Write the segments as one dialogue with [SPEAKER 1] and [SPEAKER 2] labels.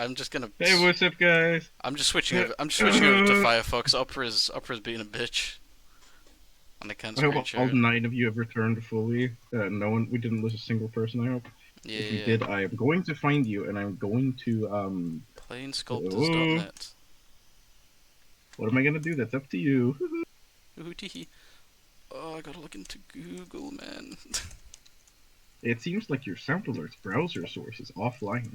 [SPEAKER 1] I'm just gonna.
[SPEAKER 2] Hey, what's up, guys?
[SPEAKER 1] I'm just switching over. I'm switching over to Firefox. Opera's being a bitch, and I can't
[SPEAKER 2] I
[SPEAKER 1] screen
[SPEAKER 2] hope all
[SPEAKER 1] share it.
[SPEAKER 2] 9 of you have returned fully. We didn't lose a single person, I hope.
[SPEAKER 1] Yeah,
[SPEAKER 2] If we
[SPEAKER 1] yeah, yeah.
[SPEAKER 2] did, I am going to find you, and I'm going to, oh,
[SPEAKER 1] Planesculptors.net.
[SPEAKER 2] what am I gonna do? That's up to you.
[SPEAKER 1] Ooh, tee. Oh, I gotta look into Google, man.
[SPEAKER 2] It seems like your Sound Alerts browser source is offline.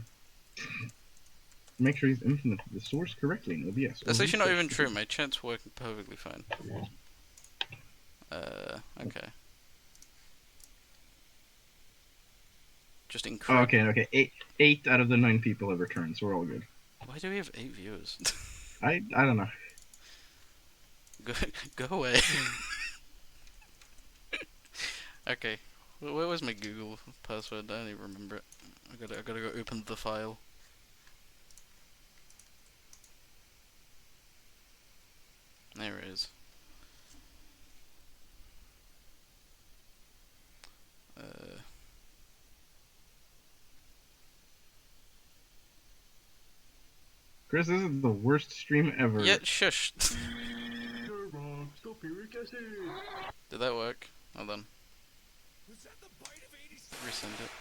[SPEAKER 2] Make sure you've implemented the source correctly in OBS, or
[SPEAKER 1] That's actually not
[SPEAKER 2] refresh
[SPEAKER 1] even
[SPEAKER 2] the
[SPEAKER 1] true.
[SPEAKER 2] page.
[SPEAKER 1] My chat's working perfectly fine. Okay. Just encrypt.
[SPEAKER 2] Okay. Eight out of the 9 people have returned, so we're all good.
[SPEAKER 1] Why do we have 8 viewers?
[SPEAKER 2] I don't know.
[SPEAKER 1] go, go away. Okay. Where was my Google password? I don't even remember it. I gotta go open the file. There it is. Uh,
[SPEAKER 2] Chris, this is the worst stream
[SPEAKER 1] yeah,
[SPEAKER 2] ever.
[SPEAKER 1] shush.
[SPEAKER 2] You're wrong. Sulfuric acid.
[SPEAKER 1] Did that work? Hold on. Resend it.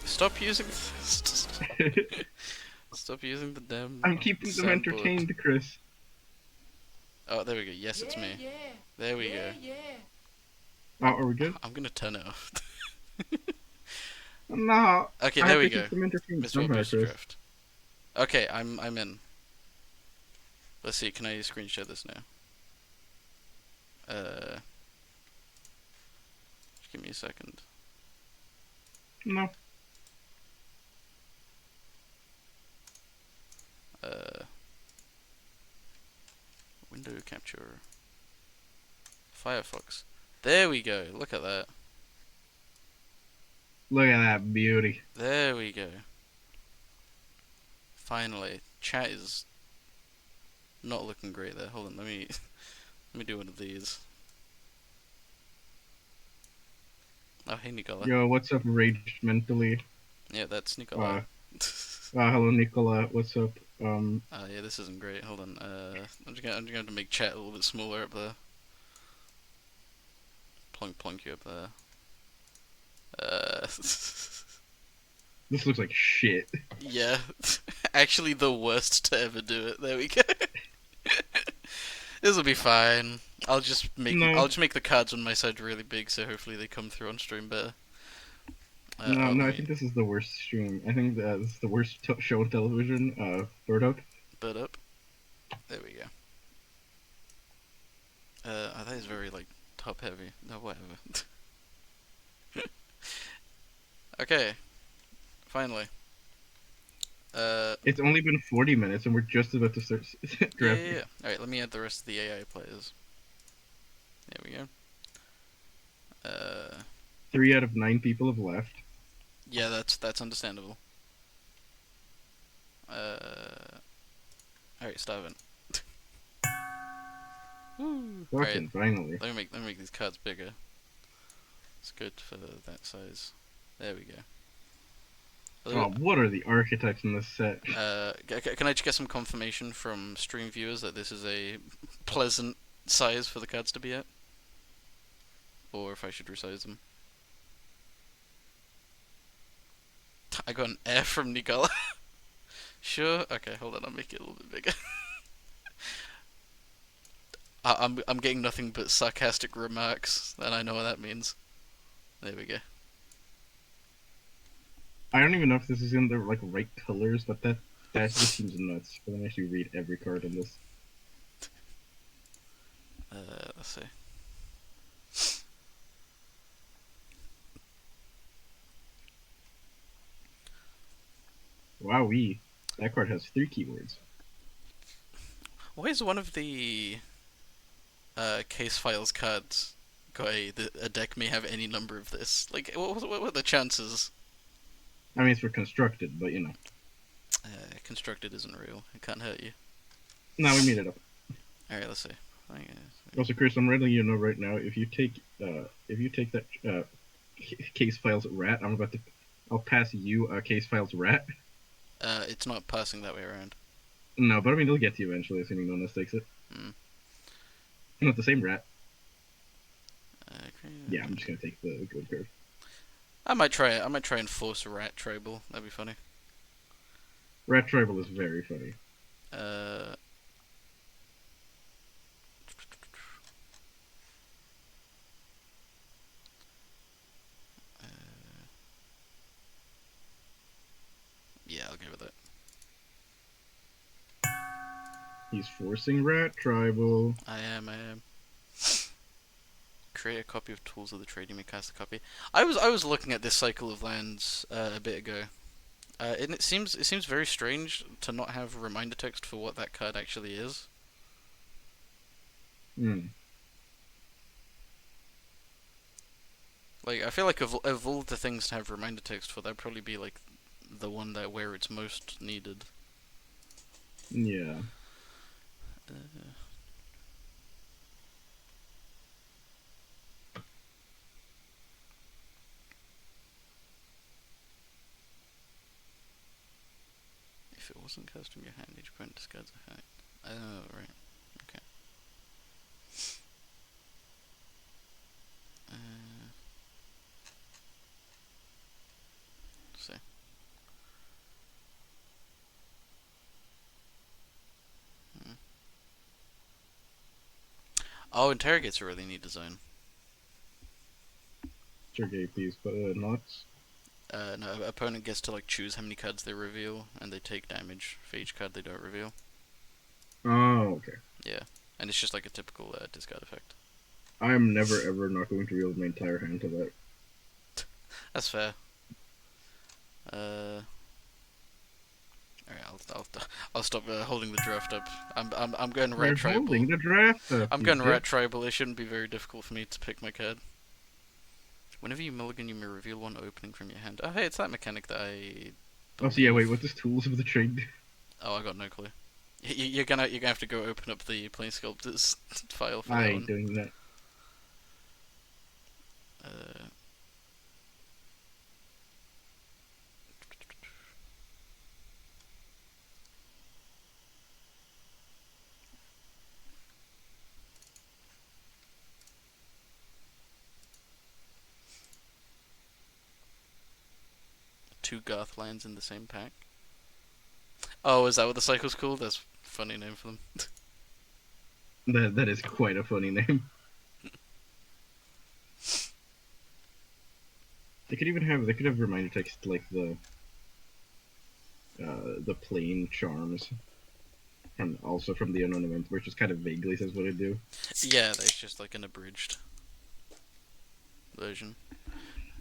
[SPEAKER 1] Stop using. Stop using the damn
[SPEAKER 2] I'm keeping them
[SPEAKER 1] soundboard.
[SPEAKER 2] entertained, Chris.
[SPEAKER 1] Oh, there we go. Yes, it's me. There we go.
[SPEAKER 2] Oh, are we good?
[SPEAKER 1] I'm gonna turn it off.
[SPEAKER 2] No,
[SPEAKER 1] Okay,
[SPEAKER 2] I
[SPEAKER 1] there
[SPEAKER 2] have
[SPEAKER 1] we
[SPEAKER 2] to
[SPEAKER 1] go.
[SPEAKER 2] keep them entertained
[SPEAKER 1] Mr.
[SPEAKER 2] somehow,
[SPEAKER 1] Booster
[SPEAKER 2] Chris.
[SPEAKER 1] Drift. Okay, I'm in. Let's see. Can I screen share this now? Just give me a second.
[SPEAKER 2] No.
[SPEAKER 1] Uh, window capture. Firefox. There we go. Look at that.
[SPEAKER 2] Look at that beauty.
[SPEAKER 1] There we go. Finally, chat is not looking great there. Hold on, let me let me do one of these. Oh, hey Nicola.
[SPEAKER 2] Yo, what's up, Raged Mentally?
[SPEAKER 1] Yeah, that's Nicola.
[SPEAKER 2] Uh, Hello, Nicola. What's up?
[SPEAKER 1] Yeah, this isn't great. Hold on. I'm just gonna have to make chat a little bit smaller up there. Plunk you up there.
[SPEAKER 2] This looks like shit.
[SPEAKER 1] Yeah, actually the worst to ever do it. There we go. This will be fine.
[SPEAKER 2] No,
[SPEAKER 1] I'll just make the cards on my side really big, so hopefully they come through on stream better.
[SPEAKER 2] no,
[SPEAKER 1] Oh,
[SPEAKER 2] no.
[SPEAKER 1] let
[SPEAKER 2] I
[SPEAKER 1] me
[SPEAKER 2] think this is the worst stream. I think this is the worst show on television. Bird up.
[SPEAKER 1] build up. There we go. That is very like top heavy. No, whatever. Okay, finally.
[SPEAKER 2] It's only been 40 minutes, and we're just about to start
[SPEAKER 1] Yeah, yeah,
[SPEAKER 2] drafting.
[SPEAKER 1] yeah. All right, let me add the rest of the AI players. There we go. Uh,
[SPEAKER 2] 3 out of 9 people have left.
[SPEAKER 1] yeah, that's understandable. All right, Steven. Woo. All right,
[SPEAKER 2] Fucking finally.
[SPEAKER 1] let me make these cards bigger. It's good for that size. There we go.
[SPEAKER 2] Oh, what are the archetypes in this set?
[SPEAKER 1] Can I just get some confirmation from stream viewers that this is a pleasant size for the cards to be at? Or if I should resize them? I got an F from Nicola. Sure. Okay, hold on. I'll make it a little bit bigger. I'm getting nothing but sarcastic remarks, and I know what that means. There we go.
[SPEAKER 2] I don't even know if this is in the like right colors, but that just seems nuts. Let me actually read every card in this.
[SPEAKER 1] Let's see.
[SPEAKER 2] Wowee, that card has 3 keywords.
[SPEAKER 1] Why is one of the case files cards got a deck may have any number of this? Like, what were the chances?
[SPEAKER 2] I mean, it's for constructed, but you know.
[SPEAKER 1] Constructed isn't real. It can't hurt you.
[SPEAKER 2] No, we made it up.
[SPEAKER 1] Alright, let's see.
[SPEAKER 2] Also, Chris, I'm letting you know right now. If you take that case files rat, I'll pass you case files rat.
[SPEAKER 1] It's not passing that way around.
[SPEAKER 2] No, but I mean, it'll get to you eventually, assuming no one else takes it.
[SPEAKER 1] Hmm.
[SPEAKER 2] Not the same rat. Yeah, I'm
[SPEAKER 1] Okay.
[SPEAKER 2] just gonna take the good curve.
[SPEAKER 1] I might try it. I might try and force a rat tribal. That'd be funny.
[SPEAKER 2] Rat tribal is very funny.
[SPEAKER 1] Uh, uh, yeah, I'll go with it.
[SPEAKER 2] He's forcing rat tribal.
[SPEAKER 1] I am. Create a copy of Tools of the Trade. You may cast a copy. I was looking at this cycle of lands a bit ago. And it seems very strange to not have reminder text for what that card actually is.
[SPEAKER 2] Hmm.
[SPEAKER 1] Like I feel like of all the things to have reminder text for, that'd probably be like the one that where it's most needed.
[SPEAKER 2] Yeah.
[SPEAKER 1] Uh, if it wasn't cast from your hand, each opponent discards a hand. Oh right, okay. Uh, let's see. Hmm. Oh, interrogate's a really neat design.
[SPEAKER 2] Interrogate these, but not.
[SPEAKER 1] No, opponent gets to like choose how many cards they reveal, and they take damage for each card they don't reveal.
[SPEAKER 2] Oh, okay.
[SPEAKER 1] Yeah, and it's just like a typical discard effect.
[SPEAKER 2] I'm never ever not going to reveal my entire hand to that.
[SPEAKER 1] That's fair. Uh, alright, I'll stop holding the draft up. I'm going rat
[SPEAKER 2] You're
[SPEAKER 1] tribal.
[SPEAKER 2] holding the draft up,
[SPEAKER 1] I'm
[SPEAKER 2] you
[SPEAKER 1] going rat
[SPEAKER 2] dip.
[SPEAKER 1] tribal. It shouldn't be very difficult for me to pick my card. Whenever you mulligan, you may reveal one opening from your hand. Oh, hey, it's that mechanic that I
[SPEAKER 2] Oh, so yeah, wait,
[SPEAKER 1] believe.
[SPEAKER 2] what does tools of the trade do?
[SPEAKER 1] Oh, I got no clue. You're gonna have to go open up the Plane Sculptors file for
[SPEAKER 2] I
[SPEAKER 1] that
[SPEAKER 2] ain't
[SPEAKER 1] one.
[SPEAKER 2] doing that.
[SPEAKER 1] Uh, two Garth lands in the same pack. Oh, is that what the cycle's called? That's a funny name for them.
[SPEAKER 2] That is quite a funny name. They could have reminder text like the plain charms, and also from the unknown event, which just kind of vaguely says what it do.
[SPEAKER 1] Yeah, that's just like an abridged version.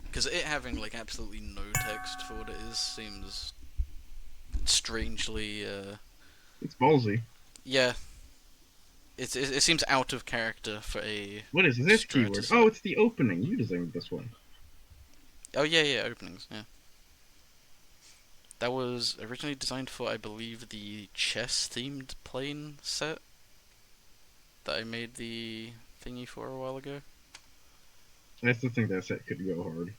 [SPEAKER 1] Because it having like absolutely no text for what it is seems strangely,
[SPEAKER 2] It's ballsy.
[SPEAKER 1] yeah, it seems out of character for a
[SPEAKER 2] What is this
[SPEAKER 1] strata
[SPEAKER 2] keyword? Oh,
[SPEAKER 1] set.
[SPEAKER 2] it's the opening. You designed this one.
[SPEAKER 1] Oh yeah, openings. Yeah, that was originally designed for, I believe, the chess themed plane set that I made the thingy for a while ago.
[SPEAKER 2] I still think that set could go hard.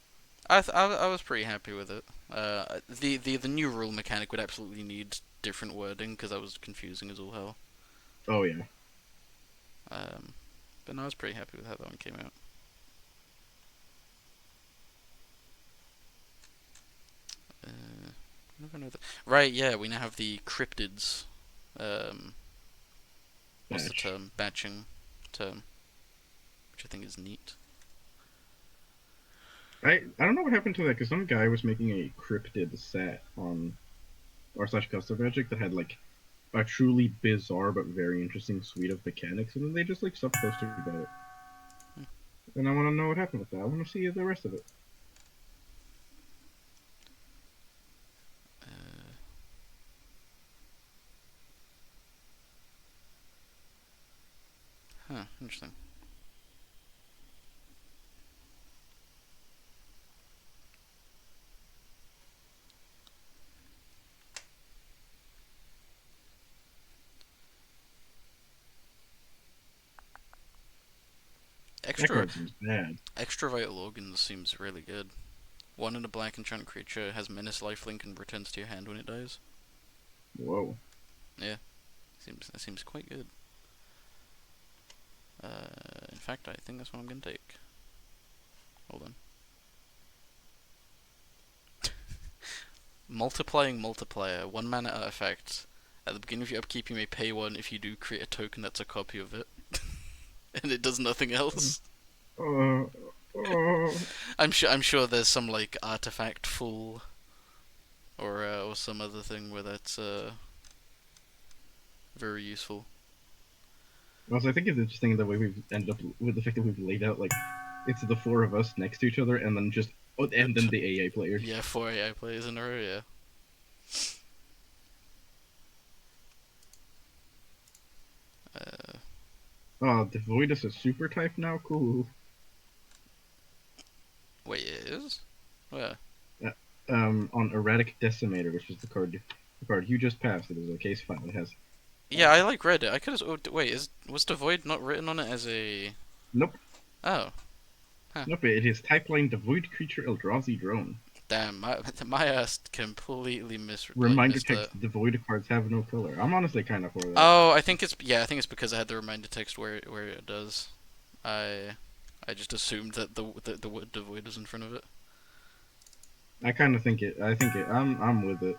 [SPEAKER 1] I was pretty happy with it. The new rule mechanic would absolutely need different wording because that was confusing as all hell.
[SPEAKER 2] Oh yeah.
[SPEAKER 1] Um, but no, I was pretty happy with how that one came out. I never know that. Right, yeah, we now have the cryptids. Um, what's the
[SPEAKER 2] Batch.
[SPEAKER 1] term? Batching term, which I think is neat.
[SPEAKER 2] I don't know what happened to that because some guy was making a cryptid set on r/slash custom magic that had like a truly bizarre but very interesting suite of mechanics, and then they just like stopped posting about it.
[SPEAKER 1] Hmm.
[SPEAKER 2] And I want to know what happened with that. I want to see the rest of it.
[SPEAKER 1] Uh, huh, interesting.
[SPEAKER 2] That
[SPEAKER 1] Extra
[SPEAKER 2] card seems bad.
[SPEAKER 1] extra vital organs seems really good. One in a black enchant creature has menace lifelink and returns to your hand when it dies.
[SPEAKER 2] Whoa.
[SPEAKER 1] Yeah, that seems quite good. In fact, I think that's what I'm gonna take. Hold on. Multiplying multiplier, 1 mana artifact. At the beginning of your upkeep, you may pay 1 if you do create a token that's a copy of it, and it does nothing else.
[SPEAKER 2] Uh, uh,
[SPEAKER 1] I'm sure there's some like artifact full or some other thing where that's very useful.
[SPEAKER 2] Also, I think it's interesting the way we've ended up with the fact that we've laid out like it's the four of us next to each other, and then just and then the AA players.
[SPEAKER 1] Yeah, 4 AI players in a row. Yeah. Uh,
[SPEAKER 2] Oh, Devoid is a super type now. Cool.
[SPEAKER 1] wait, it is? Where?
[SPEAKER 2] Uh, on Erratic Decimator, which is the card you just passed. It is a case file. It has.
[SPEAKER 1] Yeah, I like read it. I could have. Oh, wait, was Devoid not written on it as a?
[SPEAKER 2] Nope.
[SPEAKER 1] Oh, huh.
[SPEAKER 2] Nope. It is typeline Devoid creature Eldrazi drone.
[SPEAKER 1] Damn, my ass completely
[SPEAKER 2] Reminder
[SPEAKER 1] missed that.
[SPEAKER 2] text: Devoid cards have no color. I'm honestly kind of for that.
[SPEAKER 1] Oh, I think it's because I had the reminder text where it does. I I just assumed that the word devoid was in front of it.
[SPEAKER 2] I kind of think it. I think it. I'm with it.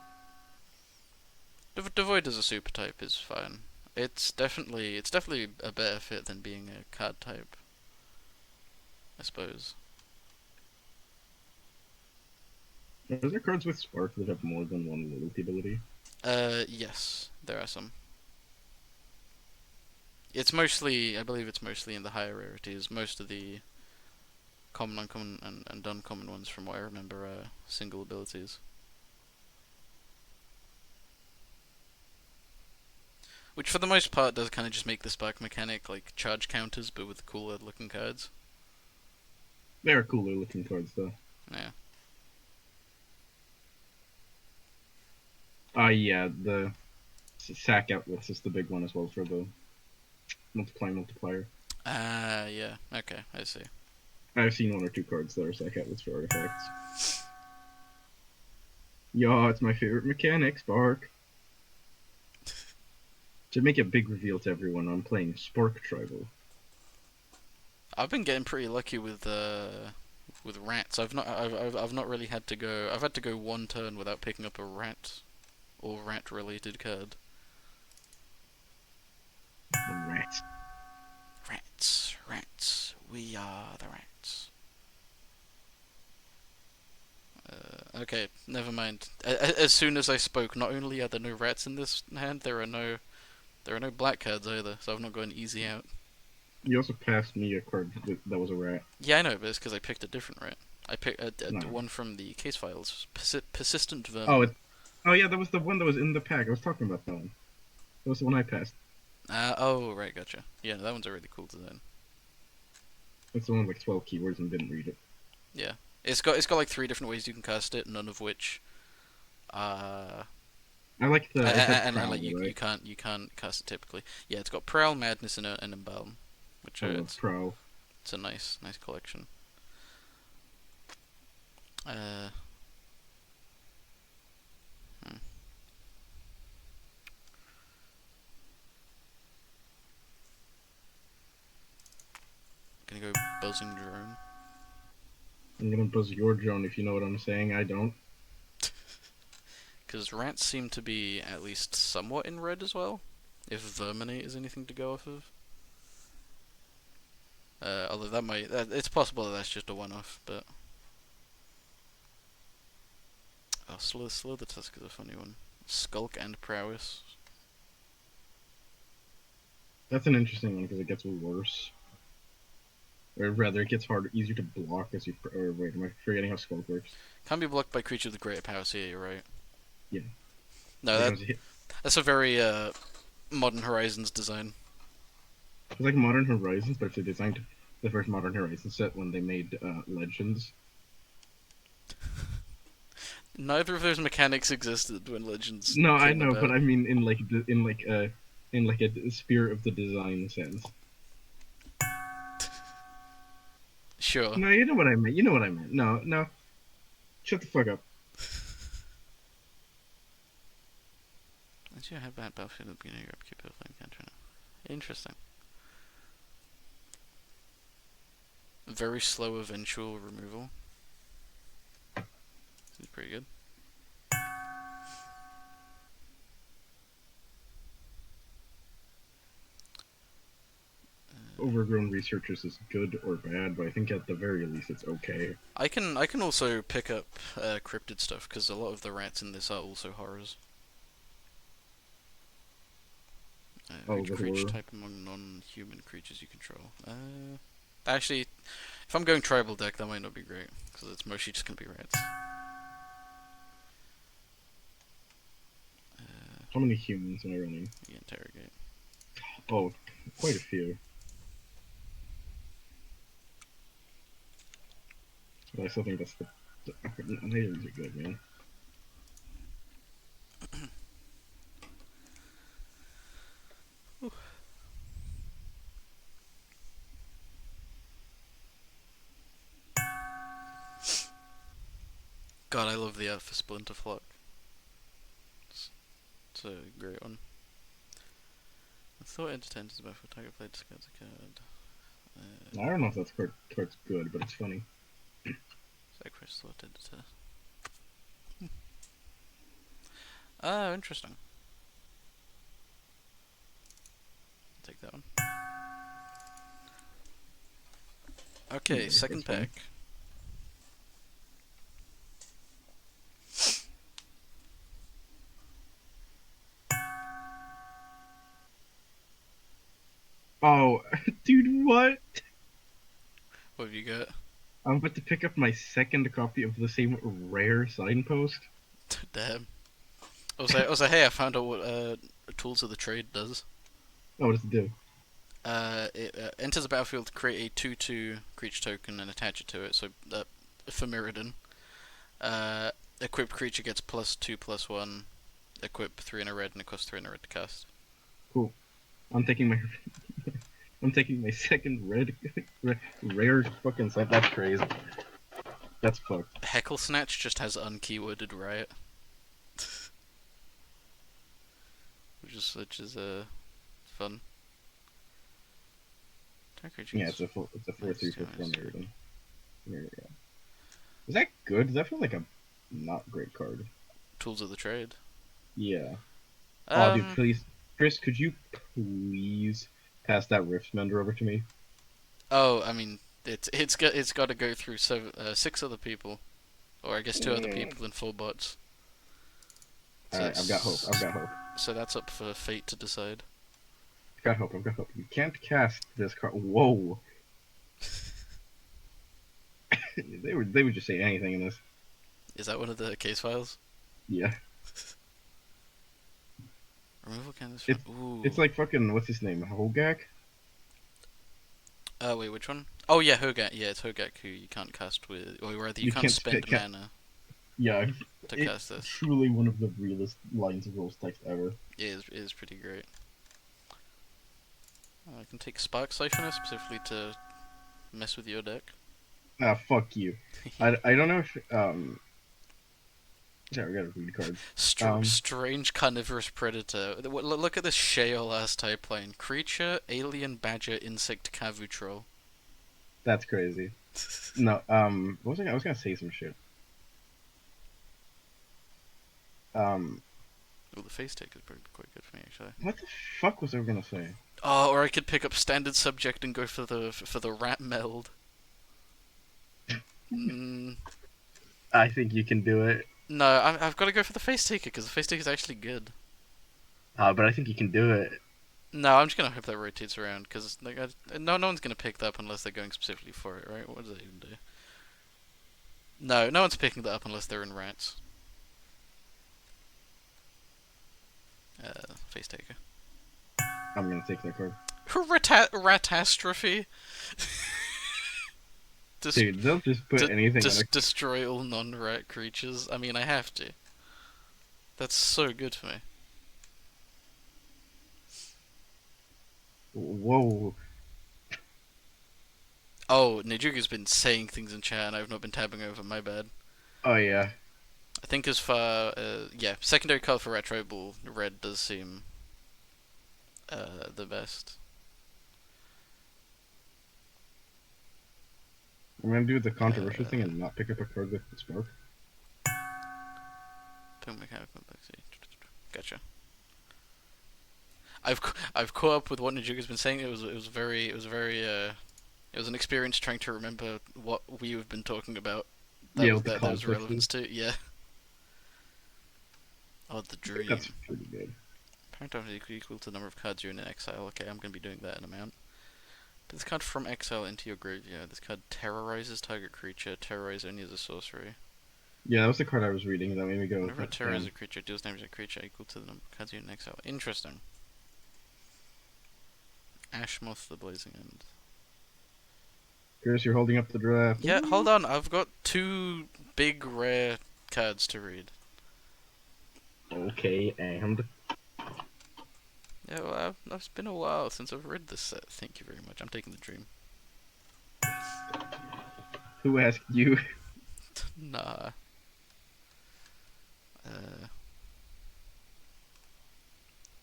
[SPEAKER 1] Devoid as a super type is fine. It's definitely a better fit than being a card type, I suppose.
[SPEAKER 2] Are there cards with Spark that have more than one loyalty ability?
[SPEAKER 1] Yes, there are some. It's mostly, I believe it's mostly in the higher rarities. Most of the common, uncommon, and uncommon ones, from what I remember, are single abilities. Which, for the most part, does kind of just make the spark mechanic like charge counters, but with cooler looking cards.
[SPEAKER 2] They are cooler looking cards though.
[SPEAKER 1] Yeah.
[SPEAKER 2] Yeah, the sack outlets is the big one as well for the multiplier.
[SPEAKER 1] Ah, yeah. Okay, I see.
[SPEAKER 2] I've seen one or two cards that are sack outlets for artifacts. Yeah, it's my favorite mechanic, Spark. To make a big reveal to everyone, I'm playing Spark Tribal.
[SPEAKER 1] I've been getting pretty lucky with rats. I've not really had to go. I've had to go one turn without picking up a rat or rat related card.
[SPEAKER 2] Rats.
[SPEAKER 1] Rats, rats, we are the rats. Okay, never mind. As soon as I spoke, not only are there no rats in this hand, there are no black cards either. So I've not got an easy out.
[SPEAKER 2] You also passed me a card that was a rat.
[SPEAKER 1] Yeah, I know, but it's because I picked a different rat. I picked
[SPEAKER 2] No.
[SPEAKER 1] one from the case files. Persistent
[SPEAKER 2] Oh,
[SPEAKER 1] vermin.
[SPEAKER 2] oh yeah, that was the one that was in the pack. I was talking about that one. That was the one I passed.
[SPEAKER 1] Oh right, gotcha. Yeah, that one's a really cool design.
[SPEAKER 2] That's the one with like 12 keywords and didn't read it.
[SPEAKER 1] Yeah, it's got like 3 different ways you can cast it, none of which uh
[SPEAKER 2] I like the. It had
[SPEAKER 1] and
[SPEAKER 2] Prowl,
[SPEAKER 1] like
[SPEAKER 2] right?
[SPEAKER 1] you can't cast it typically. Yeah, it's got Prowl, Madness, and Embalm, which
[SPEAKER 2] I love Prowl.
[SPEAKER 1] it's a nice collection. Uh, hmm. Gonna go buzzing drone.
[SPEAKER 2] I'm gonna buzz your drone if you know what I'm saying. I don't.
[SPEAKER 1] Because rats seem to be at least somewhat in red as well, if Verminate is anything to go off of. Although it's possible that that's just a one-off, but... Oh, Slow the Tusk is a funny one. Skulk and Prowess.
[SPEAKER 2] That's an interesting one because it gets worse. Or rather, it gets harder, easier to block as you. Or wait, am I forgetting how Skulk works?
[SPEAKER 1] Can be blocked by creatures with greater power, so yeah, you're right.
[SPEAKER 2] Yeah.
[SPEAKER 1] No,
[SPEAKER 2] Because it,
[SPEAKER 1] that's a very Modern Horizons design.
[SPEAKER 2] it's like Modern Horizons, but if they designed the first Modern Horizons set when they made Legends.
[SPEAKER 1] Neither of those mechanics existed when Legends
[SPEAKER 2] No, I
[SPEAKER 1] came
[SPEAKER 2] know, but
[SPEAKER 1] about.
[SPEAKER 2] I mean in like a spirit of the design sense.
[SPEAKER 1] Sure.
[SPEAKER 2] No, you know what I meant. You know what I meant. No, no. Shut the fuck up.
[SPEAKER 1] Once you have bad battlefield at the beginning of your upkeep of flame counter. Interesting. Very slow eventual removal. This is pretty good.
[SPEAKER 2] Overgrown Researchers is good or bad, but I think at the very least it's okay.
[SPEAKER 1] I can also pick up cryptid stuff because a lot of the rats in this are also horrors.
[SPEAKER 2] Oh,
[SPEAKER 1] Which
[SPEAKER 2] the
[SPEAKER 1] creature
[SPEAKER 2] horror.
[SPEAKER 1] type among non-human creatures you control? Actually, if I'm going tribal deck, that might not be great because it's mostly just gonna be rats.
[SPEAKER 2] How many humans am I running?
[SPEAKER 1] The interrogate.
[SPEAKER 2] Oh, quite a few. But I still think that's the natives are good, man.
[SPEAKER 1] God, I love the art for Splinter Flock. It's a great one. I thought entertained is about for target played discards a card.
[SPEAKER 2] I don't know if that's quite good, but it's funny.
[SPEAKER 1] Sacrifice thought editor. Oh, interesting. I'll take that one. Okay,
[SPEAKER 2] Yeah,
[SPEAKER 1] second
[SPEAKER 2] that's fine.
[SPEAKER 1] pack.
[SPEAKER 2] Oh, dude, what?
[SPEAKER 1] What have you got?
[SPEAKER 2] I'm about to pick up my second copy of the same rare signpost.
[SPEAKER 1] Damn. I was like, hey, I found out what Tools of the Trade does.
[SPEAKER 2] Oh, what does it do?
[SPEAKER 1] It enters the battlefield to create a 2/2 creature token and attach it to it. So, for Mirrodin. Equipped creature gets +2/+1. Equip 3 in a red and it costs 3 in a red to cast.
[SPEAKER 2] Cool. I'm taking my I'm taking my second rare fucking sign. That's crazy. That's fucked.
[SPEAKER 1] Heckle Snatch just has unkeyworded riot. which is fun.
[SPEAKER 2] Yeah, it's a 4/3 for Mirrodin. There you go. Is that good? Does that feel like a not great card?
[SPEAKER 1] Tools of the Trade.
[SPEAKER 2] Yeah. Oh, dude,
[SPEAKER 1] Um.
[SPEAKER 2] please, Chris, could you please pass that Riftmender over to me?
[SPEAKER 1] Oh, I mean, it's got to go through 6 other people, or I guess 2 other people and 4 bots.
[SPEAKER 2] All
[SPEAKER 1] So
[SPEAKER 2] right, I've got hope. I've got hope.
[SPEAKER 1] so that's up for fate to decide.
[SPEAKER 2] I've got hope. I've got hope. You can't cast this card. Whoa. They would just say anything in this.
[SPEAKER 1] Is that one of the case files?
[SPEAKER 2] Yeah.
[SPEAKER 1] Removal canvas from.
[SPEAKER 2] It's
[SPEAKER 1] Ooh.
[SPEAKER 2] it's like fucking what's his name? Hogak?
[SPEAKER 1] Oh wait, which one? Oh yeah, Hogak. Yeah, it's Hogak who you can't cast with, or rather you
[SPEAKER 2] You
[SPEAKER 1] can't
[SPEAKER 2] can't
[SPEAKER 1] spend mana
[SPEAKER 2] Yeah,
[SPEAKER 1] to
[SPEAKER 2] it's
[SPEAKER 1] cast this.
[SPEAKER 2] truly one of the realest lines of rules text ever.
[SPEAKER 1] It is pretty great. I can take Spark Siphoner specifically to mess with your deck.
[SPEAKER 2] Ah, fuck you. I don't know if yeah, we gotta read cards.
[SPEAKER 1] Strange carnivorous predator. Look at this Shale ass type line. Creature, alien, badger, insect, cavu troll.
[SPEAKER 2] That's crazy. No, what was I was gonna say some shit. Um,
[SPEAKER 1] Oh, the face take is pretty quite good for me actually.
[SPEAKER 2] what the fuck was I gonna say?
[SPEAKER 1] Oh, or I could pick up standard subject and go for the rat meld. Mm,
[SPEAKER 2] I think you can do it.
[SPEAKER 1] no, I've got to go for the face taker because the face taker is actually good.
[SPEAKER 2] But I think you can do it.
[SPEAKER 1] No, I'm just gonna hope that rotates around because like no one's gonna pick that up unless they're going specifically for it, right? What does that even do? No one's picking that up unless they're in rats. Face taker.
[SPEAKER 2] I'm gonna take that card.
[SPEAKER 1] Ratastrophe.
[SPEAKER 2] Dude, they'll just put anything on it.
[SPEAKER 1] Destroy all non-rat creatures. I mean, I have to. That's so good for me.
[SPEAKER 2] Whoa.
[SPEAKER 1] Oh, Nijuga's been saying things in chat and I've not been tabbing over, my bad.
[SPEAKER 2] Oh yeah.
[SPEAKER 1] I think as far yeah, secondary color for retro ball, red does seem the best.
[SPEAKER 2] I'm gonna do the controversial thing
[SPEAKER 1] Uh,
[SPEAKER 2] and not pick up a card with the spark.
[SPEAKER 1] Pink mechanical complexity. Gotcha. I've caught up with what Nijuga's been saying. It was an experience trying to remember what we have been talking about.
[SPEAKER 2] Yeah, with the
[SPEAKER 1] That was
[SPEAKER 2] conflict is.
[SPEAKER 1] relevance to, yeah. Oh, the
[SPEAKER 2] I think that's
[SPEAKER 1] dream.
[SPEAKER 2] pretty good.
[SPEAKER 1] Parent is equal to the number of cards you're in exile. Okay, I'm gonna be doing that in amount. Put this card from exile into your graveyard. This card terrorizes target creature. Terrorize only as a sorcery.
[SPEAKER 2] Yeah, that was the card I was reading that made me go,
[SPEAKER 1] Whenever it
[SPEAKER 2] that's
[SPEAKER 1] terrorizes
[SPEAKER 2] damn.
[SPEAKER 1] a creature, it deals damage to a creature equal to the number of cards you're in exile. Interesting. Ashmoth the Blazing End.
[SPEAKER 2] Chris, you're holding up the draft.
[SPEAKER 1] Yeah, hold on. I've got two big rare cards to read.
[SPEAKER 2] Okay, and
[SPEAKER 1] Yeah, well, it's been a while since I've read this set. Thank you very much. I'm taking the dream.
[SPEAKER 2] who asked you?
[SPEAKER 1] Nah. Uh,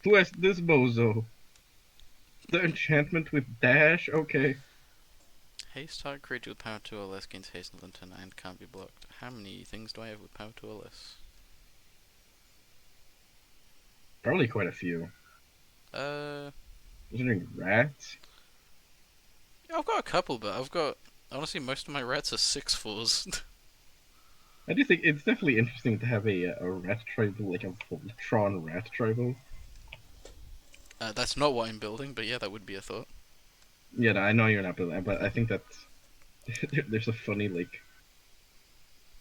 [SPEAKER 2] Who asked this bozo? The enchantment with dash? Okay.
[SPEAKER 1] haste target creature with power 2 or less gains haste until turn and can't be blocked. How many things do I have with power 2 or less?
[SPEAKER 2] Probably quite a few.
[SPEAKER 1] Uh,
[SPEAKER 2] Considering rats.
[SPEAKER 1] yeah, I've got a couple, but honestly, most of my rats are 6/4s.
[SPEAKER 2] I do think it's definitely interesting to have a rat tribal, like a Voltron rat tribal.
[SPEAKER 1] That's not what I'm building, but yeah, that would be a thought.
[SPEAKER 2] Yeah, no, I know you're not building that, but I think that's there's a funny like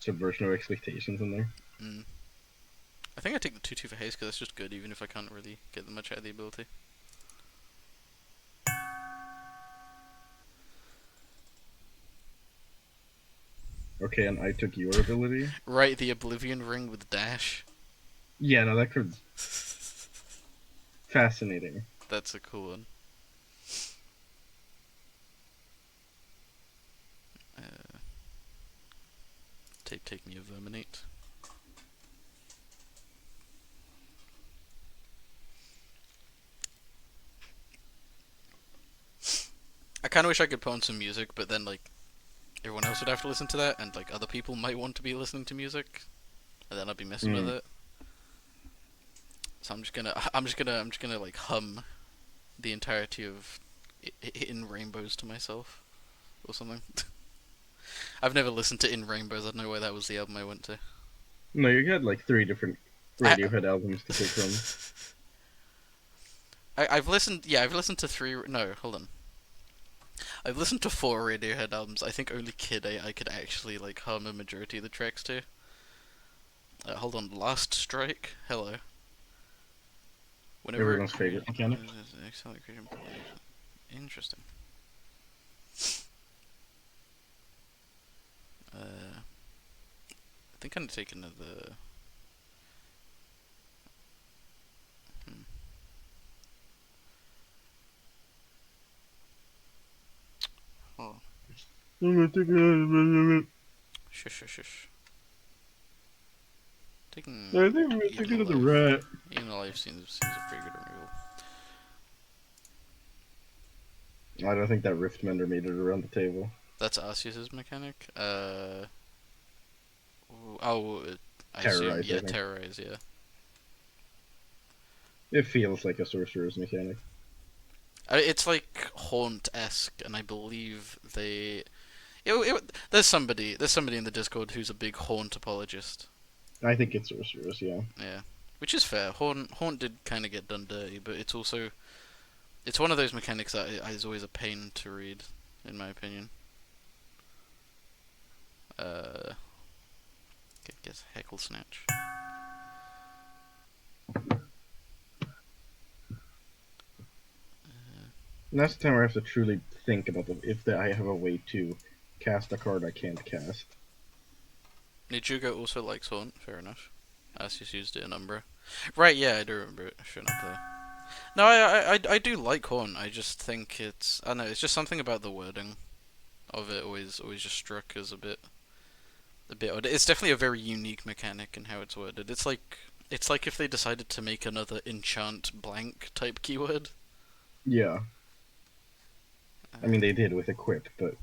[SPEAKER 2] subversion of expectations in there.
[SPEAKER 1] Mm. I think I take the 2/2 for haste because that's just good, even if I can't really get much out of the ability.
[SPEAKER 2] Okay, and I took your ability.
[SPEAKER 1] Right, the Oblivion Ring with dash.
[SPEAKER 2] Yeah, no, that card's fascinating.
[SPEAKER 1] That's a cool one. Uh, take me a Verminate. I kind of wish I could put on some music, but then like everyone else would have to listen to that, and like other people might want to be listening to music, and then I'd be messing with
[SPEAKER 2] Mm.
[SPEAKER 1] it. So I'm just gonna like hum the entirety of In Rainbows to myself or something. I've never listened to In Rainbows. I don't know why that was the album I went to.
[SPEAKER 2] No, you got like three different
[SPEAKER 1] I,
[SPEAKER 2] Radiohead albums to pick from.
[SPEAKER 1] I've listened. Yeah, I've listened to three. No, hold on. I've listened to four Radiohead albums. I think only Kid I could actually like hum a majority of the tracks to. Hold on, Last Strike. Hello. Whenever.
[SPEAKER 2] Everyone's favorite mechanic.
[SPEAKER 1] Interesting. I think I'm taking the. Hmm. Oh,
[SPEAKER 2] I
[SPEAKER 1] shush, shush, shush.
[SPEAKER 2] think
[SPEAKER 1] Taking
[SPEAKER 2] we're
[SPEAKER 1] Even
[SPEAKER 2] thinking of the
[SPEAKER 1] Alive.
[SPEAKER 2] rat.
[SPEAKER 1] Even Alive seems a pretty good removal.
[SPEAKER 2] I don't think that Riftmender made it around the table.
[SPEAKER 1] That's Arceus's mechanic. Oh, I assume,
[SPEAKER 2] Terrorize, I
[SPEAKER 1] yeah,
[SPEAKER 2] think.
[SPEAKER 1] Terrorize, yeah.
[SPEAKER 2] It feels like a sorcerer's mechanic.
[SPEAKER 1] It's like Haunt-esque, and I believe they. There's somebody in the Discord who's a big Haunt apologist.
[SPEAKER 2] I think it's sorcerers, yeah.
[SPEAKER 1] Yeah, which is fair. Haunt did kind of get done dirty, but it's one of those mechanics that is always a pain to read, in my opinion. Guess Heckle Snatch.
[SPEAKER 2] And that's the time where I have to truly think about if I have a way to cast a card I can't cast.
[SPEAKER 1] Nijuga also likes Haunt, fair enough. Asius used it in Umbra. Right, yeah, I do remember it showing up there. No, I do like Haunt. I just think I don't know, it's just something about the wording of it always just struck as a bit a bit odd. It's definitely a very unique mechanic in how it's worded. It's like if they decided to make another enchant blank type keyword.
[SPEAKER 2] Yeah, I mean
[SPEAKER 1] Uh,
[SPEAKER 2] they did with equip, but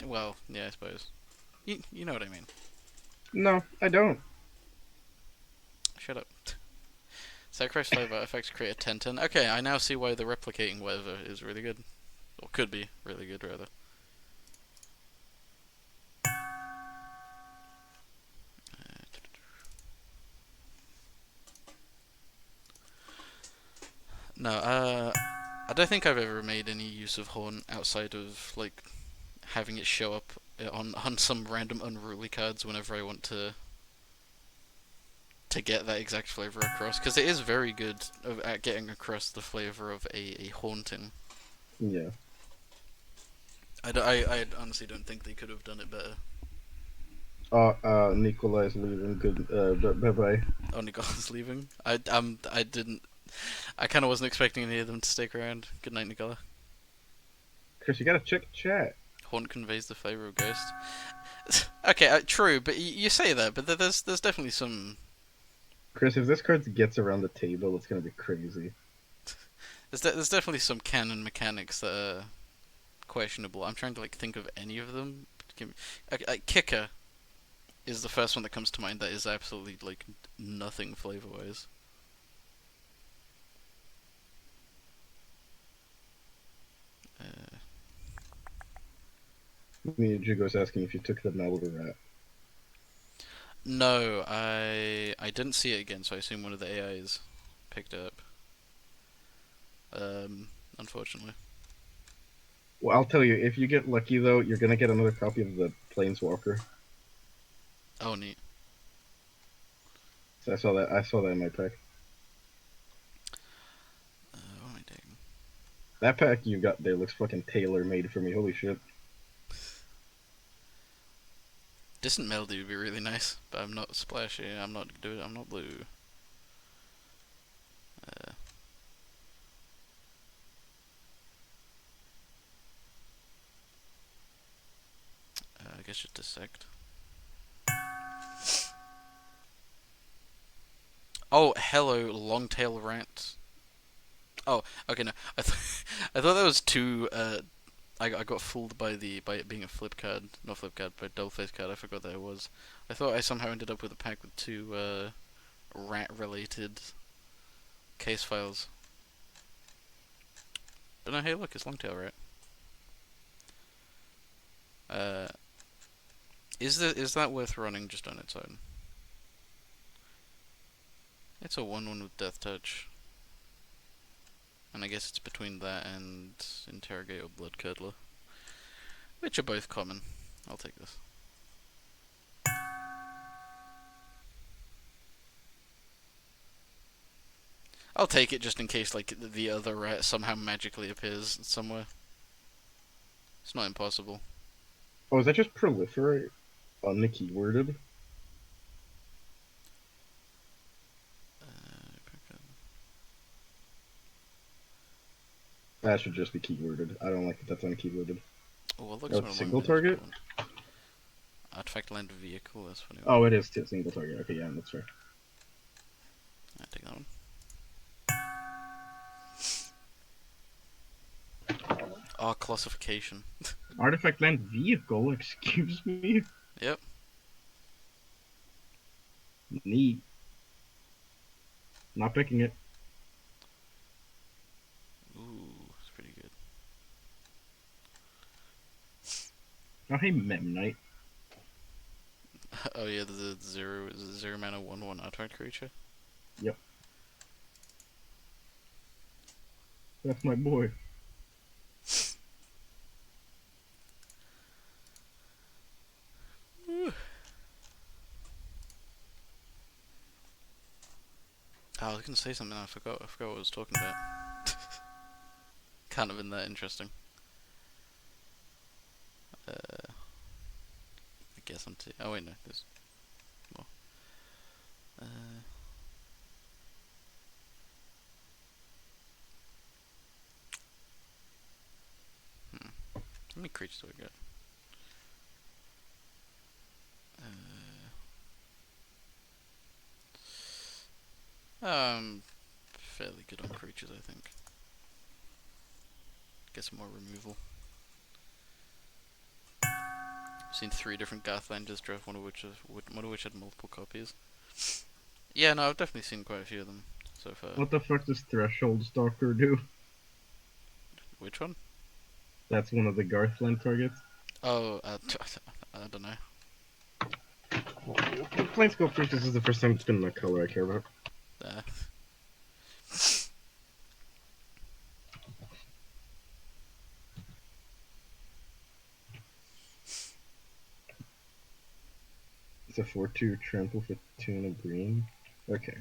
[SPEAKER 1] well, yeah, I suppose. You know what I mean.
[SPEAKER 2] no, I don't.
[SPEAKER 1] Shut up. Sacrifice 5 artifacts, create a 10/10. Okay, I now see why the replicating whatever is really good. Or could be really good, rather. No, I don't think I've ever made any use of Horn outside of, like, having it show up on some random unruly cards whenever I want to get that exact flavor across, because it is very good at getting across the flavor of a haunting.
[SPEAKER 2] Yeah.
[SPEAKER 1] I honestly don't think they could have done it better.
[SPEAKER 2] Nikolai's leaving. Good. Bye bye.
[SPEAKER 1] Oh, Nicole's leaving. I didn't. I kind of wasn't expecting any of them to stick around. Good night, Nicola.
[SPEAKER 2] Chris, you gotta check chat.
[SPEAKER 1] Haunt conveys the flavor of ghost. Okay, true, but you say that, but there's definitely some
[SPEAKER 2] Chris, if this card gets around the table, it's gonna be crazy.
[SPEAKER 1] there's definitely some canon mechanics that are questionable. I'm trying to like think of any of them. Kicker is the first one that comes to mind. That is absolutely like nothing flavor wise. Uh,
[SPEAKER 2] Me and Jugo's asking if you took the Melba rat.
[SPEAKER 1] no, I didn't see it again, so I assume one of the AIs picked it up. Unfortunately.
[SPEAKER 2] Well, I'll tell you, if you get lucky though, you're gonna get another copy of the Planeswalker.
[SPEAKER 1] Oh, neat.
[SPEAKER 2] So I saw that in my pack.
[SPEAKER 1] What am I taking?
[SPEAKER 2] That pack you got there looks fucking tailor made for me. Holy shit.
[SPEAKER 1] Distant Melody would be really nice, but I'm not splashy. I'm not doing. I'm not blue. Uh, I guess just dissect. Oh, hello, Longtail Rat. Oh, okay, no. I thought that was too. I got fooled by it being a flip card, not flip card, but double face card. I forgot that it was. I thought I somehow ended up with a pack with two rat-related case files. But no, hey, look, it's Longtail Rat. Uh, is that worth running just on its own? It's a 1/1 with Death Touch. And I guess it's between that and Interrogate or Blood Curdler. Which are both common. I'll take this. I'll take it just in case like the other rat somehow magically appears somewhere. It's not impossible.
[SPEAKER 2] Oh, is that just proliferate on the keyworded? That should just be keyworded. I don't like that that's unkeyworded.
[SPEAKER 1] Oh, what
[SPEAKER 2] Oh,
[SPEAKER 1] looks
[SPEAKER 2] it's
[SPEAKER 1] more along
[SPEAKER 2] single
[SPEAKER 1] the lines of
[SPEAKER 2] target?
[SPEAKER 1] common. Artifact land vehicle, that's funny.
[SPEAKER 2] Oh, it is single target. Okay, yeah, that's fair.
[SPEAKER 1] I take that one. Oh, classification.
[SPEAKER 2] Artifact land vehicle, excuse me?
[SPEAKER 1] Yep.
[SPEAKER 2] Neat. Not picking it.
[SPEAKER 1] Ooh, it's pretty good.
[SPEAKER 2] Oh, hey, Memnite.
[SPEAKER 1] Oh yeah, the zero mana 1/1 artifact creature.
[SPEAKER 2] Yep. That's my boy.
[SPEAKER 1] Oh, I was gonna say something. I forgot. I forgot what I was talking about. Can't have been that interesting. I guess I'm. Oh wait, no. There's more. Uh, How many creatures do I got? Fairly good on creatures, I think. Get some more removal. I've seen 3 different Garthlanders draft, one of which had multiple copies. Yeah, no, I've definitely seen quite a few of them so far.
[SPEAKER 2] What the fuck does Threshold Stalker do?
[SPEAKER 1] Which one?
[SPEAKER 2] That's one of the Garthland targets.
[SPEAKER 1] Oh, I don't know.
[SPEAKER 2] Planescape First, this is the first time it's been a color I care about.
[SPEAKER 1] Uh,
[SPEAKER 2] It's a 4/2 trample for 2 and a green. Okay.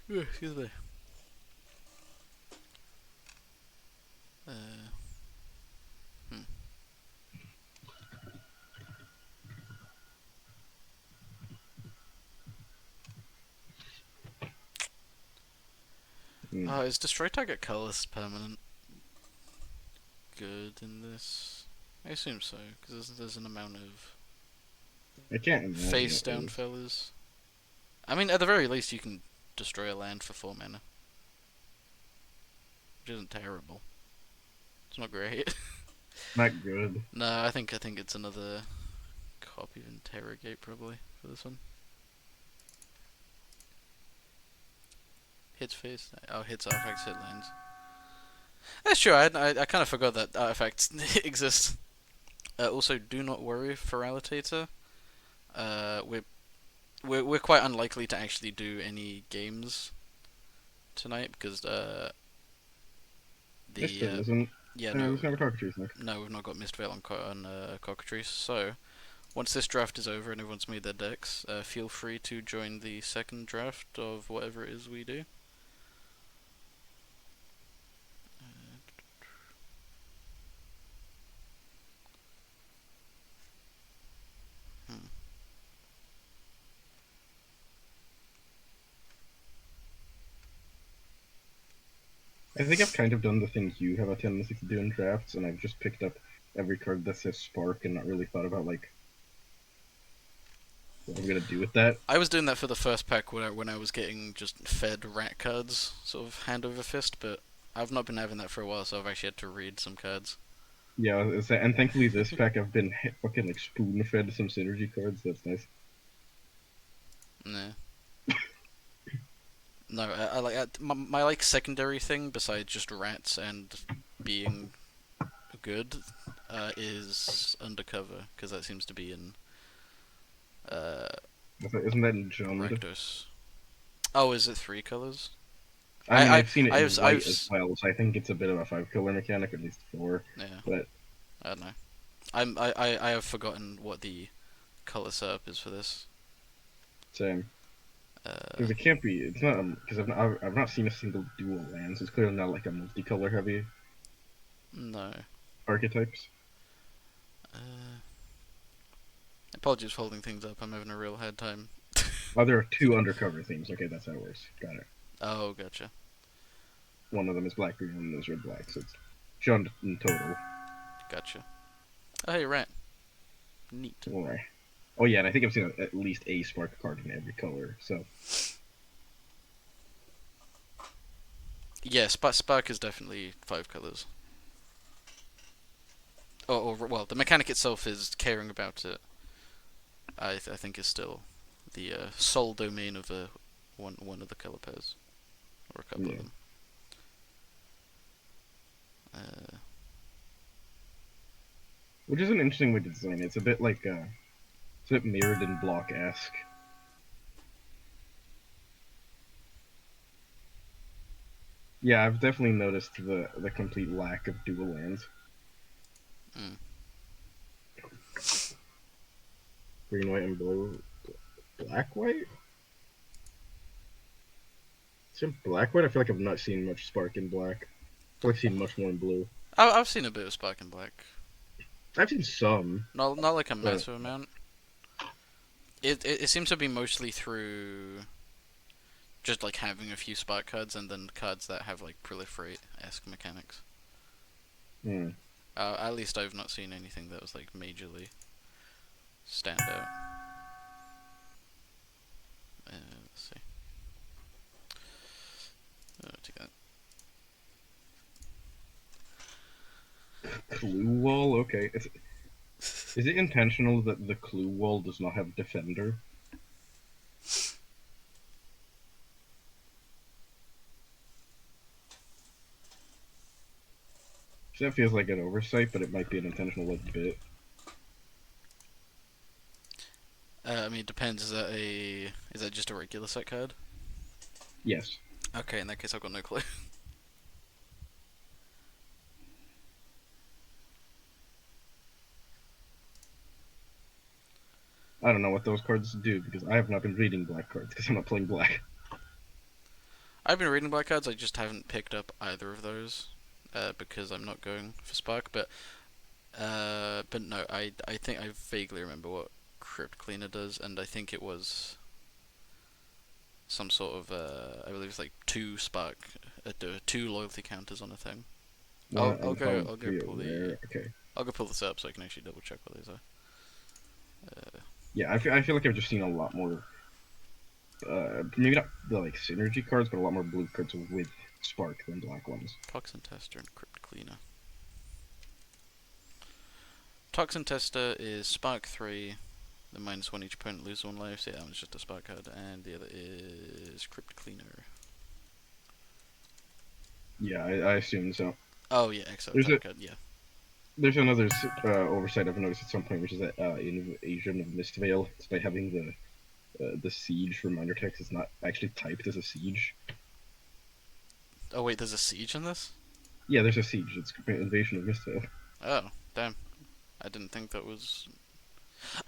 [SPEAKER 1] Excuse me. Uh, hmm. Is Destroy Target Colorless permanent good in this? I assume so, because there's an amount of
[SPEAKER 2] I can't imagine
[SPEAKER 1] face
[SPEAKER 2] it
[SPEAKER 1] down
[SPEAKER 2] is.
[SPEAKER 1] fellas. I mean, at the very least, you can destroy a land for 4 mana, which isn't terrible. It's not great.
[SPEAKER 2] Not good.
[SPEAKER 1] No, I think it's another copy of Interrogate probably for this one. Hits face. Oh, hits artifacts, hit lands. That's true. I kind of forgot that artifacts exist. Also, do not worry, Feralitator. We're quite unlikely to actually do any games tonight because
[SPEAKER 2] This
[SPEAKER 1] the
[SPEAKER 2] still isn't.
[SPEAKER 1] yeah,
[SPEAKER 2] There's not a cockatrice next.
[SPEAKER 1] no, we've not got Mistveil on Cockatrice. So once this draft is over and everyone's made their decks, feel free to join the second draft of whatever it is we do. Hmm.
[SPEAKER 2] I think I've kind of done the things you have a tendency to do in drafts, and I've just picked up every card that says Spark and not really thought about like what I'm gonna do with that.
[SPEAKER 1] I was doing that for the first pack when I was getting just fed rat cards, sort of hand over fist, but I've not been having that for a while, so I've actually had to read some cards.
[SPEAKER 2] Yeah, and thankfully this pack I've been fucking like spoon fed some synergy cards. That's nice.
[SPEAKER 1] Nah. No, I like my like secondary thing besides just rats and being good is undercover because that seems to be in uh,
[SPEAKER 2] Isn't that enjoined?
[SPEAKER 1] Rakdos. Oh, is it 3 colors?
[SPEAKER 2] I mean, I've seen it in white
[SPEAKER 1] I've
[SPEAKER 2] as well, so I think it's a bit of a 5 color mechanic, at least 4.
[SPEAKER 1] yeah.
[SPEAKER 2] But
[SPEAKER 1] I don't know. I have forgotten what the color setup is for this.
[SPEAKER 2] same.
[SPEAKER 1] Uh,
[SPEAKER 2] Because it can't be. It's not because I've not seen a single dual lands. It's clearly not like a multicolor heavy
[SPEAKER 1] no.
[SPEAKER 2] archetypes.
[SPEAKER 1] Uh, Apologies for holding things up. I'm having a real hard time.
[SPEAKER 2] Oh, there are 2 undercover themes. Okay, that's how it works. Got it.
[SPEAKER 1] Oh, gotcha.
[SPEAKER 2] One of them is black green, one of them is red black. So it's John in total.
[SPEAKER 1] Gotcha. Oh, hey, rat. Neat.
[SPEAKER 2] Alright. Oh yeah, and I think I've seen at least a spark card in every color. So
[SPEAKER 1] Yeah, Spark is definitely 5 colors. Or well, the mechanic itself is caring about it. I think is still the sole domain of one of the color pairs, or a couple
[SPEAKER 2] yeah.
[SPEAKER 1] of them. Uh,
[SPEAKER 2] Which is an interesting way to design it. It's a bit like it's a bit mirrored in block-esque. Yeah, I've definitely noticed the complete lack of dual lands.
[SPEAKER 1] mm.
[SPEAKER 2] Green, white, and blue. Black, white? It's in black, white? I feel like I've not seen much spark in black. I feel like I've seen much more in blue.
[SPEAKER 1] I've seen a bit of Spark in Black.
[SPEAKER 2] I've seen some.
[SPEAKER 1] Not like a
[SPEAKER 2] But
[SPEAKER 1] massive amount. It seems to be mostly through just like having a few Spark cards and then cards that have like proliferate-esque mechanics.
[SPEAKER 2] hmm.
[SPEAKER 1] At least I've not seen anything that was like majorly stand out.
[SPEAKER 2] clue wall. Okay, is it intentional that the clue wall does not have defender? So that feels like an oversight, but it might be an intentional like bit.
[SPEAKER 1] I mean, it depends. Is that just a regular set card?
[SPEAKER 2] Yes.
[SPEAKER 1] Okay, in that case, I've got no clue.
[SPEAKER 2] I don't know what those cards do because I have not been reading black cards because I'm not playing black.
[SPEAKER 1] I've been reading black cards. I just haven't picked up either of those because I'm not going for Spark. But no, I think I vaguely remember what Crypt Cleaner does, and I think it was some sort of I believe it's like two loyalty counters on a thing.
[SPEAKER 2] One and
[SPEAKER 1] I'll go
[SPEAKER 2] three
[SPEAKER 1] pull
[SPEAKER 2] rare. Okay.
[SPEAKER 1] I'll go pull this up so I can actually double check what these are.
[SPEAKER 2] Yeah, I feel like I've just seen a lot more. Maybe not the like synergy cards, but a lot more blue cards with spark than black ones.
[SPEAKER 1] Toxin Tester and Crypt Cleaner. Toxin Tester is Spark 3, the -1 each opponent loses 1 life, so yeah, that one's just a Spark card, and the other is Crypt Cleaner.
[SPEAKER 2] Yeah, I assume so.
[SPEAKER 1] Oh yeah, XO
[SPEAKER 2] There's
[SPEAKER 1] type
[SPEAKER 2] a
[SPEAKER 1] card, yeah.
[SPEAKER 2] there's another oversight I've noticed at some point, which is that Invasion of Mistvale, despite having the siege reminder text, is not actually typed as a siege.
[SPEAKER 1] Oh wait, there's a siege in this?
[SPEAKER 2] Yeah, there's a siege. It's Invasion of Mistvale.
[SPEAKER 1] Oh, damn. I didn't think that was...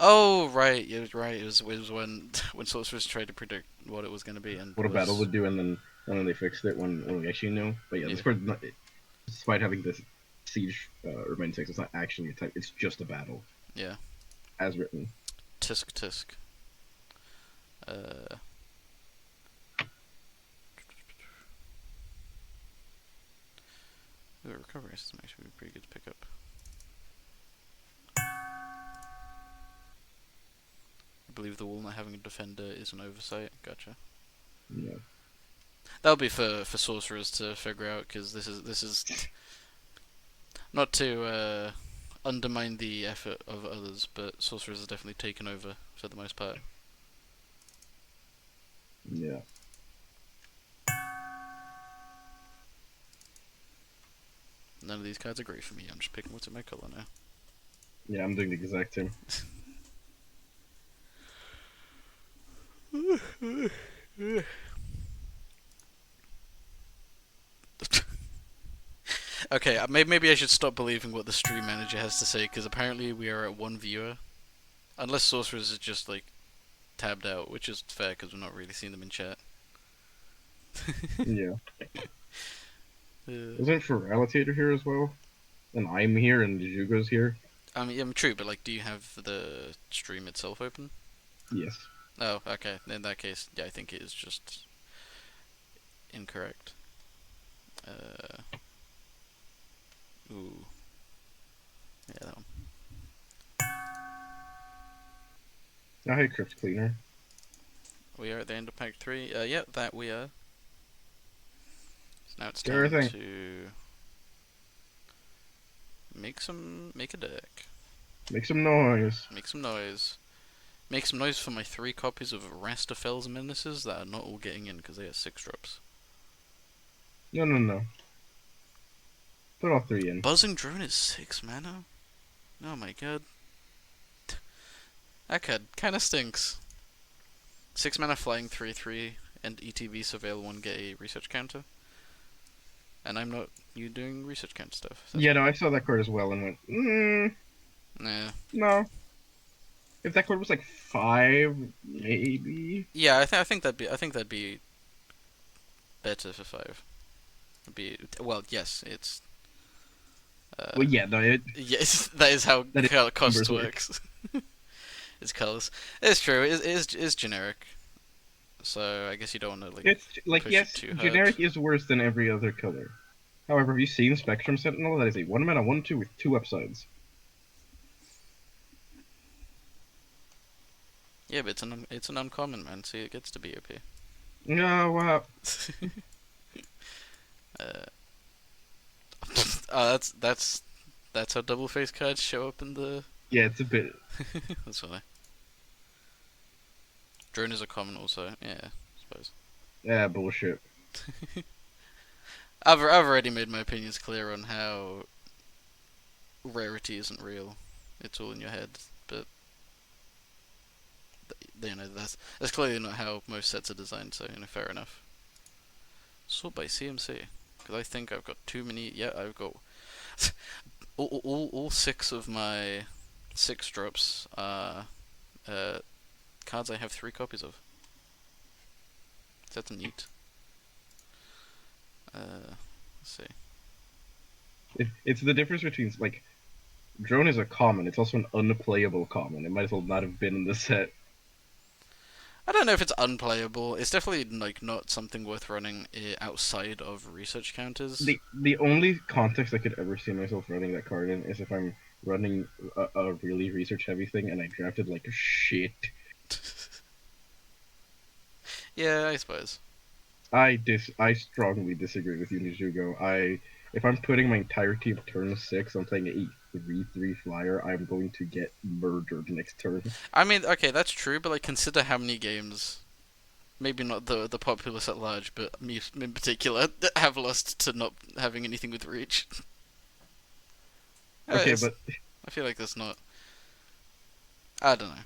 [SPEAKER 1] Oh, right, it was right. It was when when Sorcerers tried to predict what it was going to be and
[SPEAKER 2] What a battle
[SPEAKER 1] was...
[SPEAKER 2] would do, and then they fixed it when we actually knew. But yeah,
[SPEAKER 1] Yeah,
[SPEAKER 2] this card, not, despite having this siege reminder text, it's not actually a type. It's just a battle
[SPEAKER 1] yeah.
[SPEAKER 2] as written.
[SPEAKER 1] Tisk tisk. Uh... Ooh, recovery system actually would be pretty good to pick up. I believe the wall not having a defender is an oversight. Gotcha.
[SPEAKER 2] Yeah.
[SPEAKER 1] That'll be for sorcerers to figure out because this is not to undermine the effort of others, but sorcerers are definitely taken over for the most part.
[SPEAKER 2] Yeah.
[SPEAKER 1] None of these cards are great for me. I'm just picking what's in my color now.
[SPEAKER 2] Yeah, I'm doing the exact same.
[SPEAKER 1] Okay, maybe I should stop believing what the stream manager has to say because apparently we are at 1 viewer, unless sorcerers is just like tabbed out, which is fair because we're not really seeing them in chat.
[SPEAKER 2] Yeah. Isn't Feralitator here as well? And I'm here, and Jugo's here.
[SPEAKER 1] I mean, yeah, true, but like, do you have the stream itself open?
[SPEAKER 2] Yes.
[SPEAKER 1] Oh, okay. In that case, yeah, I think it is just incorrect. Ooh. Yeah, that one.
[SPEAKER 2] Oh, hey, Crypt Cleaner.
[SPEAKER 1] We are at the end of pack 3. Yeah, that we are. So now it's
[SPEAKER 2] Sure
[SPEAKER 1] time
[SPEAKER 2] thing.
[SPEAKER 1] to make a deck.
[SPEAKER 2] Make some noise.
[SPEAKER 1] Make some noise. Make some noise for my 3 copies of Rastafel's Menaces that are not all getting in because they are 6 drops.
[SPEAKER 2] No. Put all 3 in.
[SPEAKER 1] Buzzing Drone is 6 mana? Oh my god. That card kinda stinks. 6 mana flying 3/3 and ETB surveil 1 get a research counter. And I'm not you doing research counter stuff. So
[SPEAKER 2] Yeah, no, I saw that card as well and went,
[SPEAKER 1] nah.
[SPEAKER 2] no. If that card was like 5, maybe.
[SPEAKER 1] Yeah, I think that'd be better for 5. It'd be well, yes, it's
[SPEAKER 2] Well, yeah, no,
[SPEAKER 1] yes, that is how
[SPEAKER 2] that is
[SPEAKER 1] cost
[SPEAKER 2] numbers work.
[SPEAKER 1] works. It's colors. It's true. It's generic. So I guess you don't want to like
[SPEAKER 2] It's like,
[SPEAKER 1] push
[SPEAKER 2] yes,
[SPEAKER 1] it too hard.
[SPEAKER 2] generic is worse than every other color. However, have you seen Spectrum Sentinel? That is a 1 mana 1/2 with 2 upsides.
[SPEAKER 1] Yeah, but it's an uncommon, man. See, it gets to be OP.
[SPEAKER 2] No, wow.
[SPEAKER 1] Oh, that's That's how double face cards show up in the.
[SPEAKER 2] Yeah, it's a bit.
[SPEAKER 1] That's funny. Drone is a common also. Yeah, I suppose.
[SPEAKER 2] Yeah, bullshit.
[SPEAKER 1] I've already made my opinions clear on how rarity isn't real. It's all in your head. But that's clearly not how most sets are designed. So fair enough. Sort by CMC, because I think I've got too many. Yeah, I've got all six of my six drops are cards I have 3 copies of. That's neat. Let's see.
[SPEAKER 2] It's the difference between like drone is a common. It's also an unplayable common. It might as well not have been in the set.
[SPEAKER 1] I don't know if it's unplayable. It's definitely like not something worth running outside of research counters.
[SPEAKER 2] The only context I could ever see myself running that card in is if I'm running a really research heavy thing and I drafted like shit.
[SPEAKER 1] Yeah, I suppose.
[SPEAKER 2] I strongly disagree with you, Nijugo. If I'm putting my entire team turn 6, I'm playing a 3/3 flyer, I'm going to get murdered next turn.
[SPEAKER 1] I mean, okay, that's true, but like consider how many games, maybe not the populace at large, but me in particular, have lost to not having anything with reach.
[SPEAKER 2] Okay,
[SPEAKER 1] It's,
[SPEAKER 2] but
[SPEAKER 1] I feel like that's not. I don't know.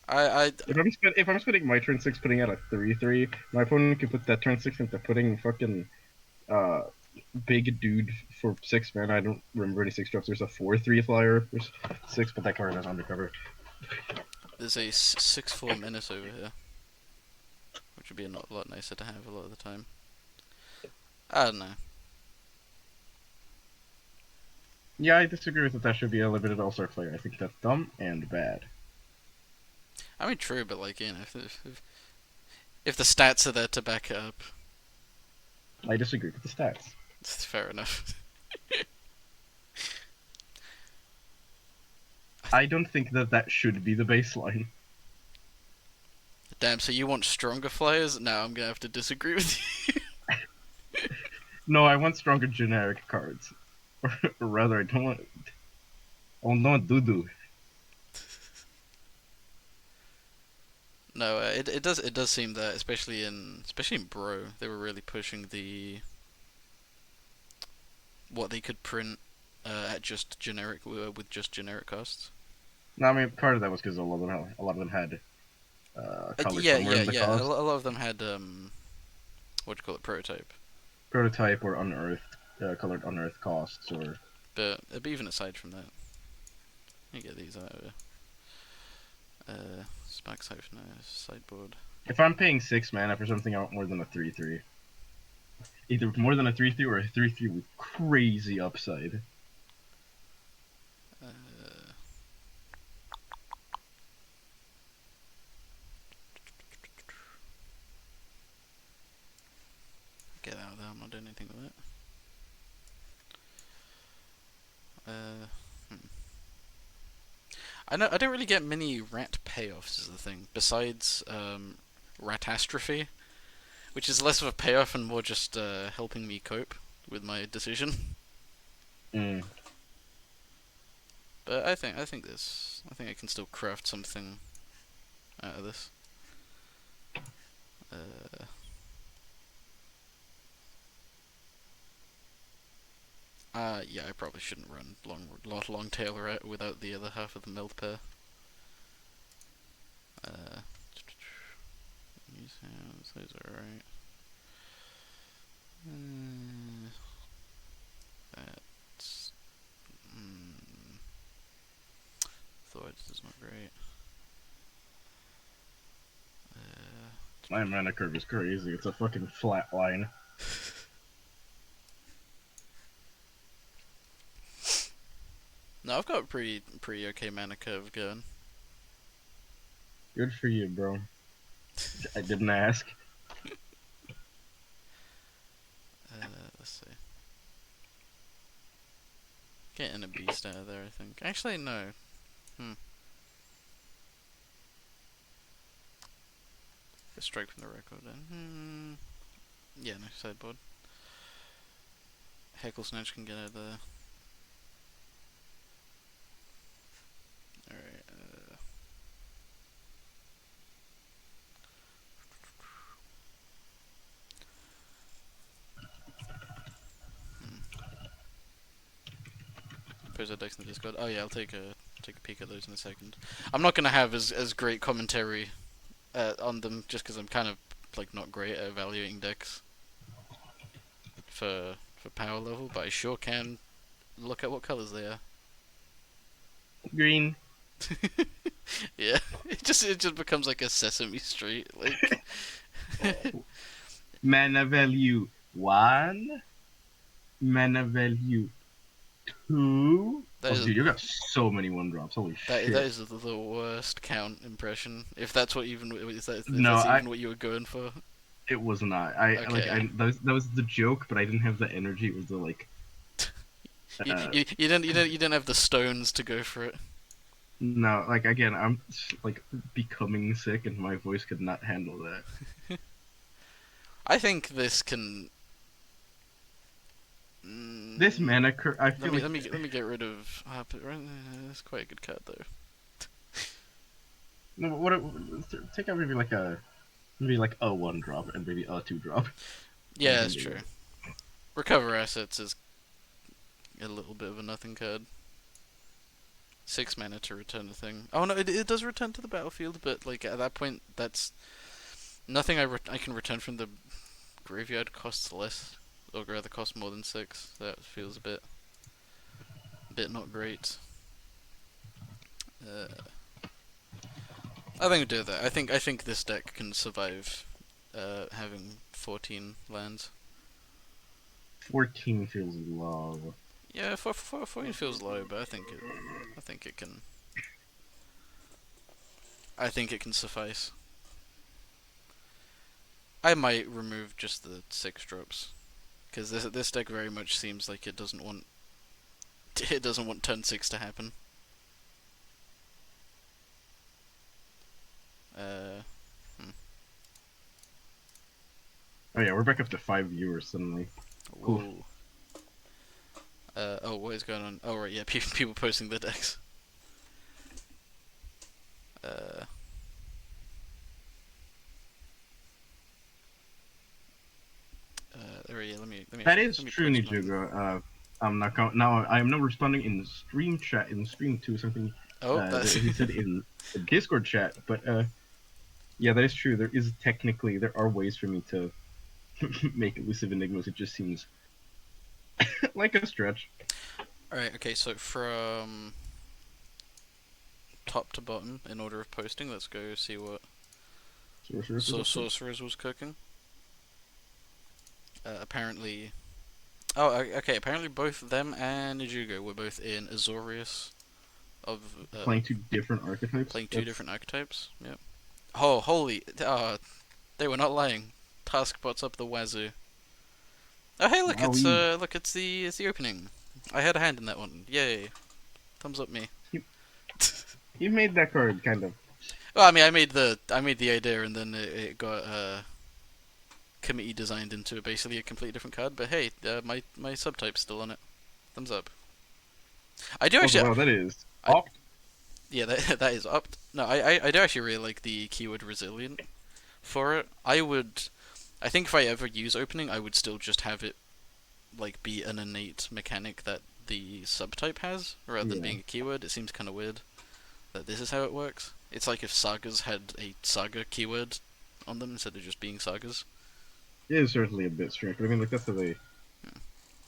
[SPEAKER 1] I
[SPEAKER 2] if I'm spending my turn 6 putting out a 3/3, my opponent can put that turn 6 into putting fucking uh big dude for 6 mana. I don't remember any 6 drops. There's a 4/3 flyer for 6, but that card is undercover.
[SPEAKER 1] there's a 6/4 menace over here, which would be a lot nicer to have a lot of the time. I don't know.
[SPEAKER 2] Yeah, I disagree with that should be a limited all-star player. I think that's dumb and bad.
[SPEAKER 1] I mean, true, but like if the stats are there to back it up,
[SPEAKER 2] I disagree with the stats.
[SPEAKER 1] it's fair enough.
[SPEAKER 2] I don't think that should be the baseline.
[SPEAKER 1] Damn, so you want stronger flyers? Now I'm gonna have to disagree with you.
[SPEAKER 2] No, I want stronger generic cards. Or rather, I don't want. I want doo-doo.
[SPEAKER 1] No, it does seem that especially in Bro, they were really pushing the what they could print at just generic with just generic costs.
[SPEAKER 2] No, I mean part of that was because a lot of them had color
[SPEAKER 1] Yeah,
[SPEAKER 2] somewhere
[SPEAKER 1] yeah,
[SPEAKER 2] in the
[SPEAKER 1] yeah. A
[SPEAKER 2] cost.
[SPEAKER 1] lot of them had what do you call it, prototype.
[SPEAKER 2] Prototype or unearthed, colored unearthed costs or.
[SPEAKER 1] But even aside from that, you get these out of Spark Siphon sideboard.
[SPEAKER 2] If I'm paying 6 mana for something, I want more than a 3/3. Either more than a 3/3 or a 3/3 with crazy upside.
[SPEAKER 1] Uh, get out of there. I'm not doing anything with it. Hmm. I don't really get many rat payoffs is the thing. Besides Ratastrophe, which is less of a payoff and more just helping me cope with my decision.
[SPEAKER 2] Mm.
[SPEAKER 1] But I think I can still craft something out of this. Uh, yeah, I probably shouldn't run long tail rat without the other half of the meld pair. These hands, those are alright. That's Thoughts is not great.
[SPEAKER 2] My mana curve is crazy. It's a fucking flat line.
[SPEAKER 1] No, I've got a pretty okay mana curve going.
[SPEAKER 2] Good for you, bro. I didn't ask.
[SPEAKER 1] Let's see. Getting a beast out of there, I think. Actually, no. A strike from the record then. Yeah, no, sideboard. Heckle Snatch can get out of there. Alright, post our decks in the Discord. Oh yeah, I'll take a peek at those in a second. I'm not gonna have as great commentary on them just because I'm kind of like not great at evaluating decks for power level, but I sure can look at what colors they are.
[SPEAKER 2] Green.
[SPEAKER 1] Yeah, it just becomes like a Sesame Street like.
[SPEAKER 2] Mana value 1. Mana value 2.
[SPEAKER 1] That
[SPEAKER 2] Oh,
[SPEAKER 1] is
[SPEAKER 2] dude, you got so many 1-drops. Holy
[SPEAKER 1] that
[SPEAKER 2] shit.
[SPEAKER 1] is the worst count impression. If that's what even is that if
[SPEAKER 2] No,
[SPEAKER 1] that's even what you were going for.
[SPEAKER 2] it was not. I like
[SPEAKER 1] Okay.
[SPEAKER 2] that was the joke, but I didn't have the energy. It was the like
[SPEAKER 1] You,
[SPEAKER 2] uh
[SPEAKER 1] you didn't have the stones to go for it.
[SPEAKER 2] no, like again, I'm like becoming sick and my voice could not handle that.
[SPEAKER 1] I think this can.
[SPEAKER 2] This
[SPEAKER 1] Mm,
[SPEAKER 2] mana I
[SPEAKER 1] let
[SPEAKER 2] feel
[SPEAKER 1] me
[SPEAKER 2] like
[SPEAKER 1] let me let me get rid of. That's quite a good card though.
[SPEAKER 2] no, take out maybe like a 1-drop and maybe a 2-drop. And I
[SPEAKER 1] Yeah,
[SPEAKER 2] can
[SPEAKER 1] that's
[SPEAKER 2] do
[SPEAKER 1] true.
[SPEAKER 2] that.
[SPEAKER 1] Recover assets is a little bit of a nothing card. 6 mana to return a thing. Oh no, it does return to the battlefield, but like at that point, that's nothing I can return from the graveyard costs less, or rather costs more than 6. That feels a bit not great. Uh, I think we'll do that. I think this deck can survive having 14 lands.
[SPEAKER 2] 14 feels low.
[SPEAKER 1] Yeah, 14 feels low, but I think it can. I think it can suffice. I might remove just the 6 drops because this deck very much seems like it doesn't want turn 6 to happen. Uh,
[SPEAKER 2] Oh yeah, we're back up to 5 viewers suddenly. Oof.
[SPEAKER 1] whoa. Oh, what is going on? Oh right, yeah, people posting their decks. Uh, yeah,
[SPEAKER 2] That is
[SPEAKER 1] let me
[SPEAKER 2] true,
[SPEAKER 1] post mine.
[SPEAKER 2] Nijuga. I'm not now. I am not responding in the stream chat in the stream to something
[SPEAKER 1] Oh,
[SPEAKER 2] that
[SPEAKER 1] that's
[SPEAKER 2] he said in the Discord chat. But yeah, that is true. There are ways for me to make elusive enigmas. It just seems like a stretch.
[SPEAKER 1] all right. Okay, so from top to bottom in order of posting, let's go see what
[SPEAKER 2] Sorceress is up first.
[SPEAKER 1] Sorcerers was cooking. Apparently, oh, okay. Apparently, both them and Nijugo were both in Azorius of
[SPEAKER 2] Playing two different archetypes.
[SPEAKER 1] playing two different archetypes. Yep. Oh, holy! They were not lying. Taskbot's up the wazoo. Oh, hey, look!
[SPEAKER 2] Wow,
[SPEAKER 1] It's the opening. I had a hand in that one. Yay! Thumbs up me.
[SPEAKER 2] you made that card kind of.
[SPEAKER 1] Well, I mean, I made the idea, and then it got committee designed into basically a completely different card. But hey, my subtype's still on it. Thumbs up. I do
[SPEAKER 2] Also,
[SPEAKER 1] actually.
[SPEAKER 2] wow, that is
[SPEAKER 1] I,
[SPEAKER 2] opt.
[SPEAKER 1] yeah, that is up. No, I do actually really like the keyword resilient for it. I think if I ever use opening, I would still just have it like be an innate mechanic that the subtype has, rather than
[SPEAKER 2] Yeah.
[SPEAKER 1] being a keyword. It seems kind of weird that this is how it works. It's like if sagas had a saga keyword on them instead of just being sagas.
[SPEAKER 2] It is certainly a bit strange, but I mean, like that's the way.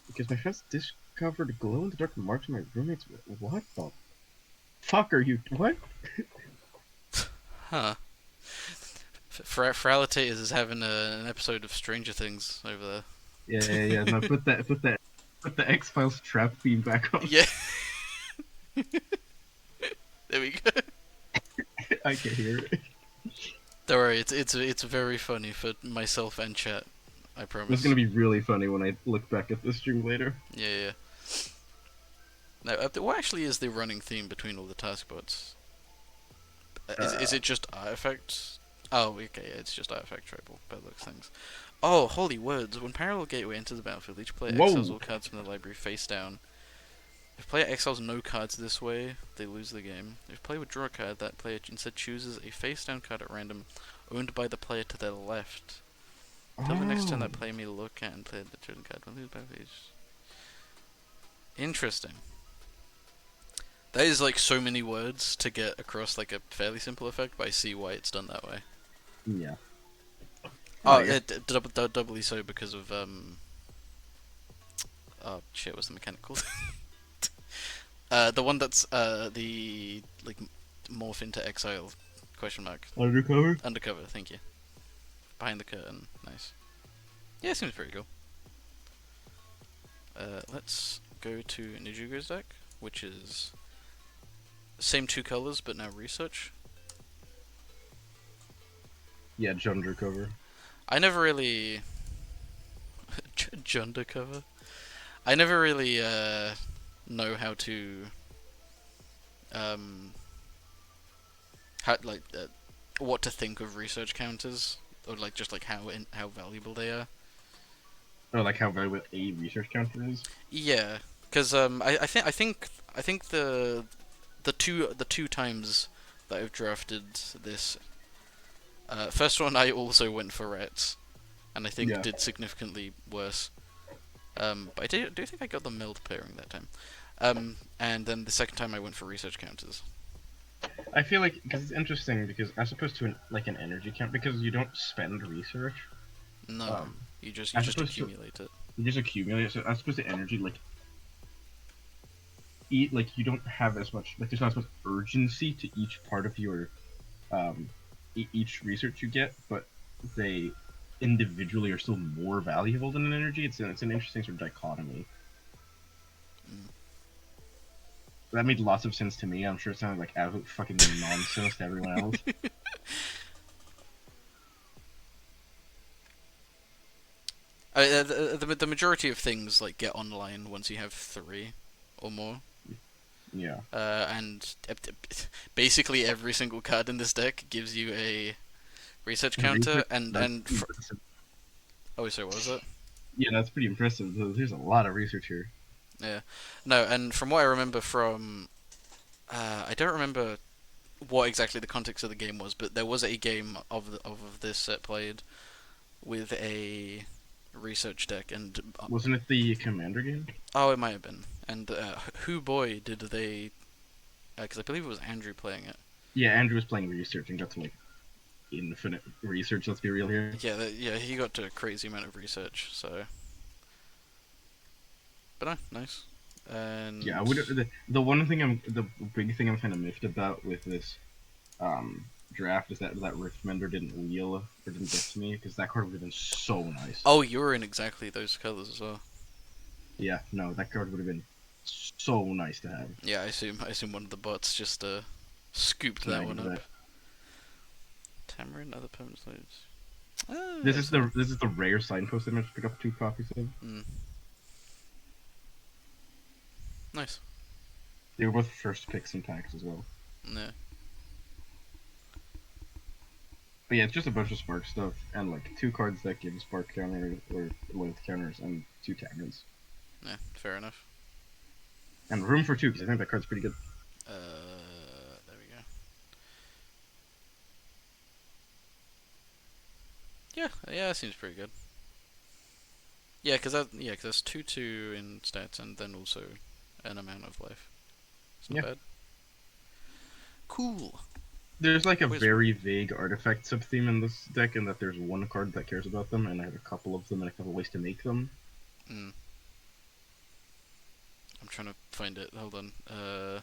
[SPEAKER 2] Because my friends discovered glow in the dark marks of my roommates. What the fuck are you? What?
[SPEAKER 1] Huh. Fralitators is having an episode of Stranger Things over there.
[SPEAKER 2] Yeah. No, put the X Files trap theme back on.
[SPEAKER 1] Yeah. There we go.
[SPEAKER 2] I can hear it.
[SPEAKER 1] Don't worry, it's very funny for myself and chat. I
[SPEAKER 2] It's
[SPEAKER 1] promise.
[SPEAKER 2] gonna be really funny when I look back at this stream later.
[SPEAKER 1] Yeah. Now, what actually is the running theme between all the taskbots? Is it just artifact? Oh, okay, yeah, it's just artifact tribal by the looks of things. Oh, holy words! When Parallel Gateway enters the battlefield, each player exiles
[SPEAKER 2] Whoa!
[SPEAKER 1] all cards from the library face down. If player exiles no cards this way, they lose the game. If player would draw a card, that player instead chooses a face down card at random, owned by the player to their left. Until the next turn,
[SPEAKER 2] Oh,
[SPEAKER 1] that player may look at and play the chosen card. When lose by page. Interesting. That is like so many words to get across like a fairly simple effect, but I see why it's done that way.
[SPEAKER 2] yeah. Oh,
[SPEAKER 1] Oh,
[SPEAKER 2] yeah.
[SPEAKER 1] doubly so because of oh shit, what's the mechanic called? The one that's the like morph into exile question mark
[SPEAKER 2] Undercover?
[SPEAKER 1] undercover. Thank you. Behind the curtain. Nice. Yeah, seems pretty cool. Let's go to Nijugo's deck, which is same two colors but now research.
[SPEAKER 2] Yeah, undercover.
[SPEAKER 1] I never really undercover. I never really know how to um how like what to think of research counters or like just like how valuable they are.
[SPEAKER 2] Oh, like how valuable a research counter is?
[SPEAKER 1] Yeah, because I think the two times that I've drafted this, first one I also went for rats, and I think
[SPEAKER 2] Yeah.
[SPEAKER 1] did significantly worse. But I do think I got the meld pairing that time. And then the second time I went for research counters.
[SPEAKER 2] I feel like because it's interesting because as opposed to an energy count because you don't spend research.
[SPEAKER 1] No,
[SPEAKER 2] Um,
[SPEAKER 1] you
[SPEAKER 2] as
[SPEAKER 1] just
[SPEAKER 2] opposed to
[SPEAKER 1] accumulate it.
[SPEAKER 2] you just accumulate. So as opposed to energy, like eat like you don't have as much like there's not as much urgency to each part of your um each research you get, but they individually are still more valuable than an energy. It's an interesting sort of dichotomy.
[SPEAKER 1] Mm.
[SPEAKER 2] That made lots of sense to me. I'm sure it sounded like absolute fucking nonsense to everyone else.
[SPEAKER 1] The majority of things like get online once you have three or more.
[SPEAKER 2] Yeah.
[SPEAKER 1] And basically every single card in this deck gives you a research counter,
[SPEAKER 2] Research, that's
[SPEAKER 1] and
[SPEAKER 2] impressive.
[SPEAKER 1] oh, sorry, what was it?
[SPEAKER 2] Yeah, that's pretty impressive. There's a lot of research here.
[SPEAKER 1] Yeah, no, and from what I remember from, I don't remember what exactly the context of the game was, but there was a game of this set played with a research deck, and
[SPEAKER 2] Wasn't it the commander game?
[SPEAKER 1] oh, it might have been, and who boy did they? Because I believe it was Andrew playing it.
[SPEAKER 2] Yeah, Andrew was playing research and got to like infinite research. Let's be real here.
[SPEAKER 1] Yeah, yeah, he got to a crazy amount of research. So, but no, nice.
[SPEAKER 2] Yeah,
[SPEAKER 1] And
[SPEAKER 2] I would. The big thing I'm kind of miffed about with this draft is that Riftmender didn't wheel or didn't get to me because that card would have been so nice.
[SPEAKER 1] oh, you were in exactly those colors as well.
[SPEAKER 2] Yeah, no, that card would have been so nice to have.
[SPEAKER 1] Yeah, I assume one of the bots just scooped that one
[SPEAKER 2] Snagged
[SPEAKER 1] up.
[SPEAKER 2] that.
[SPEAKER 1] Tamarin, other permanent slaves. Ah,
[SPEAKER 2] This is the rare signpost I managed to pick up 2 copies of.
[SPEAKER 1] mm, nice.
[SPEAKER 2] They were both first picks in packs as well.
[SPEAKER 1] Yeah,
[SPEAKER 2] But yeah, it's just a bunch of spark stuff and like 2 cards that give spark counter or length counters and 2 Tamarins.
[SPEAKER 1] yeah, fair enough.
[SPEAKER 2] And room for 2 because I think that card's pretty good.
[SPEAKER 1] There we go. Yeah, yeah, that seems pretty good. Yeah, because that's 2/2 in stats and then also an amount of life. It's not
[SPEAKER 2] Yeah.
[SPEAKER 1] bad. Cool.
[SPEAKER 2] There's like a
[SPEAKER 1] Where's
[SPEAKER 2] very vague artifact sub theme in this deck, in that there's 1 card that cares about them, and I have a couple of them and a couple ways to make them.
[SPEAKER 1] mm, I'm trying to find it. Hold on.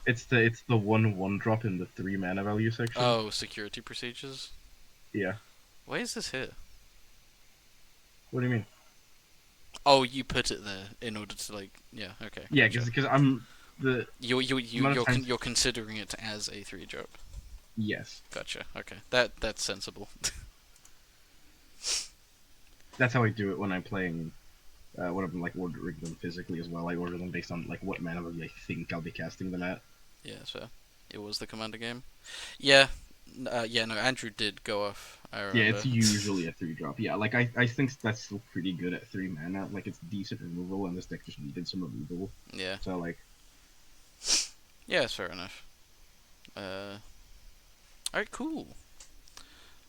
[SPEAKER 2] It's the 1/1 drop in the 3 mana value section.
[SPEAKER 1] Oh, security procedures.
[SPEAKER 2] Yeah.
[SPEAKER 1] Why is this here?
[SPEAKER 2] What do you mean?
[SPEAKER 1] Oh, you put it there in order to like. Yeah. Okay.
[SPEAKER 2] Yeah,
[SPEAKER 1] Gotcha.
[SPEAKER 2] because I'm the amount of times.
[SPEAKER 1] You're considering it as a 3 drop.
[SPEAKER 2] Yes,
[SPEAKER 1] Gotcha. Okay. That's sensible.
[SPEAKER 2] that's how I do it when I'm playing. When I'm like ordering them physically as well, I order them based on like what mana value I think I'll be casting them at.
[SPEAKER 1] Yeah. So it was the commander game. Yeah. Yeah. No. Andrew did go off I
[SPEAKER 2] Yeah, it's
[SPEAKER 1] remember.
[SPEAKER 2] usually a 3 drop. Yeah, like I think that's still pretty good at 3 mana. Like it's decent removal, and this deck just needed some removal.
[SPEAKER 1] Yeah.
[SPEAKER 2] So like,
[SPEAKER 1] Yeah, it's fair enough. Uh, alright, cool.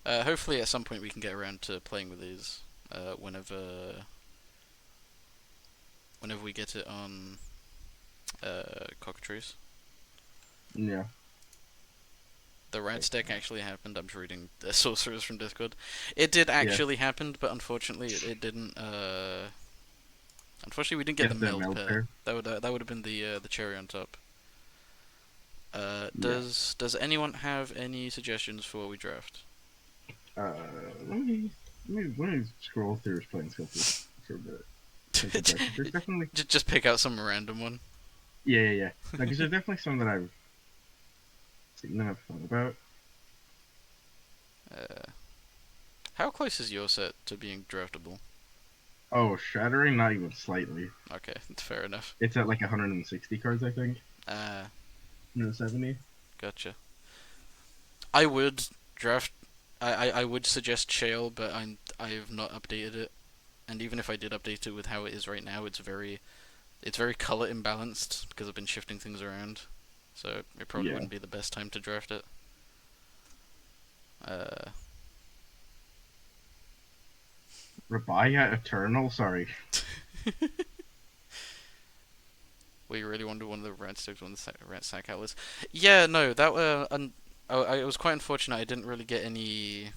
[SPEAKER 1] Hopefully at some point we can get around to playing with these. Whenever we get it on Cockatrice.
[SPEAKER 2] yeah,
[SPEAKER 1] The Rats
[SPEAKER 2] like,
[SPEAKER 1] deck actually happened. I'm just reading the sorcerers from Discord. It did
[SPEAKER 2] yeah,
[SPEAKER 1] actually happen, but unfortunately it didn't. Unfortunately, we didn't get the
[SPEAKER 2] get the
[SPEAKER 1] meld
[SPEAKER 2] meld
[SPEAKER 1] pair.
[SPEAKER 2] pair.
[SPEAKER 1] That would have been the cherry on top.
[SPEAKER 2] Yeah.
[SPEAKER 1] Does anyone have any suggestions for what we draft?
[SPEAKER 2] Uh, let me scroll through his playing skill for a bit. Take a break. There's definitely
[SPEAKER 1] Just pick out some random one.
[SPEAKER 2] yeah. No, because there's definitely some that I've seen and I've thought about.
[SPEAKER 1] Uh, how close is your set to being draftable?
[SPEAKER 2] Oh, shattering, not even slightly.
[SPEAKER 1] Okay, fair enough.
[SPEAKER 2] It's at like 160 cards, I think.
[SPEAKER 1] Uh,
[SPEAKER 2] 170.
[SPEAKER 1] Gotcha. I would draft. I would suggest Shale, but I've not updated it. And even if I did update it with how it is right now, it's very color imbalanced because I've been shifting things around. So it probably
[SPEAKER 2] Yeah.
[SPEAKER 1] wouldn't be the best time to draft it. Uh,
[SPEAKER 2] Rabaya Eternal. Sorry.
[SPEAKER 1] we really wanted one of the rat sticks on the rat sack outlets. Yeah, no, that it was quite unfortunate. I didn't really get any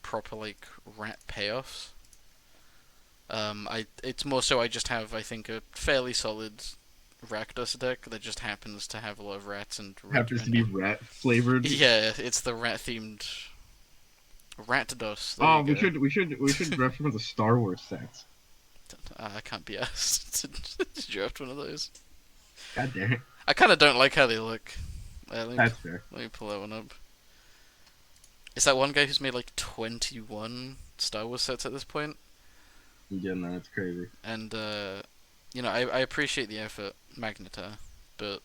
[SPEAKER 1] proper like rat payoffs. It's more so I just have I think a fairly solid Rakdos deck that just happens to have a lot of rats and
[SPEAKER 2] Happens to be rat flavored.
[SPEAKER 1] yeah, it's the rat themed Ratdos. There you
[SPEAKER 2] Oh, we
[SPEAKER 1] go.
[SPEAKER 2] should we should we should draft one of the Star Wars sets.
[SPEAKER 1] I can't be asked to draft one of those.
[SPEAKER 2] God damn it.
[SPEAKER 1] I kind of don't like how they look.
[SPEAKER 2] That's fair.
[SPEAKER 1] Let me pull that one up. Is that one guy who's made like 21 Star Wars sets at this point?
[SPEAKER 2] Yeah, no, that's crazy.
[SPEAKER 1] And I appreciate the effort, Magnetar, but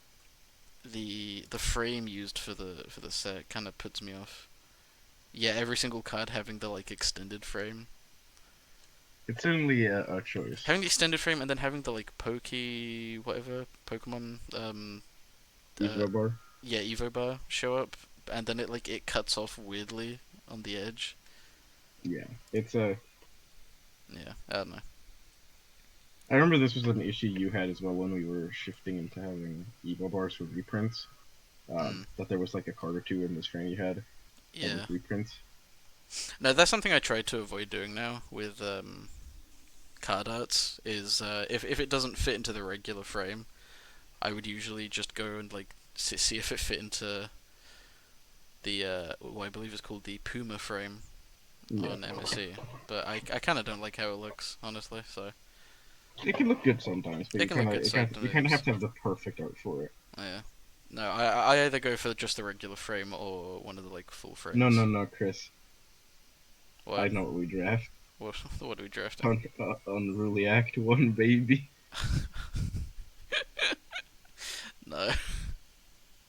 [SPEAKER 1] the frame used for the set kind of puts me off. Yeah, every single card having the like extended frame.
[SPEAKER 2] It's certainly a choice.
[SPEAKER 1] Having the extended frame and then having the like whatever Pokemon uh
[SPEAKER 2] Evo bar.
[SPEAKER 1] yeah, Evo bar show up and then it cuts off weirdly on the edge.
[SPEAKER 2] Yeah, it's a.
[SPEAKER 1] Yeah, I don't know.
[SPEAKER 2] I remember this was an issue you had as well when we were shifting into having Evo bars for reprints.
[SPEAKER 1] Mm,
[SPEAKER 2] That there was like a card or two in the strain you had that
[SPEAKER 1] yeah.
[SPEAKER 2] was reprints.
[SPEAKER 1] No, that's something I try to avoid doing now with card arts is if it doesn't fit into the regular frame, I would usually just go and like see if it fit into the what I believe is called the Puma frame
[SPEAKER 2] Yeah,
[SPEAKER 1] on MSC. But I kind of don't like how it looks, honestly. So
[SPEAKER 2] it can look good sometimes, but
[SPEAKER 1] it can look good
[SPEAKER 2] you kind of
[SPEAKER 1] sometimes.
[SPEAKER 2] have to have the perfect art for it.
[SPEAKER 1] Yeah. No, I either go for just the regular frame or one of the like full
[SPEAKER 2] No, no,
[SPEAKER 1] frames.
[SPEAKER 2] no, Chris. I
[SPEAKER 1] What?
[SPEAKER 2] know what we draft.
[SPEAKER 1] What are we drafting?
[SPEAKER 2] Unruly Act One, baby.
[SPEAKER 1] No.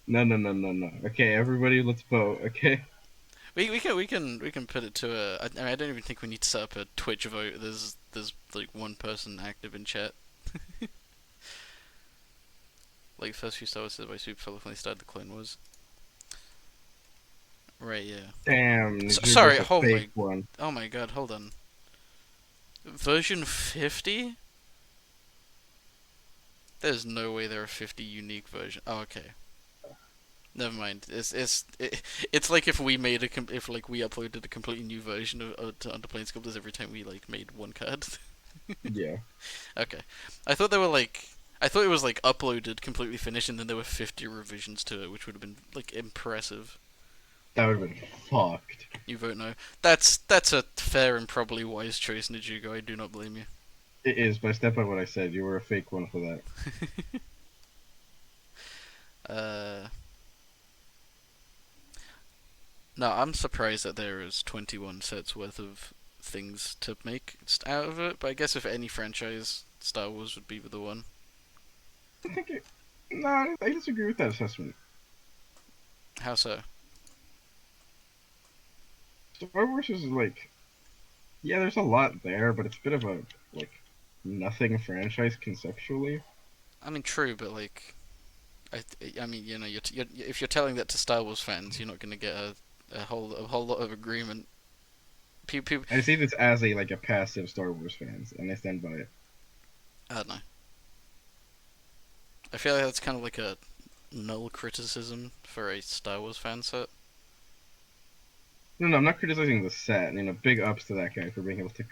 [SPEAKER 2] No, no, no, no, no. Okay, everybody, let's vote. Okay.
[SPEAKER 1] We can put it to a. I mean, I don't even think we need to set up a Twitch vote. There's like one person active in chat. Like first few Star Wars said by Superfellow when they started the Clone Wars. Right, yeah.
[SPEAKER 2] Damn, you're
[SPEAKER 1] Sorry,
[SPEAKER 2] just a fake one.
[SPEAKER 1] oh my god, hold on. Version 50? There's no way there are 50 unique versions. Oh, okay. Never mind. It's like if we made if like we uploaded a completely new version of to Underplane Sculptors every time we like made one card.
[SPEAKER 2] Yeah,
[SPEAKER 1] Okay. I thought they were like I thought it was like uploaded completely finished and then there were 50 revisions to it, which would have been like impressive.
[SPEAKER 2] that would have been fucked.
[SPEAKER 1] You vote no. That's a fair and probably wise choice, Nijugo. I do not blame you.
[SPEAKER 2] It is, but I step by what I said. You were a fake one for that.
[SPEAKER 1] uh No, I'm surprised that there is 21 sets worth of things to make out of it, but I guess if any franchise, Star Wars would be the one.
[SPEAKER 2] I think it. No, I disagree with that assessment.
[SPEAKER 1] How so?
[SPEAKER 2] Star Wars is like, yeah, there's a lot there, but it's a bit of a like nothing franchise conceptually.
[SPEAKER 1] I mean, true, but like, I, I mean, if you're telling that to Star Wars fans, you're not gonna get a whole lot of agreement. People,
[SPEAKER 2] I see this as a passive Star Wars fans, and I stand by it.
[SPEAKER 1] I don't know. I feel like that's kind of like a null criticism for a Star Wars fan set.
[SPEAKER 2] No, no, I'm not criticizing the set. Big ups to that guy for being able to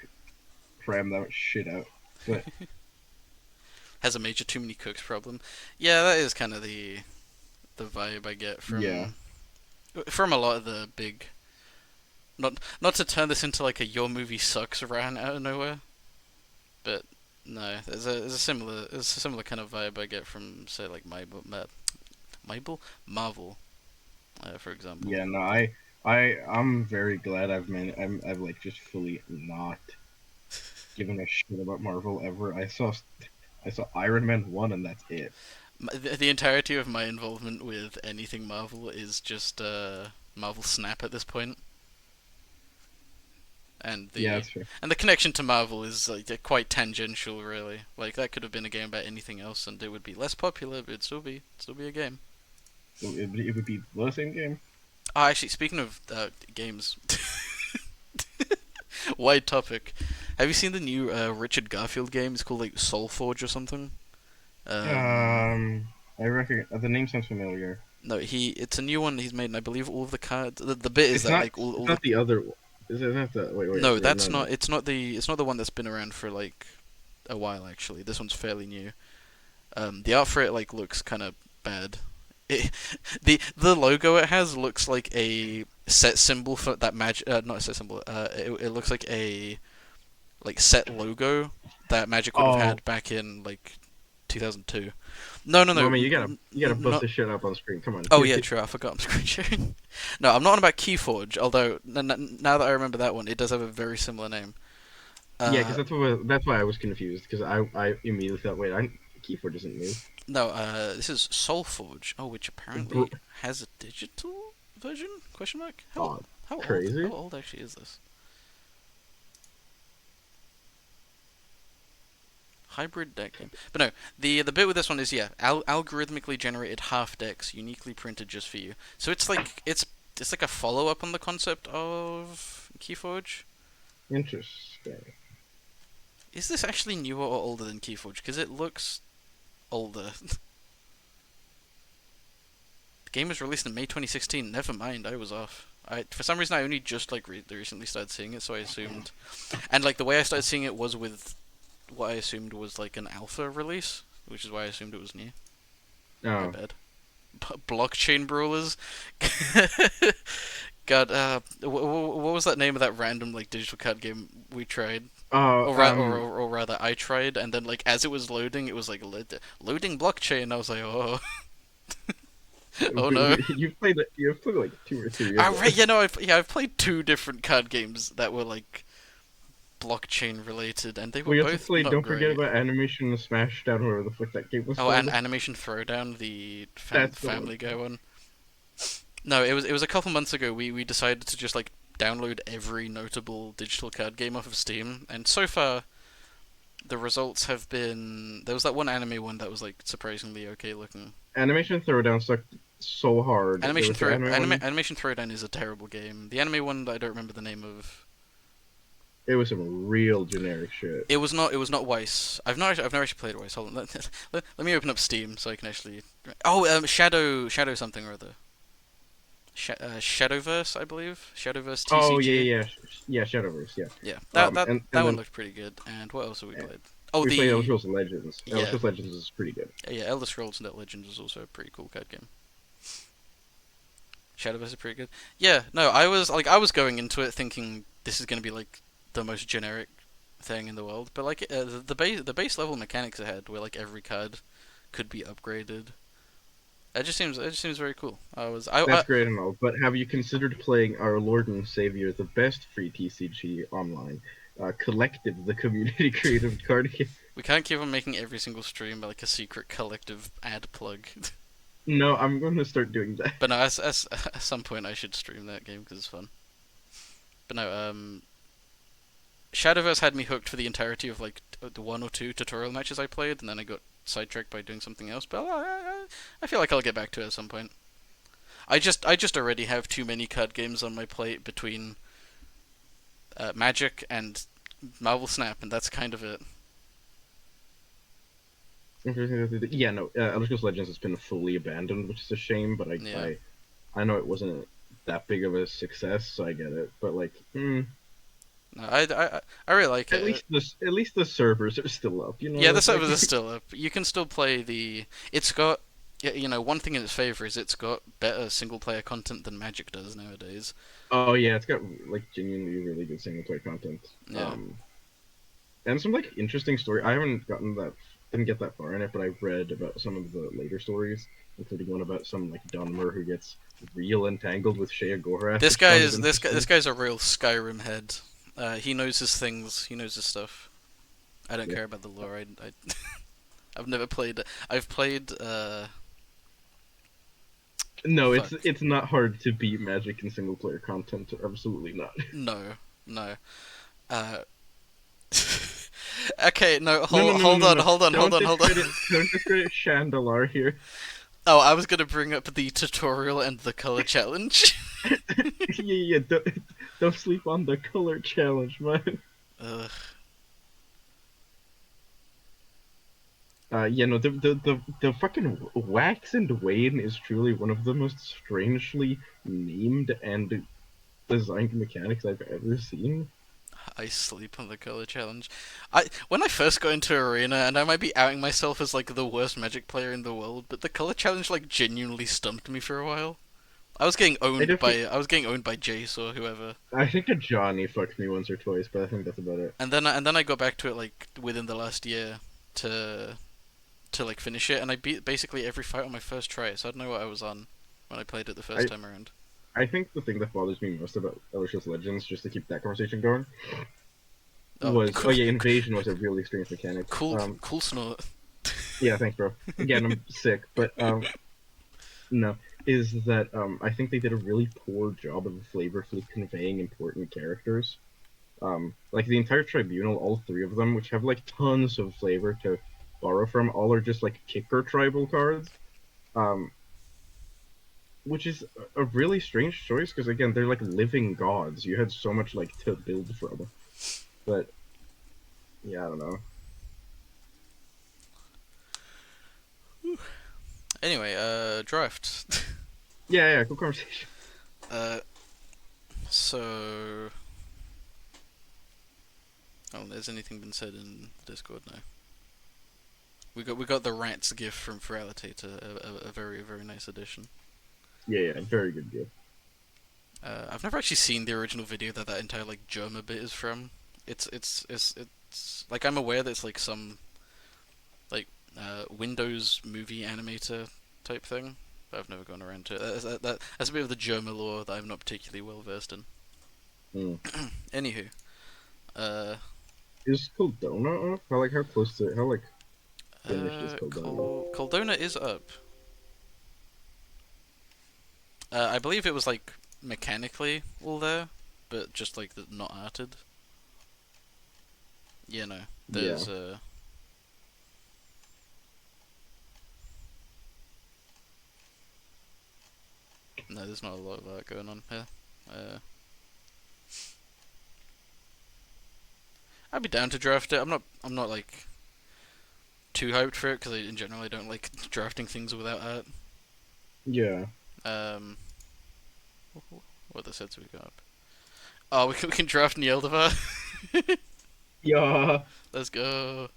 [SPEAKER 2] cram that much shit out. But
[SPEAKER 1] Has a major too many cooks problem. Yeah, that is kind of the vibe I get
[SPEAKER 2] yeah,
[SPEAKER 1] from a lot of the big. Not to turn this into like a your movie sucks rant out of nowhere, but no, there's a similar kind of vibe I get from say like Marvel, for example.
[SPEAKER 2] yeah, no, I'm very glad I've like just fully not given a shit about Marvel ever. I saw Iron Man 1 and that's it.
[SPEAKER 1] The entirety of my involvement with anything Marvel is just Marvel Snap at this point, and
[SPEAKER 2] Yeah,
[SPEAKER 1] the
[SPEAKER 2] that's fair.
[SPEAKER 1] and the connection to Marvel is like quite tangential, really. Like that could have been a game about anything else, and it would be less popular, but it'd still be a game.
[SPEAKER 2] It would be the same game.
[SPEAKER 1] Oh, actually, speaking of games, wide topic. Have you seen the new Richard Garfield game? It's called like Soul Forge or something. Um,
[SPEAKER 2] I reckon the name sounds familiar.
[SPEAKER 1] no, it's a new one he's made, and I believe all of the cards. The bit is
[SPEAKER 2] It's
[SPEAKER 1] that
[SPEAKER 2] not.
[SPEAKER 1] like all
[SPEAKER 2] It's
[SPEAKER 1] the
[SPEAKER 2] not the other one. Is it not the?
[SPEAKER 1] no,
[SPEAKER 2] Wait,
[SPEAKER 1] that's
[SPEAKER 2] no, no.
[SPEAKER 1] not. It's not the one that's been around for like a while. Actually, this one's fairly new. The art for it like looks kind of bad. It, the logo it has looks like a set symbol for that magic. Not a set symbol. It looks like a set logo that Magic would have
[SPEAKER 2] Oh,
[SPEAKER 1] had back in like 2002. No, no, no.
[SPEAKER 2] well, I mean, you gotta bust
[SPEAKER 1] Not.
[SPEAKER 2] this shit up on screen. Come on.
[SPEAKER 1] Oh yeah, true. I forgot I'm screen sharing. No, I'm not on about Keyforge. Although now that I remember that one, it does have a very similar name.
[SPEAKER 2] Yeah, because
[SPEAKER 1] Uh,
[SPEAKER 2] that's why I was confused because I immediately thought, wait, Keyforge isn't new.
[SPEAKER 1] no. This is Soulforge. Oh, which
[SPEAKER 2] Br-
[SPEAKER 1] apparently has a digital version? Question mark. How
[SPEAKER 2] oh,
[SPEAKER 1] how old? How
[SPEAKER 2] crazy.
[SPEAKER 1] old actually is this? Hybrid deck game. But no, the bit with this one is yeah, algorithmically generated half decks, uniquely printed just for you. So it's like a follow up on the concept of Keyforge.
[SPEAKER 2] Interesting.
[SPEAKER 1] Is this actually newer or older than Keyforge? Because it looks older. The game was released in May 2016. Never mind, I was off. For some reason I only just like recently started seeing it, so I assumed. And like the way I started seeing it was with what I assumed was like an alpha release, which is why I assumed it was new. My
[SPEAKER 2] Oh,
[SPEAKER 1] bad. Blockchain brawlers. God, what was that name of that random like digital card game we tried?
[SPEAKER 2] oh,
[SPEAKER 1] Or rather, I tried, and then like as it was loading, it was like loading blockchain. I was like, oh, oh no.
[SPEAKER 2] you've played like two or three of
[SPEAKER 1] Ah, right,
[SPEAKER 2] those.
[SPEAKER 1] I've played two different card games that were like blockchain related, and they were
[SPEAKER 2] We also
[SPEAKER 1] both
[SPEAKER 2] played.
[SPEAKER 1] not
[SPEAKER 2] Don't forget
[SPEAKER 1] great.
[SPEAKER 2] about Animation Smashdown, whatever the fuck that game was
[SPEAKER 1] Oh, and
[SPEAKER 2] called.
[SPEAKER 1] Animation Throwdown, the
[SPEAKER 2] That's the one.
[SPEAKER 1] Family Guy one. No, it was a couple months ago. We decided to just like download every notable digital card game off of Steam, and so far the results have been. There was that one anime one that was like surprisingly okay looking.
[SPEAKER 2] Animation Throwdown sucked so hard. There was the anime one.
[SPEAKER 1] Animation Throwdown is a terrible game. The anime one that I don't remember the name of.
[SPEAKER 2] It was some real generic shit.
[SPEAKER 1] It was not Weiss. I've never actually played Weiss. Hold on. Let me open up Steam so I can actually. Oh, Shadow something or other. Shadowverse, I believe. Shadowverse
[SPEAKER 2] Oh yeah,
[SPEAKER 1] TCG.
[SPEAKER 2] yeah, yeah, Shadowverse, yeah.
[SPEAKER 1] Yeah, that
[SPEAKER 2] And
[SPEAKER 1] one
[SPEAKER 2] then
[SPEAKER 1] looked pretty good. And what else have we played? Oh,
[SPEAKER 2] we played Elder
[SPEAKER 1] the
[SPEAKER 2] Scrolls Legends. Elder
[SPEAKER 1] yeah,
[SPEAKER 2] Scrolls Legends is pretty good.
[SPEAKER 1] yeah, Elder Scrolls Net Legends is also a pretty cool card game. Shadowverse is pretty good. Yeah, no, I was going into it thinking this is gonna be like the most generic thing in the world, but like the base level mechanics it had, where like every card could be upgraded. It just seems very cool.
[SPEAKER 2] That's great and all, but have you considered playing our Lord and Savior, the best free TCG online, Collective, the community creative card game?
[SPEAKER 1] we can't keep on making every single stream like a secret collective ad plug.
[SPEAKER 2] No, I'm going to start doing that.
[SPEAKER 1] But no, at some point I should stream that game because it's fun. But no, Shadowverse had me hooked for the entirety of like the one or two tutorial matches I played, and then I got sidetracked by doing something else. But I feel like I'll get back to it at some point. I just already have too many card games on my plate between Magic and Marvel Snap, and that's kind of it.
[SPEAKER 2] Yeah, no, Elder Scrolls Legends has been fully abandoned, which is a shame. But I,
[SPEAKER 1] Yeah.
[SPEAKER 2] I, I know it wasn't that big of a success, so I get it. But like,
[SPEAKER 1] No, I really like it.
[SPEAKER 2] at least the servers are still up. You
[SPEAKER 1] Yeah,
[SPEAKER 2] know,
[SPEAKER 1] the
[SPEAKER 2] it's like
[SPEAKER 1] servers are still up. You can still play the. It's got. One thing in its favor is it's got better single player content than Magic does nowadays.
[SPEAKER 2] oh yeah, it's got like genuinely really good single player content.
[SPEAKER 1] Yeah.
[SPEAKER 2] And some like interesting story. I haven't gotten that, didn't get that far in it, but I read about some of the later stories, including one about some like Dunmer who gets real entangled with Shea Gorath,
[SPEAKER 1] This
[SPEAKER 2] which
[SPEAKER 1] guy
[SPEAKER 2] sounded
[SPEAKER 1] is this guy. This
[SPEAKER 2] interesting.
[SPEAKER 1] guy's a real Skyrim head. He knows his things. He knows his stuff. I don't
[SPEAKER 2] Yeah.
[SPEAKER 1] care about the lore. I've never played. I've played.
[SPEAKER 2] No,
[SPEAKER 1] Fuck.
[SPEAKER 2] it's not hard to beat Magic in single player content. Absolutely not.
[SPEAKER 1] No. No. Uh. Okay. No.
[SPEAKER 2] No, no,
[SPEAKER 1] Hold.
[SPEAKER 2] no, no,
[SPEAKER 1] Hold
[SPEAKER 2] no,
[SPEAKER 1] on.
[SPEAKER 2] no.
[SPEAKER 1] Hold on. Hold on. Hold on.
[SPEAKER 2] Don't discredit Chandalar here.
[SPEAKER 1] Oh, I was gonna bring up the tutorial and the color challenge.
[SPEAKER 2] Yeah, don't sleep on the color challenge, man.
[SPEAKER 1] Ugh.
[SPEAKER 2] Yeah, no, the fucking Wax and Wane is truly one of the most strangely named and designed mechanics I've ever seen.
[SPEAKER 1] I sleep on the color challenge. When I first got into Arena, and I might be outing myself as like the worst Magic player in the world, but the color challenge like genuinely stumped me for a while.
[SPEAKER 2] I definitely,
[SPEAKER 1] I was getting owned by Jace or whoever,
[SPEAKER 2] I think a Johnny fucked me once or twice, but I think that's about it.
[SPEAKER 1] and then I got back to it like within the last year to like finish it, and I beat basically every fight on my first try. So I don't know what I was on when I played it the first
[SPEAKER 2] I
[SPEAKER 1] time around.
[SPEAKER 2] I think the thing that bothers me most about Elder Scrolls Legends, just to keep that conversation going,
[SPEAKER 1] Oh,
[SPEAKER 2] was oh yeah, Invasion was a really strange mechanic.
[SPEAKER 1] cool snort.
[SPEAKER 2] Yeah, thanks, bro. Again, I'm sick, but no, is that I think they did a really poor job of flavorfully conveying important characters. Like the entire Tribunal, all three of them, which have like tons of flavor to borrow from, all are just like kicker tribal cards. Um, which is a really strange choice because again, they're like living gods. You had so much like to build from, but yeah, I don't know.
[SPEAKER 1] Anyway, draft.
[SPEAKER 2] Yeah, yeah, cool conversation.
[SPEAKER 1] uh, so. Oh, has anything been said in Discord now? We got the rats gift from Ferality, a very nice addition.
[SPEAKER 2] Yeah, yeah, very good gift.
[SPEAKER 1] I've never actually seen the original video that entire like Germa bit is from. It's like I'm aware that it's like some like Windows movie animator type thing, but I've never gone around to it. That's a bit of the Germa lore that I'm not particularly well versed in.
[SPEAKER 2] Mm.
[SPEAKER 1] Anywho, uh,
[SPEAKER 2] Is Coldona up? How close to how like finished is Coldona?
[SPEAKER 1] Coldona is up. I believe it was like mechanically all there, but just like not arted. Yeah, no.
[SPEAKER 2] Yeah.
[SPEAKER 1] There's no, there's not a lot of that going on here. Uh, I'd be down to draft it. I'm not like too hyped for it because in general I don't like drafting things without art.
[SPEAKER 2] Yeah.
[SPEAKER 1] Um, what other sets have we got up? Oh, we can draft Nieldivar.
[SPEAKER 2] Yeah.
[SPEAKER 1] Let's go.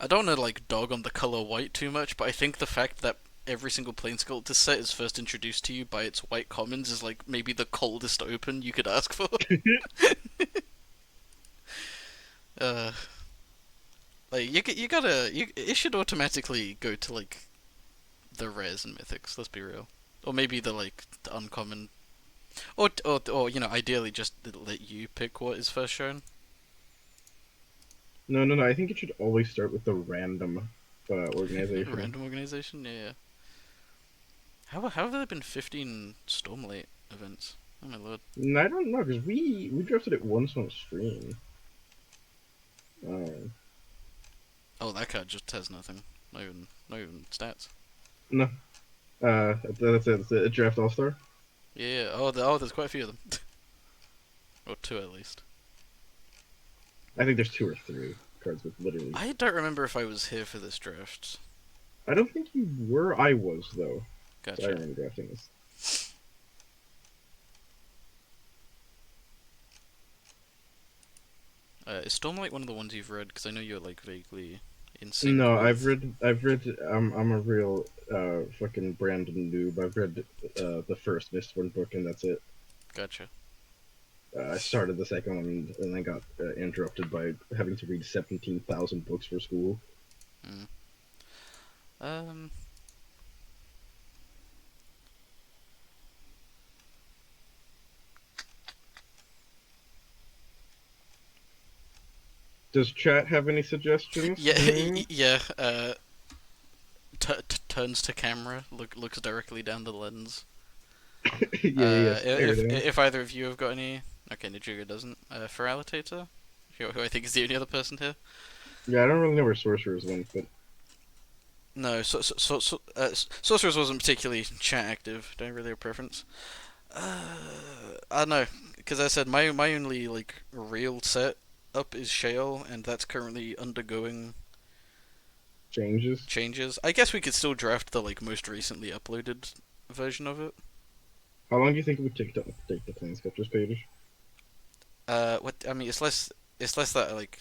[SPEAKER 1] I don't want to like dog on the color white too much, but I think the fact that every single Planesculptor set is first introduced to you by its white commons is like maybe the coldest open you could ask for. uh, like it should automatically go to like the rares and mythics. Let's be real, or maybe the uncommon, or ideally just let you pick what is first shown.
[SPEAKER 2] No, no, no. I think it should always start with the random. organization.
[SPEAKER 1] Random organization. Yeah, yeah. How have there been 15 Stormlight events? Oh my lord.
[SPEAKER 2] And I don't know because we drafted it once on stream. Uh,
[SPEAKER 1] Oh, that card just has nothing. Not even stats.
[SPEAKER 2] no, that's it. That's it. Draft All Star.
[SPEAKER 1] Yeah. Yeah. There's quite a few of them. Or two at least.
[SPEAKER 2] I think there's two or three cards with literally.
[SPEAKER 1] I don't remember if I was here for this draft.
[SPEAKER 2] I don't think you were. I was though. So I
[SPEAKER 1] Gotcha.
[SPEAKER 2] remember drafting this.
[SPEAKER 1] Is Stormlight one of the ones you've read? Because I know you're like vaguely in sync
[SPEAKER 2] No,
[SPEAKER 1] with.
[SPEAKER 2] I've read. I'm a real fucking Brandon noob. I've read the first Mistborn book and that's it.
[SPEAKER 1] Gotcha.
[SPEAKER 2] I started the second one and I got interrupted by having to read 17,000 books for school.
[SPEAKER 1] Mm. Um.
[SPEAKER 2] Does chat have any suggestions?
[SPEAKER 1] Yeah. Yeah. Turns to camera. Looks directly down the lens.
[SPEAKER 2] Yeah, yeah, stare down.
[SPEAKER 1] If either of you have got any. Okay, Nijuga doesn't. Feralitator, who I think is the only other person here.
[SPEAKER 2] Yeah, I don't really know where sorcerers went, but
[SPEAKER 1] No, Sorcerers wasn't particularly chat active. Don't really have a preference. I don't know, because I said my only like real set up is Shale, and that's currently undergoing
[SPEAKER 2] changes.
[SPEAKER 1] changes. I guess we could still draft the like most recently uploaded version of it.
[SPEAKER 2] How long do you think it would take to update the Planesculptors page?
[SPEAKER 1] What I mean, it's less that like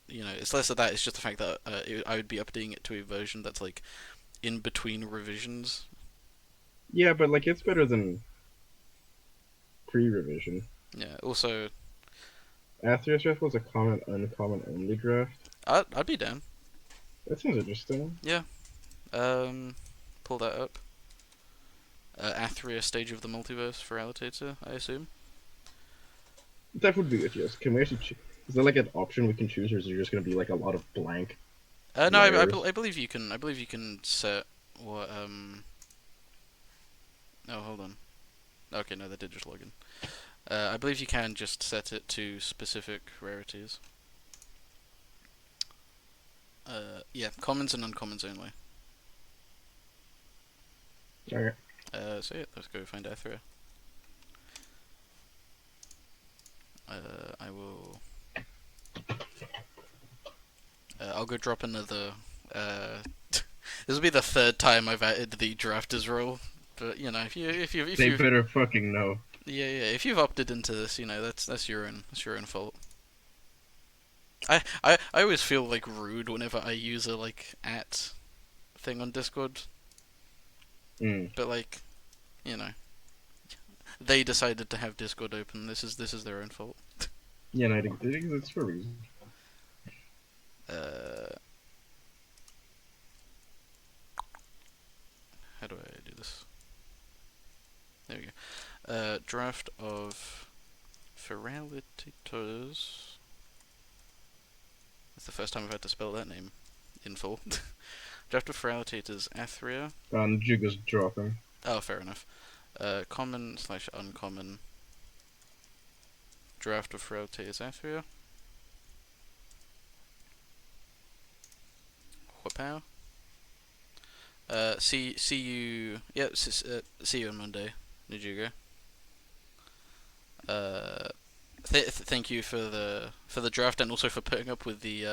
[SPEAKER 1] it's less of that. It's just the fact that I would be updating it to a version that's like in between revisions.
[SPEAKER 2] Yeah, but like it's better than pre-revision.
[SPEAKER 1] Yeah. Also,
[SPEAKER 2] Athreus draft was a common, uncommon only draft.
[SPEAKER 1] I'd be down.
[SPEAKER 2] That seems interesting.
[SPEAKER 1] Yeah. Um, pull that up. Athria stage of the multiverse for Allotator, I assume.
[SPEAKER 2] That would be good, yes. Can we actually? Is there like an option we can choose, or is there just going to be like a lot of blank
[SPEAKER 1] No,
[SPEAKER 2] letters?
[SPEAKER 1] I believe you can. I believe you can set what. Oh, hold on. Okay, no, that did just log in. I believe you can just set it to specific rarities. Yeah, commons and uncommons only.
[SPEAKER 2] Okay.
[SPEAKER 1] So yeah, let's go find Athria. I will. I'll go drop another. This will be the third time I've added the drafters role, but you know, if
[SPEAKER 2] They
[SPEAKER 1] you
[SPEAKER 2] better fucking know.
[SPEAKER 1] yeah, if you've opted into this, you know, that's your own fault. I always feel like rude whenever I use a like at thing on Discord,
[SPEAKER 2] Mm.
[SPEAKER 1] but like, you know, they decided to have Discord open. This is their own fault.
[SPEAKER 2] Yeah, no, it exists for a reason.
[SPEAKER 1] Uh, how do I do this? There we go. Draft of Feralitators. It's the first time I've had to spell that name in full. Draft of Feralitators Athria.
[SPEAKER 2] Juga's dropping.
[SPEAKER 1] Oh, fair enough. Common slash uncommon. Draft of Feralitators Athria. Whapow. See you. Yeah, see you on Monday, Nijuga. Thank you for the draft and also for putting up with the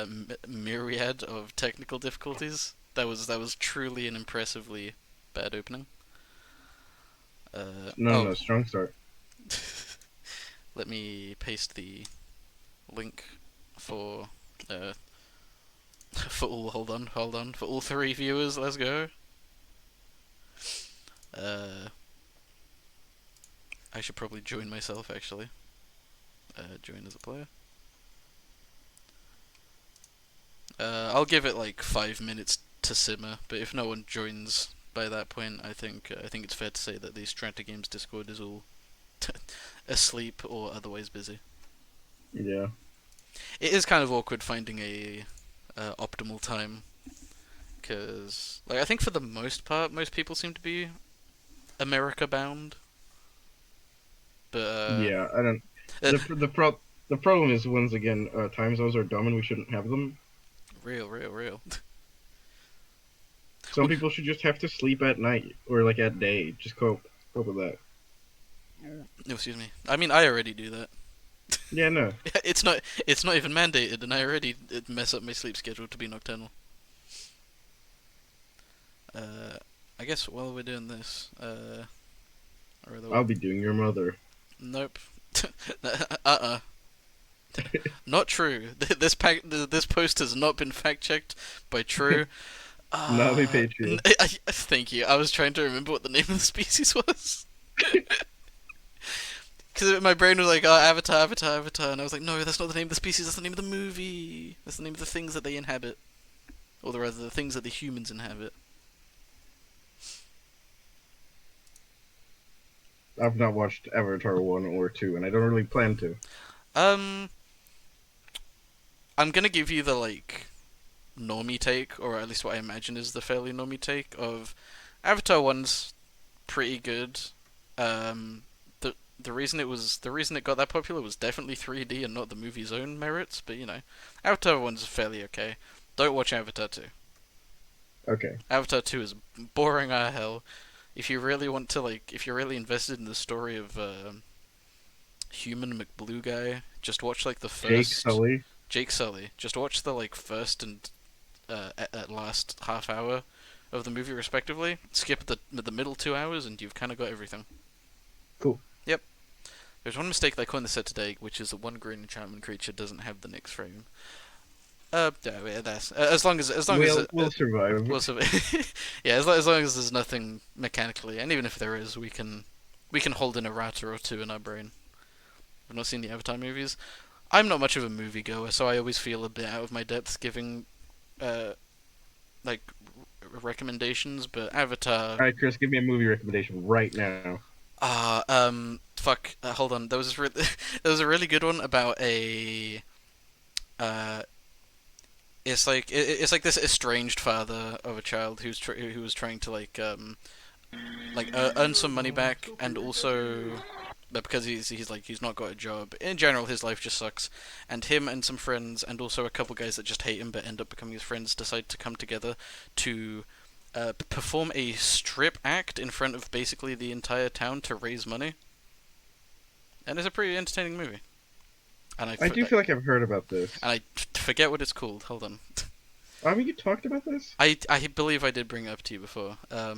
[SPEAKER 1] myriad of technical difficulties. That was truly an impressively bad opening.
[SPEAKER 2] No, strong start.
[SPEAKER 1] Let me paste the link for for all. Hold on. For all three viewers, let's go. I should probably join myself actually. Join as a player. I'll give it like 5 minutes to simmer, but if no one joins by that point, I think it's fair to say that the Strata Games Discord is all asleep or otherwise busy.
[SPEAKER 2] Yeah.
[SPEAKER 1] It is kind of awkward finding a optimal time Because, like, I think for the most part, most people seem to be America bound. But,
[SPEAKER 2] Yeah, I don't.
[SPEAKER 1] uh,
[SPEAKER 2] The problem is once again, time zones are dumb and we shouldn't have them.
[SPEAKER 1] real.
[SPEAKER 2] Some people should just have to sleep at night or like at day. Just cope with that.
[SPEAKER 1] No, excuse me. I mean, I already do that.
[SPEAKER 2] Yeah, no.
[SPEAKER 1] It's not even mandated, and I already mess up my sleep schedule to be nocturnal. Uh, I guess while we're doing this, or
[SPEAKER 2] I'll be doing your mother.
[SPEAKER 1] nope. Not true. This post has not been fact checked by True.
[SPEAKER 2] Not a patriot.
[SPEAKER 1] Thank you. I was trying to remember what the name of the species was. Because my brain was like, oh, Avatar, and I was like, no, that's not the name of the species, that's the name of the movie. That's the name of the things that they inhabit. Or rather, the things that the humans inhabit.
[SPEAKER 2] I've not watched Avatar 1 or 2, and I don't really plan to.
[SPEAKER 1] Um, I'm gonna give you the, like, normie take, or at least what I imagine is the fairly normie take of Avatar 1's pretty good. Um, the reason it got that popular was definitely 3D and not the movie's own merits, but Avatar 1's fairly okay. Don't watch Avatar 2.
[SPEAKER 2] Okay.
[SPEAKER 1] Avatar 2 is boring as hell. If you really want to, if you're really invested in the story of human McBlue guy, just watch like the
[SPEAKER 2] Jake
[SPEAKER 1] first
[SPEAKER 2] Sully.
[SPEAKER 1] Jake Sully. Just watch the first and at last half hour of the movie respectively. Skip the middle 2 hours and you've kind of got everything.
[SPEAKER 2] Cool.
[SPEAKER 1] Yep. There's one mistake they coined the set today, which is that one green enchantment creature doesn't have the Nyx frame. Yeah, that's as long as
[SPEAKER 2] We'll survive.
[SPEAKER 1] we'll survive. Yeah, as long as there's nothing mechanically, and even if there is, we can hold in a rat or two in our brain. I've not seen the Avatar movies. I'm not much of a movie goer, so I always feel a bit out of my depth giving uh like recommendations. But Avatar.
[SPEAKER 2] All right, Chris, give me a movie recommendation right now.
[SPEAKER 1] Fuck. Hold on. There was there was a really good one about a uh it's like this estranged father of a child who was trying to earn some money back, and also because he's not got a job. In general, his life just sucks, and him and some friends and also a couple guys that just hate him but end up becoming his friends decide to come together to perform a strip act in front of basically the entire town to raise money. And it's a pretty entertaining movie. And
[SPEAKER 2] I do feel like I've heard about this.
[SPEAKER 1] and I forget what it's called. Hold on.
[SPEAKER 2] I mean, you talked about this?
[SPEAKER 1] I believe I did bring it up to you before. I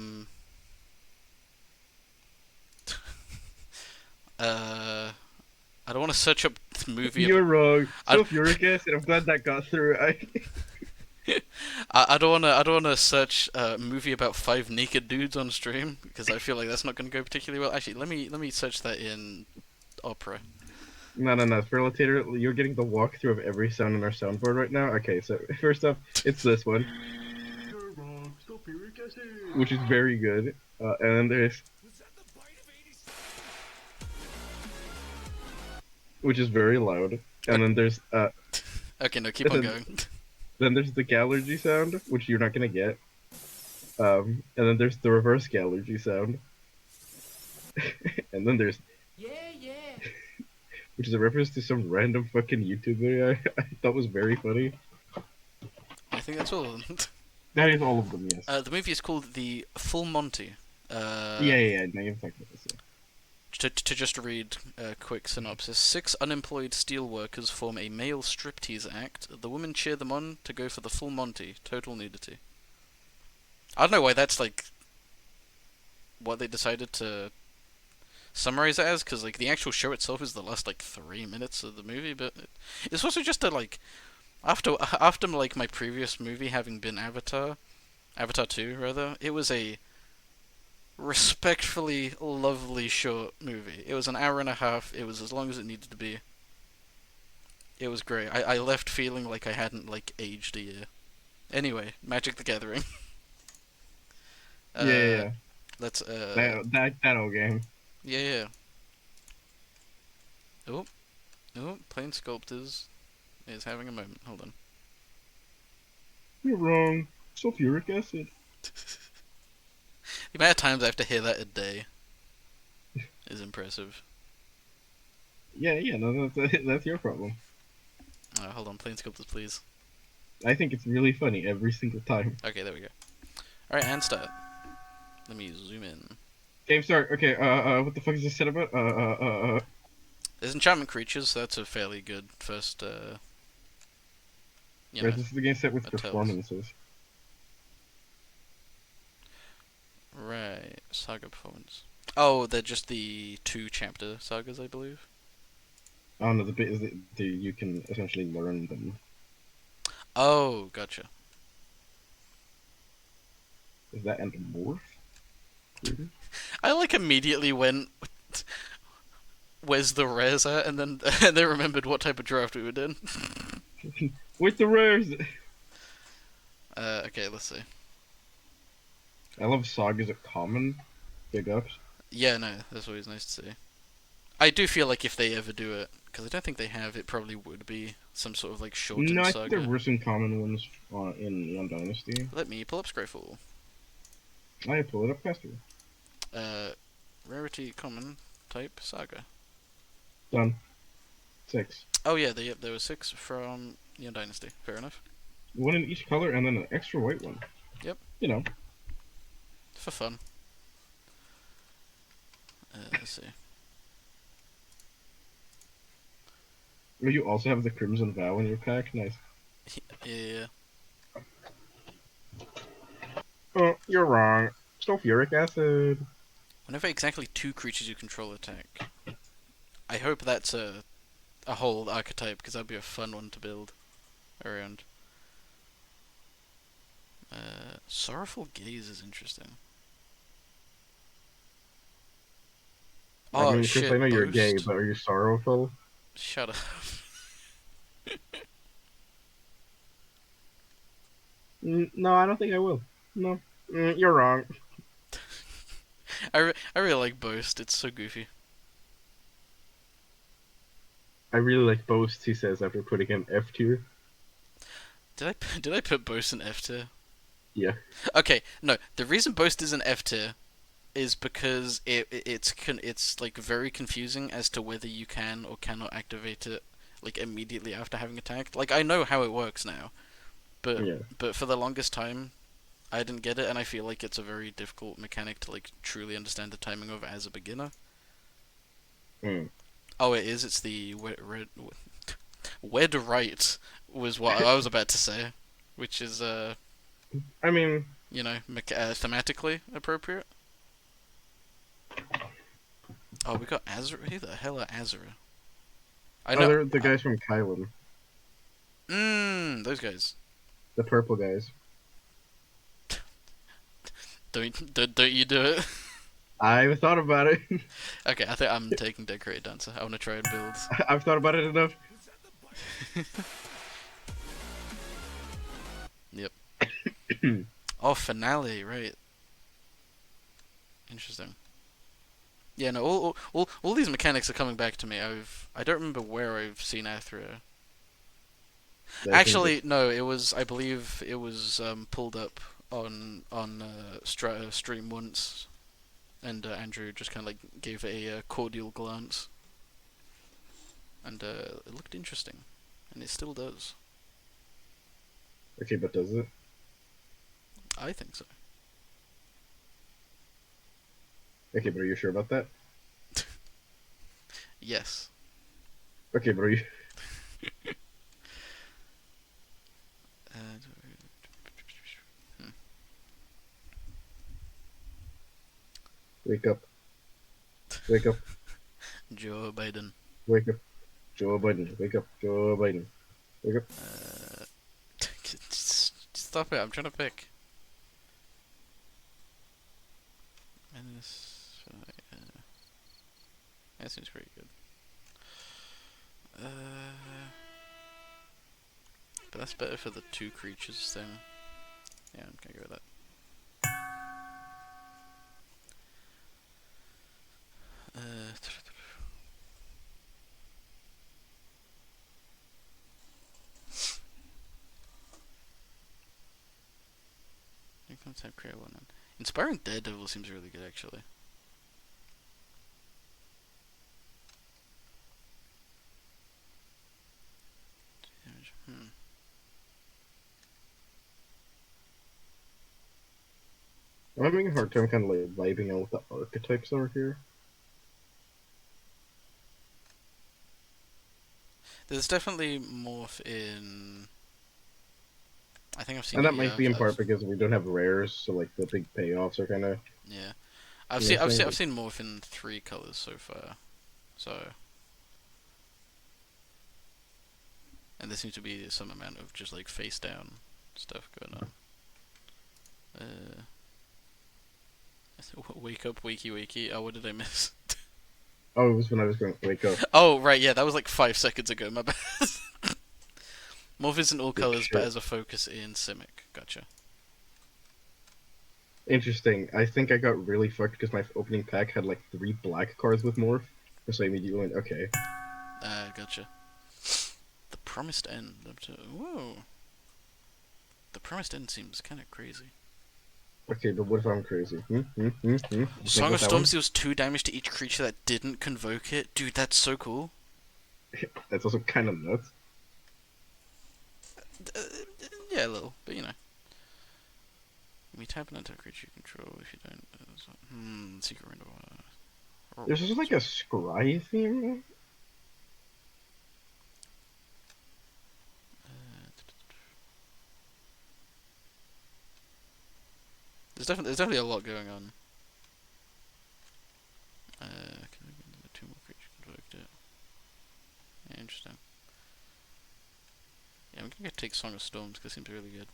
[SPEAKER 1] don't want to search up the movie.
[SPEAKER 2] You're wrong.
[SPEAKER 1] I-
[SPEAKER 2] Sulfuric acid. I'm glad that got through.
[SPEAKER 1] I don't want to search a movie about 5 naked dudes on stream because I feel like that's not going to go particularly well. Actually, let me search that in Opera.
[SPEAKER 2] No. Ferlitator, you're getting the walkthrough of every sound on our soundboard right now. Okay, so first up, it's this one. You're wrong. Sulfuric acid. Which is very good. And then there's... Which is very loud. And then there's...
[SPEAKER 1] Okay, no, keep on going.
[SPEAKER 2] Then there's the Gallergy sound, which you're not gonna get. And then there's the reverse Gallergy sound. And then there's...
[SPEAKER 3] Yeah.
[SPEAKER 2] Which is a reference to some random fucking YouTube video I thought was very funny.
[SPEAKER 1] I think that's all of them.
[SPEAKER 2] That is all of them, yes.
[SPEAKER 1] The movie is called The Full Monty.
[SPEAKER 2] Yeah. No, you've talked about this. Yeah.
[SPEAKER 1] To just read a quick synopsis. 6 unemployed steel workers form a male striptease act. The women cheer them on to go for the full Monty, total nudity. I don't know why that's what they decided to summarize it as, because the actual show itself is the last 3 minutes of the movie, but it's also just after my previous movie having been Avatar 2 rather, it was a respectfully lovely short movie. It was an hour and a half. It was as long as it needed to be. It was great. I left feeling like I hadn't aged a year. Anyway, Magic the Gathering.
[SPEAKER 2] Yeah.
[SPEAKER 1] Let's
[SPEAKER 2] That old game.
[SPEAKER 1] Yeah. Oh, Plain Sculptors is having a moment. Hold on.
[SPEAKER 2] You're wrong. Sulfuric acid.
[SPEAKER 1] The amount of times I have to hear that a day is impressive.
[SPEAKER 2] Yeah, no, that's your problem.
[SPEAKER 1] Hold on, planesculptors, please.
[SPEAKER 2] I think it's really funny every single time.
[SPEAKER 1] Okay, there we go. Alright, and start. Let me zoom in.
[SPEAKER 2] Game start. Okay, what the fuck is this set about?
[SPEAKER 1] There's enchantment creatures, so that's a fairly good first, you
[SPEAKER 2] Right,
[SPEAKER 1] know,
[SPEAKER 2] this is the game set with
[SPEAKER 1] a tells.
[SPEAKER 2] performances.
[SPEAKER 1] Right, saga performance. Oh, they're just the 2 chapter sagas, I believe.
[SPEAKER 2] Oh no, the bit is that you can essentially learn them.
[SPEAKER 1] Oh, gotcha.
[SPEAKER 2] Is that endomorph? Creative?
[SPEAKER 1] I like immediately went, where's the rares at, and then and they remembered what type of draft we were doing.
[SPEAKER 2] With the rares!
[SPEAKER 1] Okay, let's see.
[SPEAKER 2] I love sagas at common. Big ups.
[SPEAKER 1] Yeah, no, that's always nice to see. I do feel like if they ever do it, because I don't think they have, it probably would be some sort of like
[SPEAKER 2] No,
[SPEAKER 1] shortened
[SPEAKER 2] I think there
[SPEAKER 1] saga.
[SPEAKER 2] were some common ones in Neon Dynasty.
[SPEAKER 1] Let me pull up Scryfall.
[SPEAKER 2] I pull it up faster.
[SPEAKER 1] Uh, Rarity common type saga.
[SPEAKER 2] Done. 6.
[SPEAKER 1] Oh yeah, there were 6 from Neon Dynasty. Fair enough.
[SPEAKER 2] One in each color and then an extra white one.
[SPEAKER 1] Yep.
[SPEAKER 2] You know.
[SPEAKER 1] For fun. Let's see.
[SPEAKER 2] You also have the Crimson Vow in your pack. Nice.
[SPEAKER 1] Yeah.
[SPEAKER 2] Oh, you're wrong. Sulfuric acid.
[SPEAKER 1] Whenever exactly 2 creatures you control attack, I hope that's a whole archetype because that'd be a fun one to build around. Sorrowful Gaze is interesting.
[SPEAKER 2] I
[SPEAKER 1] Oh
[SPEAKER 2] mean, Chris, I
[SPEAKER 1] shit,
[SPEAKER 2] know you're gay,
[SPEAKER 1] Boast.
[SPEAKER 2] but are you sorrowful?
[SPEAKER 1] Shut up.
[SPEAKER 2] No, I don't think I will. No. You're wrong.
[SPEAKER 1] I really like Boast. It's so goofy.
[SPEAKER 2] I really like Boast, he says after putting an F tier.
[SPEAKER 1] Did I put Boast in F tier?
[SPEAKER 2] Yeah.
[SPEAKER 1] Okay, no. The reason Boast is an F tier is because it's like very confusing as to whether you can or cannot activate it like immediately after having attacked. Like I know how it works now, but
[SPEAKER 2] Yeah.
[SPEAKER 1] for the longest time I didn't get it, and I feel like it's a very difficult mechanic to like truly understand the timing of as a beginner.
[SPEAKER 2] Mm.
[SPEAKER 1] Oh, it is. It's the wed right was what I was about to say, which is
[SPEAKER 2] I mean,
[SPEAKER 1] thematically appropriate. Oh, we got Azra. Who the hell are Azra? I know.
[SPEAKER 2] they're the guys from Kylan.
[SPEAKER 1] Those guys.
[SPEAKER 2] The purple guys.
[SPEAKER 1] Don't you do it?
[SPEAKER 2] I've thought about it.
[SPEAKER 1] Okay, I think I'm taking Decorate Dancer. I want to try and build.
[SPEAKER 2] I've thought about it enough.
[SPEAKER 1] Yep. Oh, finale, right? Interesting. Yeah, no, all these mechanics are coming back to me. I don't remember where I've seen Athria. Actually, no, it was. I believe it was pulled up on stream once, and Andrew just kind of like gave it a cordial glance, and it looked interesting, and it still does.
[SPEAKER 2] Okay, but does it?
[SPEAKER 1] I think so.
[SPEAKER 2] Okay, but are you sure about that?
[SPEAKER 1] Yes.
[SPEAKER 2] Okay, but are you?
[SPEAKER 1] Uh, hmm.
[SPEAKER 2] Wake up! Wake up!
[SPEAKER 1] Joe Biden.
[SPEAKER 2] Wake up! Joe Biden! Wake up! Joe Biden! Wake up!
[SPEAKER 1] Stop it! I'm trying to pick. And this, that seems pretty good. But that's better for the 2 creatures thing. Yeah, I'm gonna go with that. type create one. Inspiring Daredevil seems really good actually. Hmm.
[SPEAKER 2] I'm having a hard time kind of like vibing out what the archetypes are here.
[SPEAKER 1] There's definitely morph in. I think I've seen.
[SPEAKER 2] And that
[SPEAKER 1] Yeah,
[SPEAKER 2] might be in part because we don't have rares, so like the big payoffs are kind of
[SPEAKER 1] yeah. I've seen. I've
[SPEAKER 2] missing.
[SPEAKER 1] seen. I've
[SPEAKER 2] But
[SPEAKER 1] seen morph in 3 colors so far. So, and there seems to be some amount of just like face down stuff going on. Wake up, wakey, wakey. Oh, what did I miss?
[SPEAKER 2] oh, it was when I was going to wake up.
[SPEAKER 1] Oh, right, yeah, that was like 5 seconds ago. My bad. Morph isn't all
[SPEAKER 2] Good
[SPEAKER 1] colors, but
[SPEAKER 2] shit.
[SPEAKER 1] as a focus in Simic. Gotcha.
[SPEAKER 2] Interesting. I think I got really fucked because my opening pack had like 3 black cards with morph, so I immediately went okay.
[SPEAKER 1] Gotcha. The Promised End. Whoa. The Promised End seems kind of crazy.
[SPEAKER 2] Okay, but what if I'm crazy? You think
[SPEAKER 1] Song
[SPEAKER 2] about
[SPEAKER 1] of
[SPEAKER 2] that
[SPEAKER 1] Storms
[SPEAKER 2] one?
[SPEAKER 1] deals 2 damage to each creature that didn't convoke it. Dude, that's so cool.
[SPEAKER 2] That's also kind of nuts.
[SPEAKER 1] Uh, yeah, a little, but you know. We tap an attack creature you control if you don't. Secret window.
[SPEAKER 2] There's just like a scry theme.
[SPEAKER 1] There's definitely a lot going on. Can we get the 2 more creatures convoked it? Yeah, interesting. Yeah, I'm gonna take Song of Storms because it seems really good.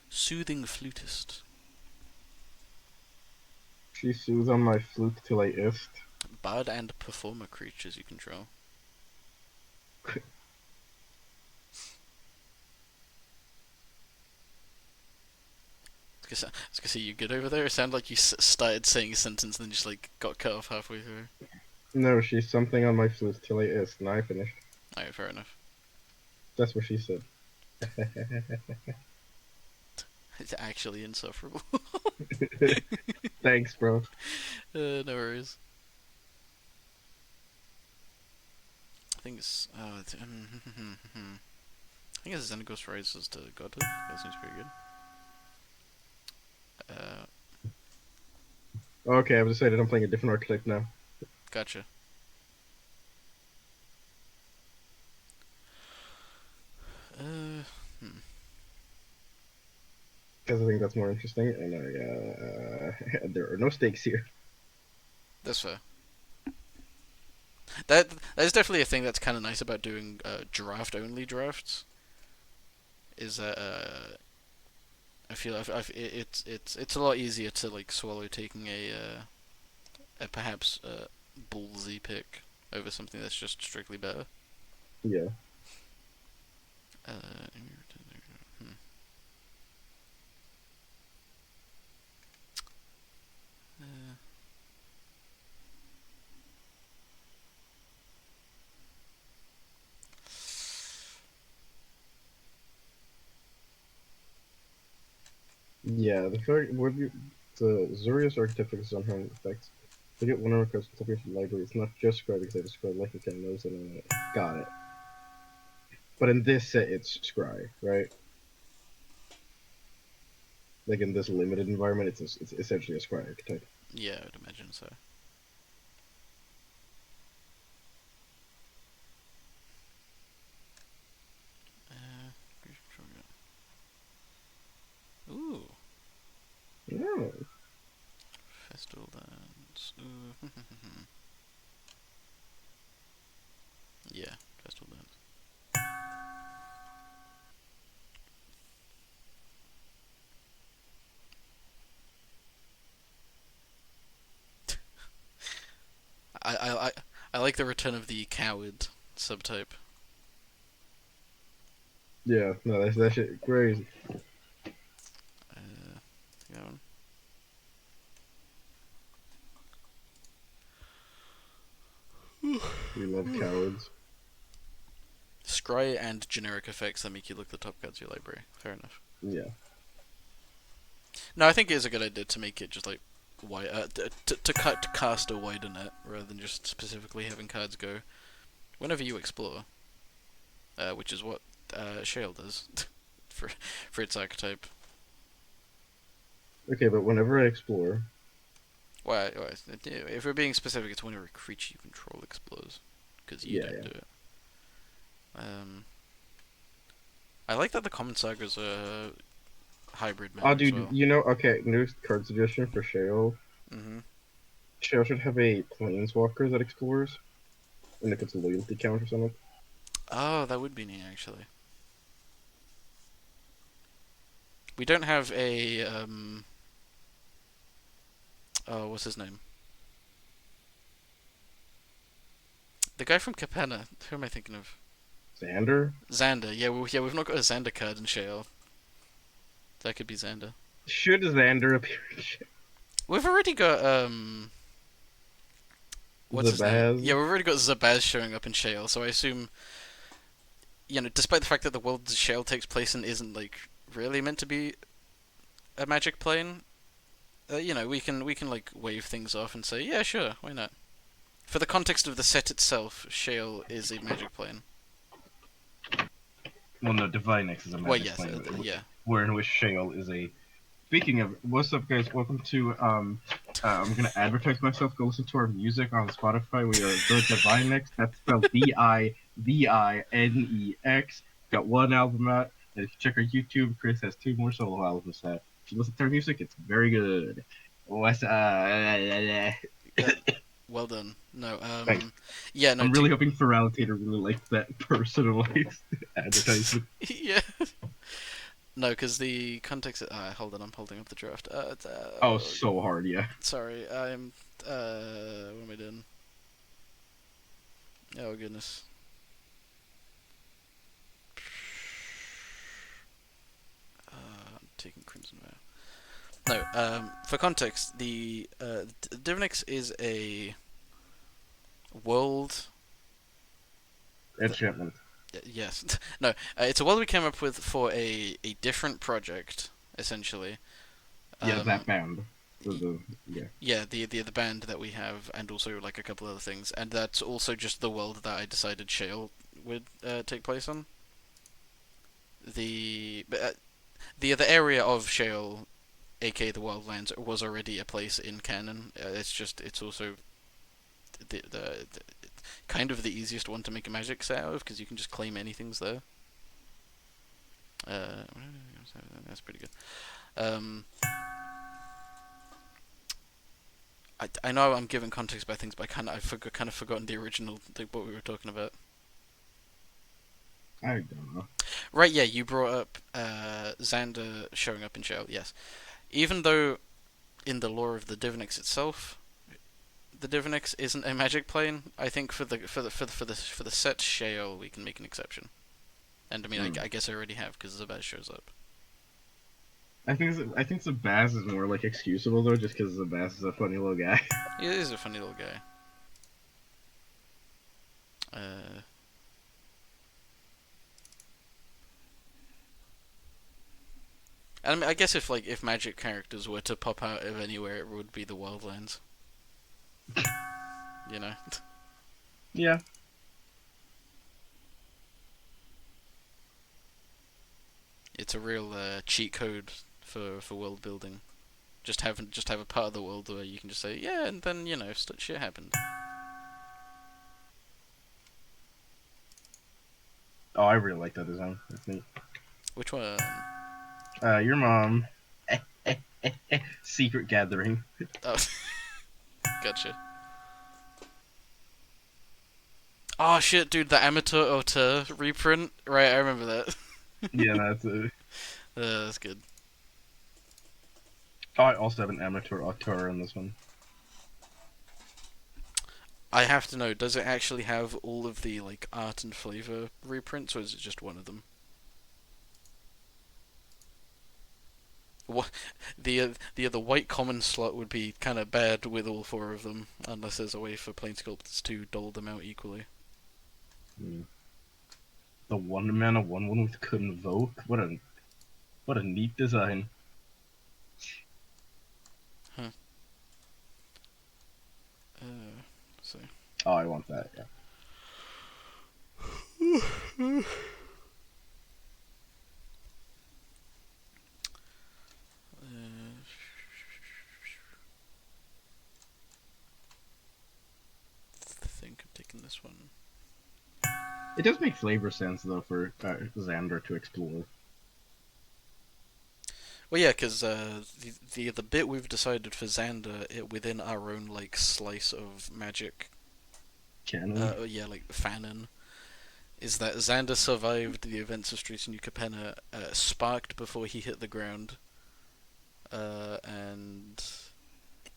[SPEAKER 1] Soothing Flutist.
[SPEAKER 2] She soothes on my flute till I ist.
[SPEAKER 1] Bard and Performer creatures you control. I was gonna say, you good over there? It sounded like you started saying a sentence and then just like got cut off halfway through.
[SPEAKER 2] No, she's something on my flute till I ist, and I finished.
[SPEAKER 1] Alright, fair enough.
[SPEAKER 2] That's what she said.
[SPEAKER 1] It's actually insufferable.
[SPEAKER 2] Thanks, bro.
[SPEAKER 1] No worries. I think it's. I think it's Xenagos Rises to Godhood. That seems pretty good.
[SPEAKER 2] Okay, I've decided I'm playing a different archetype now.
[SPEAKER 1] Gotcha. Uh, hmm.
[SPEAKER 2] Because I think that's more interesting, and there are no stakes here.
[SPEAKER 1] That's fair. That is definitely a thing that's kind of nice about doing draft only drafts. Is that I feel it's a lot easier to like swallow taking a perhaps ballsy pick over something that's just strictly better.
[SPEAKER 2] Yeah.
[SPEAKER 1] Uh, uh,
[SPEAKER 2] Yeah, the Zurius archetype focuses on hand effects. To get one of cards from the top of your library, it's not just Scry because I described like you can knows and got it. But in this set, it's Scry, right? Like in this limited environment, it's essentially a Scry archetype.
[SPEAKER 1] yeah, I would imagine so. Uh, Ooh,
[SPEAKER 2] No.
[SPEAKER 1] Festival Dance. Ooh. Yeah, Festival Dance. I, I, I, I like the return of the coward subtype.
[SPEAKER 2] Yeah, no, that's that shit crazy.
[SPEAKER 1] That one.
[SPEAKER 2] We love cowards.
[SPEAKER 1] scry and generic effects that make you look the top cards of your library. Fair enough.
[SPEAKER 2] Yeah.
[SPEAKER 1] No, I think it is a good idea to make it just like wide, to cast a wider net rather than just specifically having cards go whenever you explore, which is what Shale does for its archetype.
[SPEAKER 2] Okay, but whenever I explore,
[SPEAKER 1] Why, if we're being specific, it's whenever a creature you control explores, because you
[SPEAKER 2] yeah,
[SPEAKER 1] don't
[SPEAKER 2] yeah.
[SPEAKER 1] do it. I like that the common sagas are hybrid
[SPEAKER 2] Oh,
[SPEAKER 1] mana as
[SPEAKER 2] dude,
[SPEAKER 1] well.
[SPEAKER 2] okay, new card suggestion for Shale.
[SPEAKER 1] Mhm.
[SPEAKER 2] Shale should have a planeswalker that explores, and if it's a loyalty count or something.
[SPEAKER 1] Oh, that would be neat actually. We don't have a oh, what's his name? The guy from Capenna. Who am I thinking of?
[SPEAKER 2] Xander?
[SPEAKER 1] Xander. Yeah, we've not got a Xander card in Shale. That could be Xander.
[SPEAKER 2] Should Xander appear in Shale?
[SPEAKER 1] We've already got what's his name?
[SPEAKER 2] Zabaz?
[SPEAKER 1] Yeah, we've already got Zabaz showing up in Shale, so I assume, despite the fact that the world Shale takes place in isn't like really meant to be a magic plane, we can like wave things off and say, yeah, sure, why not? For the context of the set itself, Shale is a magic plane.
[SPEAKER 2] Well, no, Divinex is a
[SPEAKER 1] Well,
[SPEAKER 2] magic
[SPEAKER 1] yes,
[SPEAKER 2] plane,
[SPEAKER 1] yeah.
[SPEAKER 2] where in which Shale is a. Speaking of, what's up, guys? Welcome to I'm gonna advertise myself. Go listen to our music on Spotify. We are the Divinex. That's spelled Divinex. Got one album out, and if you check our YouTube, Chris has two more solo albums out. If you listen to our music, it's very good. What's
[SPEAKER 1] Well done. No,
[SPEAKER 2] Thanks.
[SPEAKER 1] yeah, no.
[SPEAKER 2] I'm really hoping Feralitator really likes that personalized advertisement.
[SPEAKER 1] Yeah. No, because the context. Hold on, I'm holding up the draft.
[SPEAKER 2] Oh, so hard, yeah.
[SPEAKER 1] Sorry, I'm. What am I doing? Oh goodness. I'm taking Crimson Vow. No, for context, the Divinix is a world.
[SPEAKER 2] Enchantment.
[SPEAKER 1] Yes, no, it's a world we came up with for a different project, essentially.
[SPEAKER 2] Yeah, that band. Yeah.
[SPEAKER 1] Yeah, the band that we have, and also like a couple other things, and that's also just the world that I decided Shale would take place on. The area of Shale, aka the Wildlands, was already a place in canon. It's also the kind of the easiest one to make a magic set out of because you can just claim anything's there. Uh, that's pretty good. I know I'm giving context by things, but I've kind of forgotten the original, like what we were talking about.
[SPEAKER 2] I don't know.
[SPEAKER 1] Right, yeah, you brought up Xander showing up in Shale. Yes, even though in the lore of the Divinix itself, the Divinix isn't a magic plane. I think for the set Shale, we can make an exception. And I mean, I guess I already have because Zabaz shows up.
[SPEAKER 2] I think Zabaz is more like excusable though, just because Zabaz is a funny little guy.
[SPEAKER 1] He is a funny little guy. And I mean, I guess if magic characters were to pop out of anywhere, it would be the Wildlands. You know.
[SPEAKER 2] Yeah.
[SPEAKER 1] It's a real cheat code for world building. Just have a part of the world where you can just say yeah, and then shit happened.
[SPEAKER 2] Oh, I really like that design. That's neat.
[SPEAKER 1] Which one?
[SPEAKER 2] Your mom. Secret Gathering.
[SPEAKER 1] Oh, gotcha. Oh shit, dude, the amateur auteur reprint. Right, I remember that.
[SPEAKER 2] Yeah, that's it.
[SPEAKER 1] That's good.
[SPEAKER 2] Oh, I also have an amateur auteur in this one.
[SPEAKER 1] I have to know, does it actually have all of the like art and flavor reprints, or is it just one of them? What the white common slot would be kind of bad with all four of them, unless there's a way for plane sculptors to dole them out equally.
[SPEAKER 2] Mm. The 1 mana 1/1 with Convoke. What a neat design.
[SPEAKER 1] Huh. So.
[SPEAKER 2] Oh, I want that. Yeah.
[SPEAKER 1] I think I'm taking this one.
[SPEAKER 2] It does make flavor sense though for Xander to explore.
[SPEAKER 1] Well, yeah, because the bit we've decided for Xander within our own like slice of magic,
[SPEAKER 2] Canon.
[SPEAKER 1] yeah, like fanon, is that Xander survived the events of Streets in New Capenna, sparked before he hit the ground, and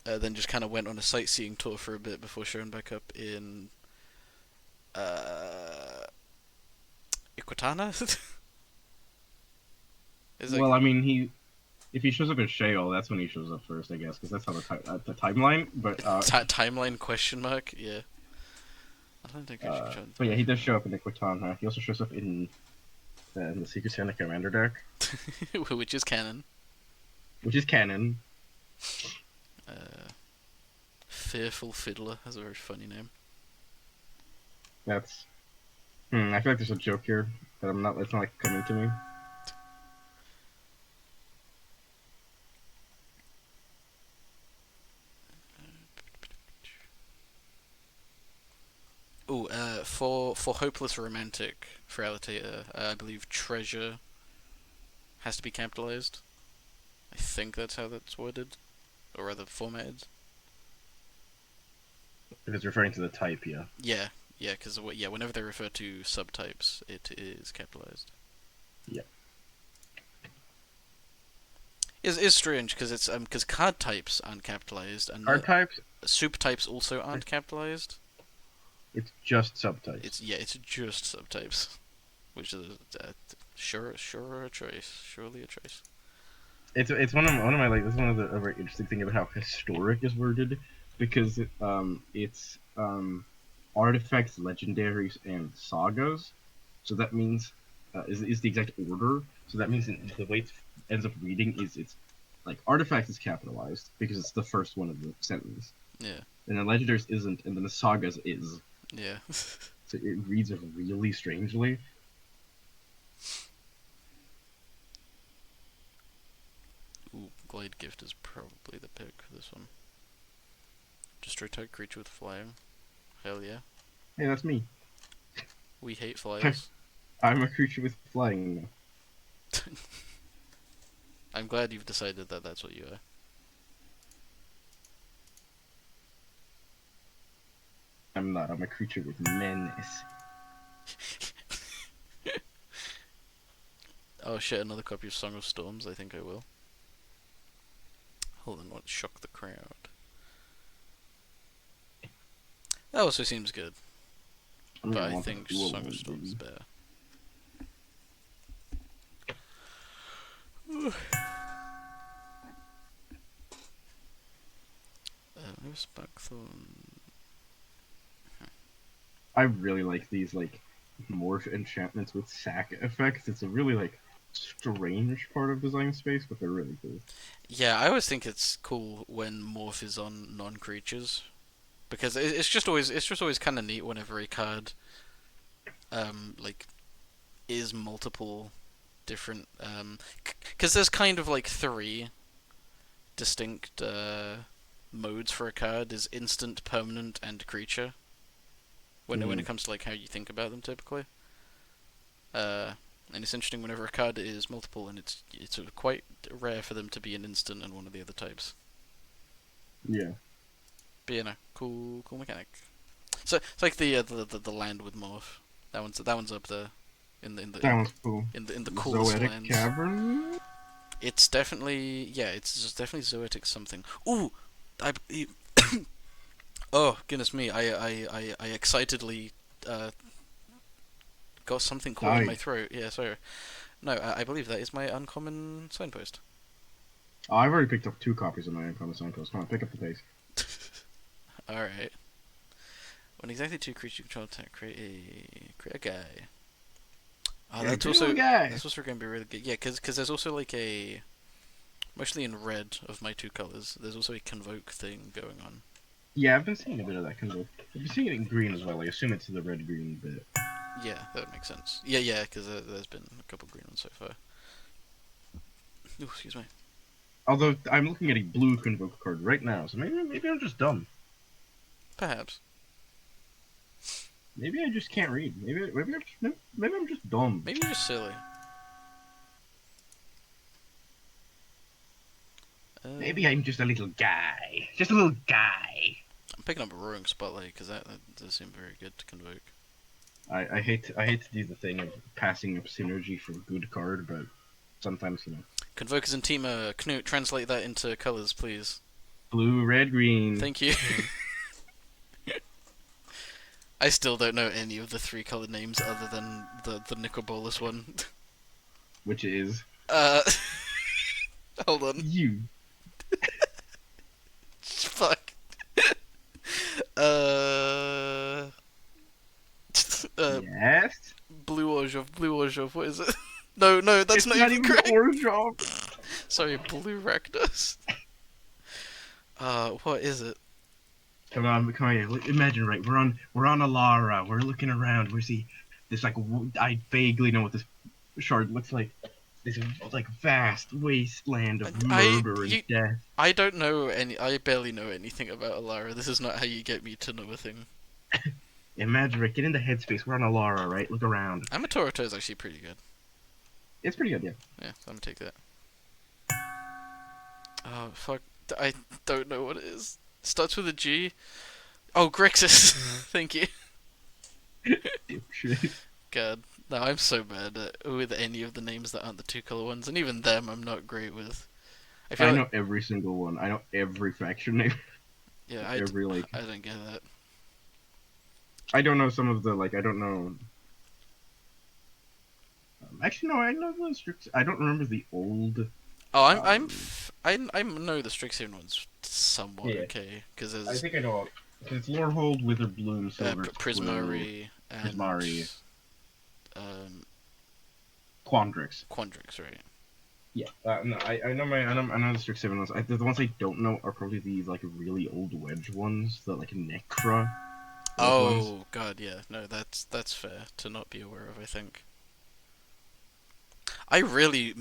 [SPEAKER 1] then just kind of went on a sightseeing tour for a bit before showing back up in uh, Iquitana. Is like
[SPEAKER 2] Well, I mean, if he shows up in Sheol, that's when he shows up first, I guess, because that's how the timeline. But
[SPEAKER 1] timeline question mark? Yeah, I don't think I should try.
[SPEAKER 2] but yeah, he does show up in Equitana. He also shows up in the Secret Santa Commander deck,
[SPEAKER 1] Which is canon.
[SPEAKER 2] which is canon.
[SPEAKER 1] Uh, Fearful Fiddler has a very funny name.
[SPEAKER 2] That's I feel like there's a joke here that I'm not. It's not like coming to me.
[SPEAKER 1] Oh, for hopeless romantic for Alitator, I believe treasure has to be capitalized. I think that's how that's worded, or rather formatted.
[SPEAKER 2] If it's referring to the type, yeah.
[SPEAKER 1] Yeah, yeah, because yeah, whenever they refer to subtypes, it is capitalized.
[SPEAKER 2] Yeah.
[SPEAKER 1] Is strange because it's because card types aren't capitalized and
[SPEAKER 2] Card types,
[SPEAKER 1] soup types also aren't capitalized.
[SPEAKER 2] it's just subtypes.
[SPEAKER 1] It's just subtypes, which is sure a choice, surely a choice.
[SPEAKER 2] It's one of my like. This is one of the a very interesting thing about how historic is worded, because it's artifacts, legendaries, and sagas. So that means is the exact order. So that means the way it ends up reading is it's like artifacts is capitalized because it's the first one of the sentence,
[SPEAKER 1] Yeah,
[SPEAKER 2] and then legendaries isn't, and then the sagas is.
[SPEAKER 1] yeah.
[SPEAKER 2] So it reads really strangely.
[SPEAKER 1] Ooh, Glade Gift is probably the pick for this one. Destroy target creature with flame. Hell yeah.
[SPEAKER 2] Hey, that's me.
[SPEAKER 1] We hate flyers.
[SPEAKER 2] I'm a creature with flying now.
[SPEAKER 1] I'm glad you've decided that that's what you are.
[SPEAKER 2] I'm not. I'm a creature with menace.
[SPEAKER 1] Oh shit, another copy of Song of Storms, I think I will. Hold on, let's shock the crowd. That also seems good,
[SPEAKER 2] I'm
[SPEAKER 1] but
[SPEAKER 2] gonna
[SPEAKER 1] I
[SPEAKER 2] want
[SPEAKER 1] think
[SPEAKER 2] the dual
[SPEAKER 1] Song of
[SPEAKER 2] one,
[SPEAKER 1] Storms is
[SPEAKER 2] baby.
[SPEAKER 1] better. No Sparkthorn.
[SPEAKER 2] I really like these like morph enchantments with sack effects. It's a really like strange part of design space, but they're really cool.
[SPEAKER 1] Yeah, I always think it's cool when morph is on non-creatures because it's just always kind of neat whenever a card like is multiple different because there's kind of like three distinct modes for a card: is instant, permanent, and creature. When it comes to like how you think about them typically, uh, and it's interesting whenever a card is multiple, and it's sort of quite rare for them to be an instant and one of the other types.
[SPEAKER 2] Yeah.
[SPEAKER 1] But you know, cool mechanic. So it's like the land with morph. That one's up there in the
[SPEAKER 2] That one's cool.
[SPEAKER 1] in the coolest
[SPEAKER 2] Zoetic
[SPEAKER 1] lands.
[SPEAKER 2] Cavern?
[SPEAKER 1] It's definitely it's just definitely Zoetic something. Ooh, I oh goodness me, I excitedly got something caught in my
[SPEAKER 2] Died.
[SPEAKER 1] throat. Yeah, sorry. No, I believe that is my uncommon signpost.
[SPEAKER 2] Oh, I've already picked up 2 copies of my Uncommon Signpost. Come on, pick up the pace.
[SPEAKER 1] All right. When exactly two creatures you control attack, create a guy. Oh,
[SPEAKER 2] Yeah, pretty little guy.
[SPEAKER 1] that's also going to be really good. Yeah, because there's also like a mostly in red of my two colors. There's also a convoke thing going on.
[SPEAKER 2] Yeah, I've been seeing a bit of that convo. I've been seeing it in green as well. I assume it's the red green bit.
[SPEAKER 1] Yeah, that makes sense. Yeah, because there's been a couple green ones so far. Ooh, excuse me.
[SPEAKER 2] Although I'm looking at a blue convoke card right now, so maybe I'm just dumb.
[SPEAKER 1] Perhaps.
[SPEAKER 2] Maybe I just can't read. Maybe I'm just dumb.
[SPEAKER 1] Maybe you're just silly.
[SPEAKER 2] Maybe I'm just a little guy. Just a little guy.
[SPEAKER 1] I'm picking up a roaring spotlight because that does seem very good to convoke.
[SPEAKER 2] I hate to do the thing of passing up synergy for a good card, but sometimes
[SPEAKER 1] Convokers and Teamer, Knut, translate that into colors, please.
[SPEAKER 2] blue, red, green.
[SPEAKER 1] Thank you. I still don't know any of the three colored names other than the Nicol Bolas one.
[SPEAKER 2] Which is
[SPEAKER 1] Uh, hold on.
[SPEAKER 2] you.
[SPEAKER 1] Fuck. Uh,
[SPEAKER 2] Yes.
[SPEAKER 1] Blue Ozhov, what is it? No, that's
[SPEAKER 2] It's
[SPEAKER 1] not
[SPEAKER 2] not
[SPEAKER 1] even
[SPEAKER 2] even
[SPEAKER 1] correct.
[SPEAKER 2] orange job.
[SPEAKER 1] Sorry, Blue Rakdos. What is it?
[SPEAKER 2] Come on, come here. Imagine, right? We're on Alara. We're looking around. We see this I vaguely know what this shard looks like. This like vast wasteland of murder and death.
[SPEAKER 1] I don't know I barely know anything about Alara. This is not how you get me to know a thing.
[SPEAKER 2] Imagine, right? Get into headspace. We're on Alara, right? Look around.
[SPEAKER 1] Amatoroto is actually pretty good.
[SPEAKER 2] It's pretty good, yeah.
[SPEAKER 1] Yeah, so I'm gonna take that. Oh, fuck. I don't know what it is. Starts with a G. Oh, Grixis. Thank you.
[SPEAKER 2] Dipshit.
[SPEAKER 1] God. No, I'm so bad with any of the names that aren't the two color ones, and even them I'm not great with.
[SPEAKER 2] I know every single one. I know every faction name.
[SPEAKER 1] Yeah,
[SPEAKER 2] Every
[SPEAKER 1] I don't get that.
[SPEAKER 2] I don't know some of the I don't know. Actually, no. I know the strict. I don't remember the old.
[SPEAKER 1] Oh, I know the Strixhaven one's somewhat
[SPEAKER 2] Yeah.
[SPEAKER 1] okay because
[SPEAKER 2] I
[SPEAKER 1] there's
[SPEAKER 2] think I know. It's Lorehold, Witherbloom, Silver
[SPEAKER 1] Prismari and
[SPEAKER 2] Prismari,
[SPEAKER 1] um,
[SPEAKER 2] Quandrix.
[SPEAKER 1] Quandrix, right?
[SPEAKER 2] Yeah, no, I know the Strixhaven ones. The ones I don't know are probably the really old wedge ones, the Necra. Those ones.
[SPEAKER 1] Oh God, yeah. No, that's fair to not be aware of. I think I really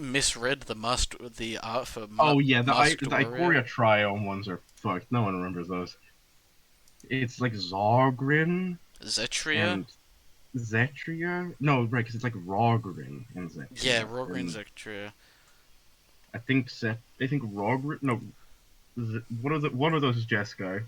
[SPEAKER 1] misread the art for
[SPEAKER 2] Oh yeah,
[SPEAKER 1] Masked
[SPEAKER 2] the
[SPEAKER 1] Warrior.
[SPEAKER 2] Ikoria Triome ones are fucked. No one remembers those. It's like Zogrin
[SPEAKER 1] Zetria.
[SPEAKER 2] and Zetria. No, right, because it's like Rogrin and
[SPEAKER 1] Yeah,
[SPEAKER 2] Zetria.
[SPEAKER 1] Rogrin
[SPEAKER 2] And
[SPEAKER 1] Zetria.
[SPEAKER 2] I think Rogrin. No, one of those is Jeskai.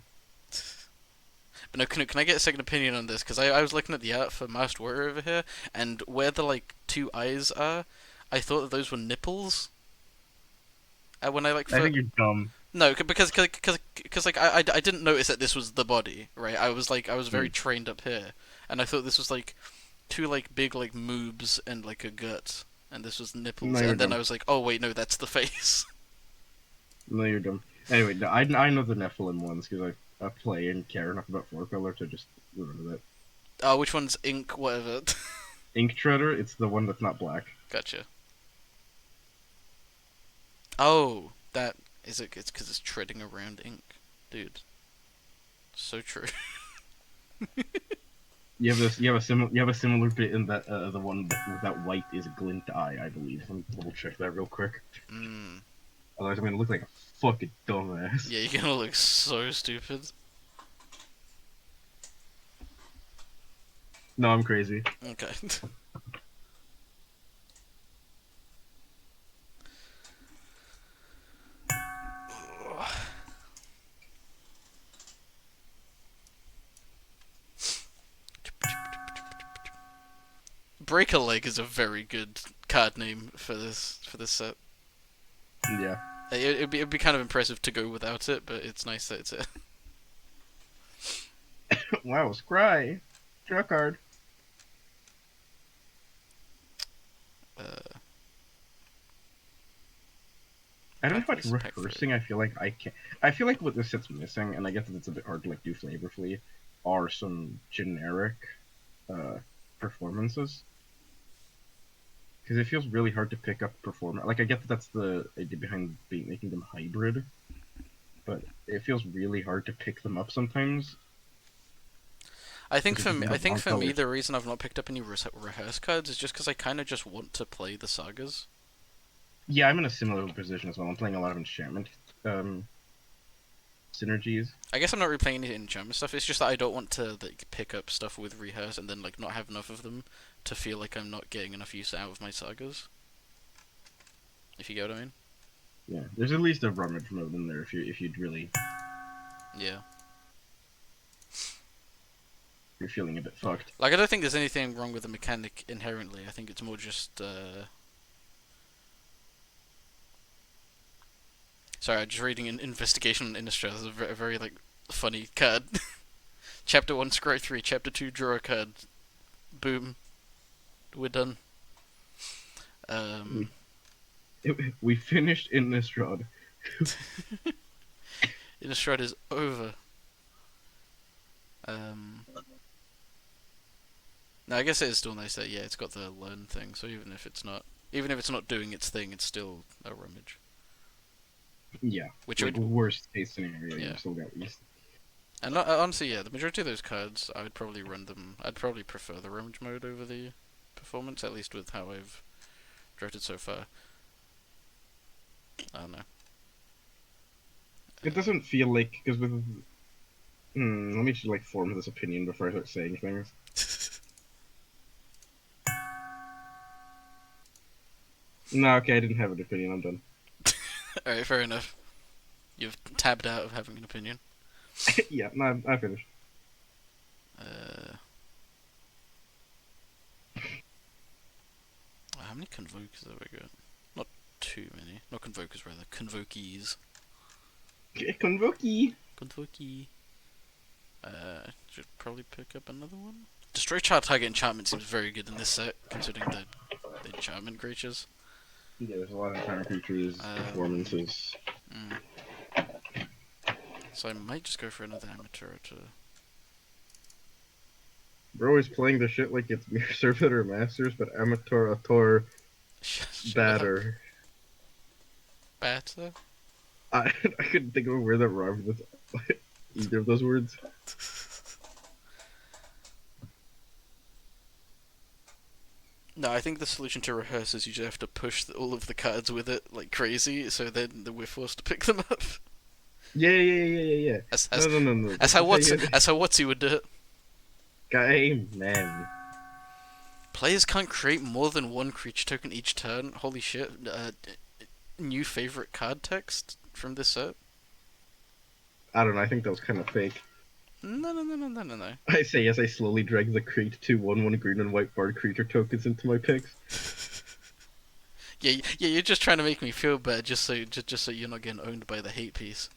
[SPEAKER 1] But no, can I get a second opinion on this? Because I was looking at the art for Masked Warrior over here, and where the two eyes are, I thought that those were nipples. When I
[SPEAKER 2] I think you're dumb.
[SPEAKER 1] no, because I didn't notice that this was the body, right? I was very
[SPEAKER 2] Hmm.
[SPEAKER 1] trained up here, and I thought this was two big moobs and a gut, and this was
[SPEAKER 2] No,
[SPEAKER 1] nipples,
[SPEAKER 2] you're
[SPEAKER 1] and then
[SPEAKER 2] dumb.
[SPEAKER 1] I was like, oh wait, no, that's the face.
[SPEAKER 2] No, you're dumb. Anyway, no, I know the Nephilim ones because I play and care enough about Four Color to just remember that.
[SPEAKER 1] Which one's ink? Whatever.
[SPEAKER 2] Ink Treader, it's the one that's not black.
[SPEAKER 1] Gotcha. Oh, that is it. It's because it's treading around ink, dude. So true.
[SPEAKER 2] You have a similar bit in that the one that white is glint eye, I believe. Let me double check that real quick.
[SPEAKER 1] Mm.
[SPEAKER 2] Otherwise, I'm gonna look like a fucking dumbass.
[SPEAKER 1] Yeah, you're gonna look so stupid.
[SPEAKER 2] No, I'm crazy.
[SPEAKER 1] Okay. Break a Leg is a very good card name for this set.
[SPEAKER 2] Yeah.
[SPEAKER 1] It'd be kind of impressive to go without it, but it's nice that it's it.
[SPEAKER 2] Wow, Scry. Draw card.
[SPEAKER 1] Uh,
[SPEAKER 2] I don't know how much
[SPEAKER 1] Pathless Peckford.
[SPEAKER 2] rehearsing I feel like I can. I feel like what this set's missing, and I guess it's a bit hard to do flavorfully, are some generic uh, performances. because it feels really hard to pick up performance. Like I get that that's the idea behind making them hybrid, but it feels really hard to pick them up sometimes because it doesn't
[SPEAKER 1] I
[SPEAKER 2] have
[SPEAKER 1] think
[SPEAKER 2] on
[SPEAKER 1] for me
[SPEAKER 2] colors.
[SPEAKER 1] the reason I've not picked up any rehearse cards is just because I kind of just want to play the sagas.
[SPEAKER 2] Yeah, I'm in a similar position as well. I'm playing a lot of enchantment um, synergies.
[SPEAKER 1] I guess I'm not really playing any enchantment stuff. It's just that I don't want to like pick up stuff with rehearse and then like not have enough of them to feel like I'm not getting enough use out of my sagas. If you get what I mean?
[SPEAKER 2] Yeah, there's at least a rummage mode in there if you'd really
[SPEAKER 1] Yeah.
[SPEAKER 2] you're feeling a bit fucked.
[SPEAKER 1] Like I don't think there's anything wrong with the mechanic inherently. I think it's more just sorry, I'm just reading an investigation on Innistrad. There's a very like funny card. Chapter 1, scry 3. Chapter 2, draw a card. Boom. We're done. Um,
[SPEAKER 2] We finished Innistrad.
[SPEAKER 1] Innistrad is over. Um, no, I guess it is still nice that yeah, it's got the learn thing. So even if it's not doing its thing, it's still a rummage.
[SPEAKER 2] Yeah,
[SPEAKER 1] Which
[SPEAKER 2] like
[SPEAKER 1] would
[SPEAKER 2] worst case scenario,
[SPEAKER 1] yeah.
[SPEAKER 2] you still got use.
[SPEAKER 1] And honestly, yeah, the majority of those cards, I would probably run them. I'd probably prefer the rummage mode over the performance, at least with how I've drafted so far. I don't know.
[SPEAKER 2] It doesn't feel like because with let me just like form this opinion before I start saying things. No, okay, I didn't have an opinion. I'm done.
[SPEAKER 1] Alright, fair enough. You've tabbed out of having an opinion.
[SPEAKER 2] Yeah, no, I finished.
[SPEAKER 1] Uh, how many convokers have I got? Not too many. Not convokers, rather. Convokees.
[SPEAKER 2] Convoke.
[SPEAKER 1] Convokee. Should probably pick up another one. Destroy child target enchantment seems very good in this set, considering the enchantment creatures.
[SPEAKER 2] Yeah, there's a lot of time creatures, performances.
[SPEAKER 1] So I might just go for another amateur to.
[SPEAKER 2] We're always playing the shit like it's Mirror Servant or Masters, but Amateur, Ator,
[SPEAKER 1] Shut up.
[SPEAKER 2] Batter.
[SPEAKER 1] Batter?
[SPEAKER 2] I couldn't think of a word that rhymed with either of those words.
[SPEAKER 1] No, I think the solution to rehearse is you just have to push all of the cards with it like crazy, so then we're forced to pick them up.
[SPEAKER 2] Yeah.
[SPEAKER 1] As
[SPEAKER 2] No,
[SPEAKER 1] as
[SPEAKER 2] no, no, no.
[SPEAKER 1] as how Watsy would do it.
[SPEAKER 2] Guy, man.
[SPEAKER 1] Players can't create more than one creature token each turn. Holy shit! New favorite card text from this set.
[SPEAKER 2] I don't know. I think that was kind of fake.
[SPEAKER 1] No.
[SPEAKER 2] I say as I slowly drag the crate 2/1/1 green and white bard creature tokens into my picks.
[SPEAKER 1] Yeah, you're just trying to make me feel bad, just so you're not getting owned by the hate piece.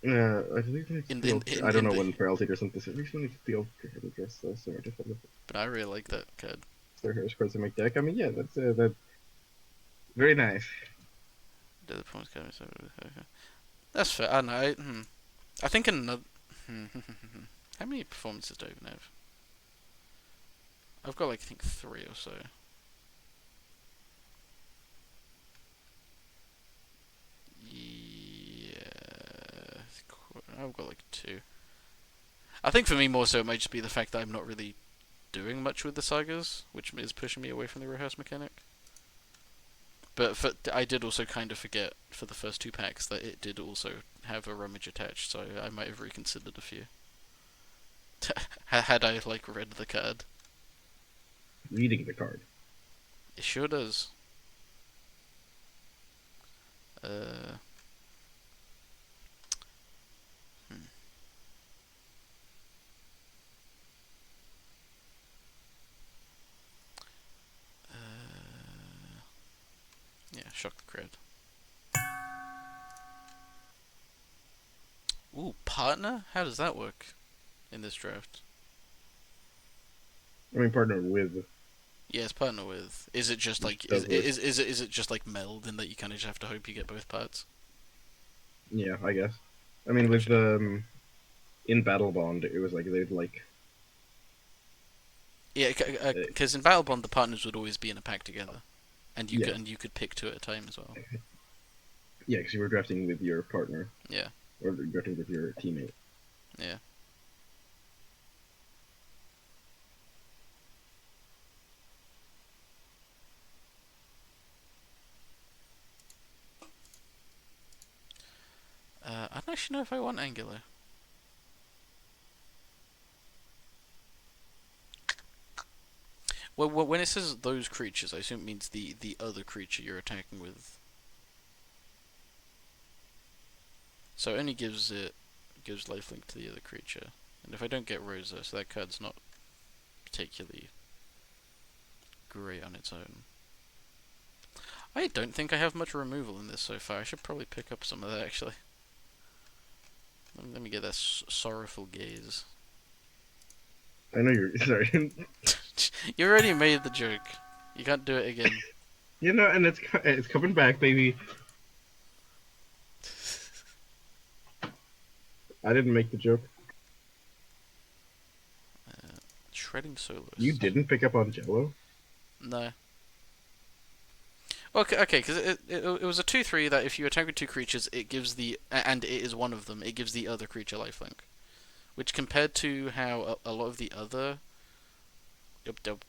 [SPEAKER 2] I think I
[SPEAKER 1] In
[SPEAKER 2] feel.
[SPEAKER 1] in
[SPEAKER 2] I don't
[SPEAKER 1] in
[SPEAKER 2] know
[SPEAKER 1] the,
[SPEAKER 2] when Feralty or something. At least when it's feel address this, or just have
[SPEAKER 1] but I really like that card.
[SPEAKER 2] their heroes cards in my deck. I mean, yeah, that's very nice.
[SPEAKER 1] The other points coming. That's fair. I know. I think another. How many performances do I even have? I've got like I think 3 or so. Yeah, I've got like 2. I think for me more so it might just be the fact that I'm not really doing much with the sagas, which is pushing me away from the rehearse mechanic. But I did also kind of forget for the first 2 packs that it did also have a rummage attached, so I might have reconsidered a few. Had I like read the card.
[SPEAKER 2] Reading the card.
[SPEAKER 1] It sure does. Uh. Yeah, shock the cred. Ooh, partner? How does that work in this draft?
[SPEAKER 2] I mean, partner with.
[SPEAKER 1] Yes, partner with. Is it just like is it just like meld in that you kind of just have to hope you get both parts?
[SPEAKER 2] Yeah, I guess. I mean, with
[SPEAKER 1] Gotcha.
[SPEAKER 2] in Battle Bond, it was like they'd like.
[SPEAKER 1] Yeah, because in Battle Bond the partners would always be in a pack together. and
[SPEAKER 2] Yeah,
[SPEAKER 1] you could pick two at a time as well.
[SPEAKER 2] yeah, because you were drafting with your partner
[SPEAKER 1] Yeah,
[SPEAKER 2] or drafting with your teammate.
[SPEAKER 1] yeah. I don't actually know if I want angular. Well, when it says those creatures, I assume it means the other creature you're attacking with. So it only gives lifelink to the other creature. And if I don't get Rosa, so that card's not particularly great on its own. I don't think I have much removal in this so far. I should probably pick up some of that actually. Let me get that sorrowful gaze.
[SPEAKER 2] I know you're sorry.
[SPEAKER 1] You already made the joke. You can't do it again.
[SPEAKER 2] You know, and it's coming back, baby. I didn't make the joke.
[SPEAKER 1] Shredding
[SPEAKER 2] You
[SPEAKER 1] Soloist.
[SPEAKER 2] didn't pick up on Jello.
[SPEAKER 1] No. Okay, because it was a 2/3 that if you attack with two creatures, it gives and it is one of them. It gives the other creature lifelink, which compared to how a lot of the other,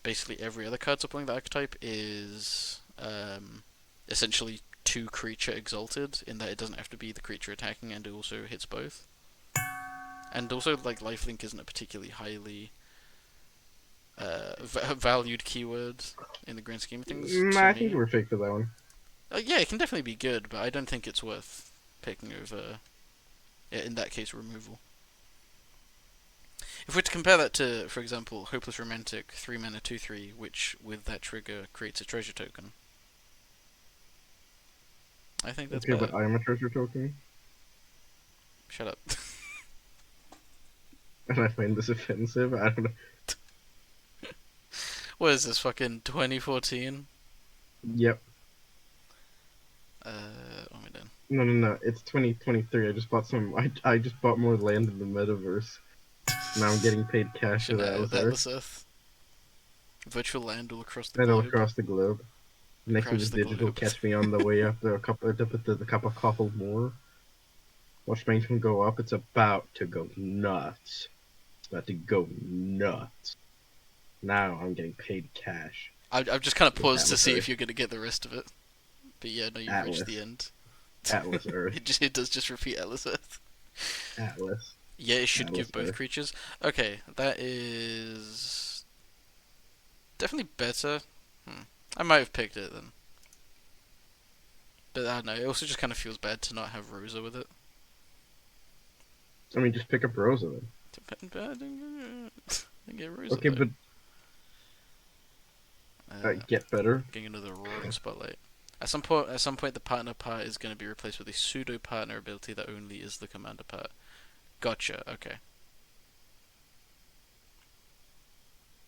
[SPEAKER 1] basically every other card supporting the archetype is essentially two creature exalted in that it doesn't have to be the creature attacking and it also hits both. And also, like, lifelink isn't a particularly highly valued keyword in the grand scheme of things to
[SPEAKER 2] Nah, I think you
[SPEAKER 1] me.
[SPEAKER 2] were fake for that one.
[SPEAKER 1] Yeah, it can definitely be good, but I don't think it's worth picking over, in that case, removal. If we're to compare that to, for example, Hopeless Romantic, 3 mana 2/3, which with that trigger creates a treasure token, I think that's
[SPEAKER 2] Okay,
[SPEAKER 1] better.
[SPEAKER 2] but I am a treasure token,
[SPEAKER 1] Shut up.
[SPEAKER 2] and I find this offensive. I don't know.
[SPEAKER 1] What is this, fucking 2014?
[SPEAKER 2] Yep.
[SPEAKER 1] What am I doing?
[SPEAKER 2] No, no, no. It's 2023. I just bought some. I just bought more land in the metaverse. Now I'm getting paid cash with
[SPEAKER 1] Shit,
[SPEAKER 2] Atlas Earth.
[SPEAKER 1] Atlas Earth. Virtual land all across the
[SPEAKER 2] And all
[SPEAKER 1] globe.
[SPEAKER 2] across the globe. Next to the
[SPEAKER 1] Across the
[SPEAKER 2] digital,
[SPEAKER 1] globe.
[SPEAKER 2] catch me on the way up. The couple more. Watch my income go up. It's about to go nuts. It's about to go nuts. Now I'm getting paid cash
[SPEAKER 1] I've just kind of
[SPEAKER 2] with
[SPEAKER 1] paused to
[SPEAKER 2] Atlas
[SPEAKER 1] see
[SPEAKER 2] Earth.
[SPEAKER 1] if you're going to get the rest of it. But yeah, no, you've reached
[SPEAKER 2] Atlas.
[SPEAKER 1] the end.
[SPEAKER 2] Atlas Earth.
[SPEAKER 1] It does just repeat Atlas Earth.
[SPEAKER 2] Atlas.
[SPEAKER 1] Yeah, it should
[SPEAKER 2] Atlas
[SPEAKER 1] give both
[SPEAKER 2] Earth.
[SPEAKER 1] creatures. Okay, that is definitely better. I might have picked it then. But I don't know, it also just kind of feels bad to not have Rosa with it.
[SPEAKER 2] I mean, just pick up Rosa then.
[SPEAKER 1] I didn't get Rosa
[SPEAKER 2] Okay,
[SPEAKER 1] though.
[SPEAKER 2] but get better.
[SPEAKER 1] Getting another roaring spotlight. At some point, the partner part is going to be replaced with a pseudo partner ability that only is the commander part. Gotcha. Okay,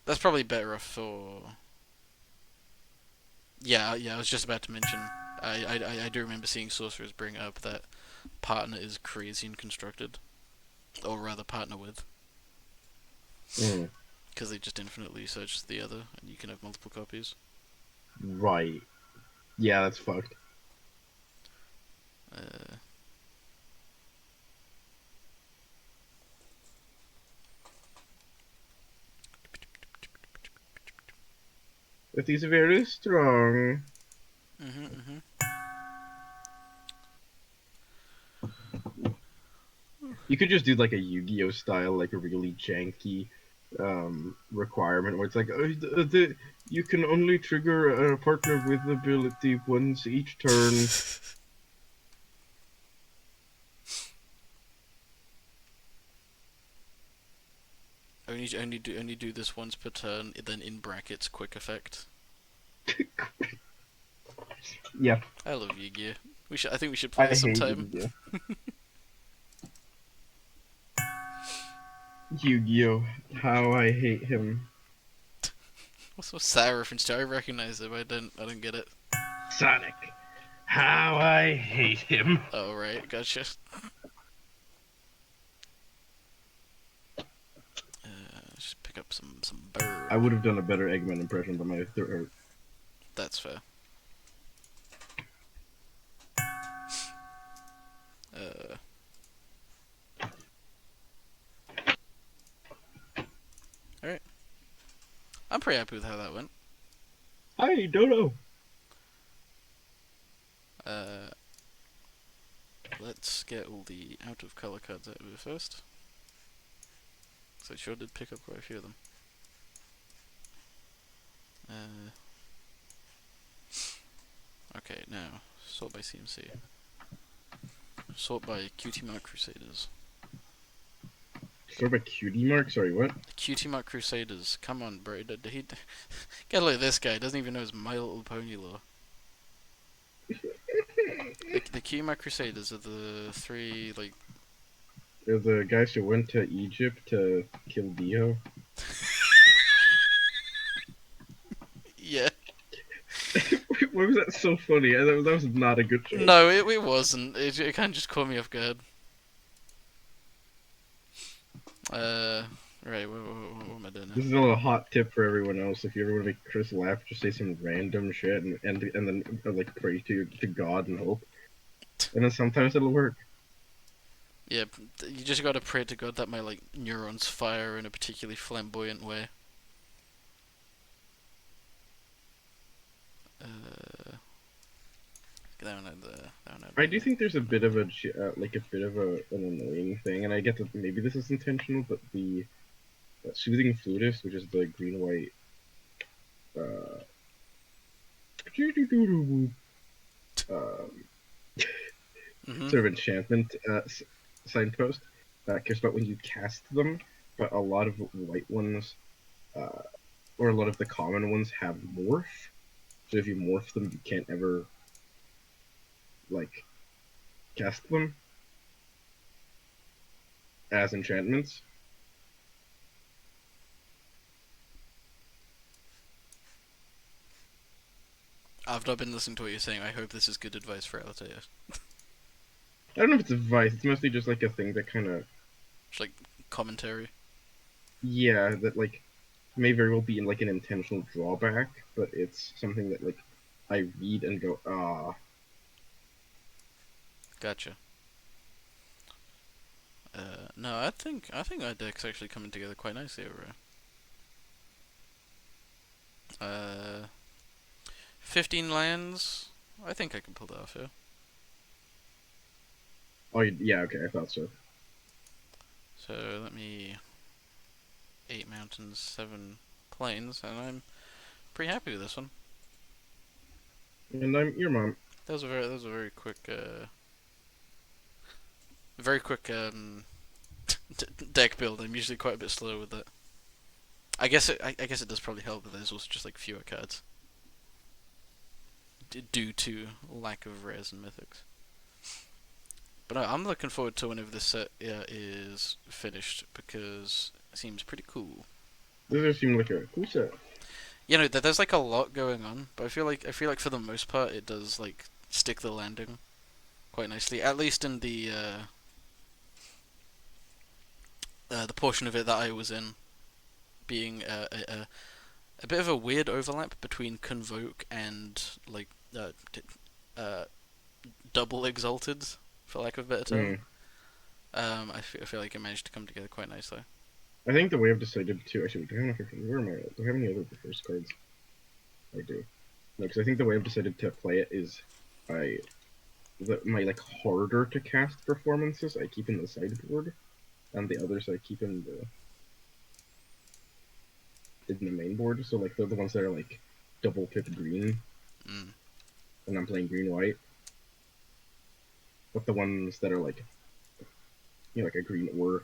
[SPEAKER 1] that's probably better off for. Yeah, yeah. I was just about to mention. I do remember seeing sorcerers bring up that partner is crazy and constructed, or rather, partner with,
[SPEAKER 2] Mm,
[SPEAKER 1] because they just infinitely search the other, and you can have multiple copies.
[SPEAKER 2] right. Yeah, that's fucked.
[SPEAKER 1] Uh,
[SPEAKER 2] But he's very strong.
[SPEAKER 1] mhm.
[SPEAKER 2] You could just do like a Yu-Gi-Oh style, like a really janky requirement where it's like you can only trigger a partner with ability once each turn.
[SPEAKER 1] Only do this once per turn. Then in brackets, quick effect.
[SPEAKER 2] Yeah,
[SPEAKER 1] I love Yu-Gi-Oh. I think we should play
[SPEAKER 2] I
[SPEAKER 1] this
[SPEAKER 2] hate
[SPEAKER 1] sometime.
[SPEAKER 2] Yu-Gi-Oh. Yu-Gi-Oh, how I hate him.
[SPEAKER 1] What's that reference to? I recognize it, but I don't get it.
[SPEAKER 2] Sonic, how I hate him.
[SPEAKER 1] Oh right, gotcha. Just pick up some
[SPEAKER 2] I
[SPEAKER 1] bird.
[SPEAKER 2] would have done a better Eggman impression than my third.
[SPEAKER 1] That's fair. I'm pretty happy with how that went.
[SPEAKER 2] I don't know.
[SPEAKER 1] Uh, let's get all the out of color cards out of it first. So I sure did pick up quite a few of them. Uh, okay, now sort by CMC. Sort by Cutie Mark Crusaders.
[SPEAKER 2] Sort of a cutie mark. Sorry, what?
[SPEAKER 1] Cutie Mark Crusaders. Come on, bro. He get a look at this guy. Doesn't even know his My Little Pony lore. The Cutie Mark Crusaders are the three like.
[SPEAKER 2] They're the guys who went to Egypt to kill Dio.
[SPEAKER 1] Yeah.
[SPEAKER 2] Why was that so funny? That was not a good joke.
[SPEAKER 1] No, it wasn't. It kind of just caught me off guard. Right. What am I doing now?
[SPEAKER 2] This is a little hot tip for everyone else. If you ever want to make Chris laugh, just say some random shit and then like pray to God and hope, and then sometimes it'll work.
[SPEAKER 1] Yeah, you just gotta pray to God that my like neurons fire in a particularly flamboyant way. That one had the that one had
[SPEAKER 2] I do
[SPEAKER 1] the-
[SPEAKER 2] think there's a bit of a like a bit of an annoying thing, and I get that maybe this is intentional, but the soothing flutist, which is the green white, uh, um,
[SPEAKER 1] Mhm.
[SPEAKER 2] sort of enchantment signpost, cares about when you cast them, but a lot of white ones, uh, or a lot of the common ones have morph. So if you morph them, you can't ever like cast them as enchantments.
[SPEAKER 1] I've not been listening to what you're saying. I hope this is good advice for Altair.
[SPEAKER 2] I don't know if it's advice. It's mostly just like a thing that kind of
[SPEAKER 1] It's like commentary.
[SPEAKER 2] yeah, that like may very well be like an intentional drawback, but it's something that like I read and go, ah,
[SPEAKER 1] Gotcha. No, I think our deck's actually coming together quite nicely over here. 15 lands. I think I can pull that off here.
[SPEAKER 2] oh yeah, okay, I thought so.
[SPEAKER 1] So let me 8 mountains, 7 plains, and I'm pretty happy with this one.
[SPEAKER 2] And I'm your mom.
[SPEAKER 1] That was a very quick deck build. I'm usually quite a bit slow with it. I guess it does probably help that there's also just like fewer cards due to lack of rares and mythics. But no, I'm looking forward to whenever this set is finished because it seems pretty cool.
[SPEAKER 2] This just seemed like a cool set.
[SPEAKER 1] You know, there's like a lot going on, but I feel like for the most part it does like stick the landing quite nicely. At least in the portion of it that I was in, being a bit of a weird overlap between Convoke and like uh, double exalted, for lack of a better term.
[SPEAKER 2] Mm.
[SPEAKER 1] I feel like it managed to come together quite nicely.
[SPEAKER 2] I think the way I've decided to actually, I don't know if where am I? Do I have any other first cards? I do. No, because I think the way I've decided to play it is my like harder to cast performances I keep in the sideboard, and the others I keep in the main board. So like they're the ones that are like double pip green,
[SPEAKER 1] Mm.
[SPEAKER 2] and I'm playing green white. But the ones that are like like a green or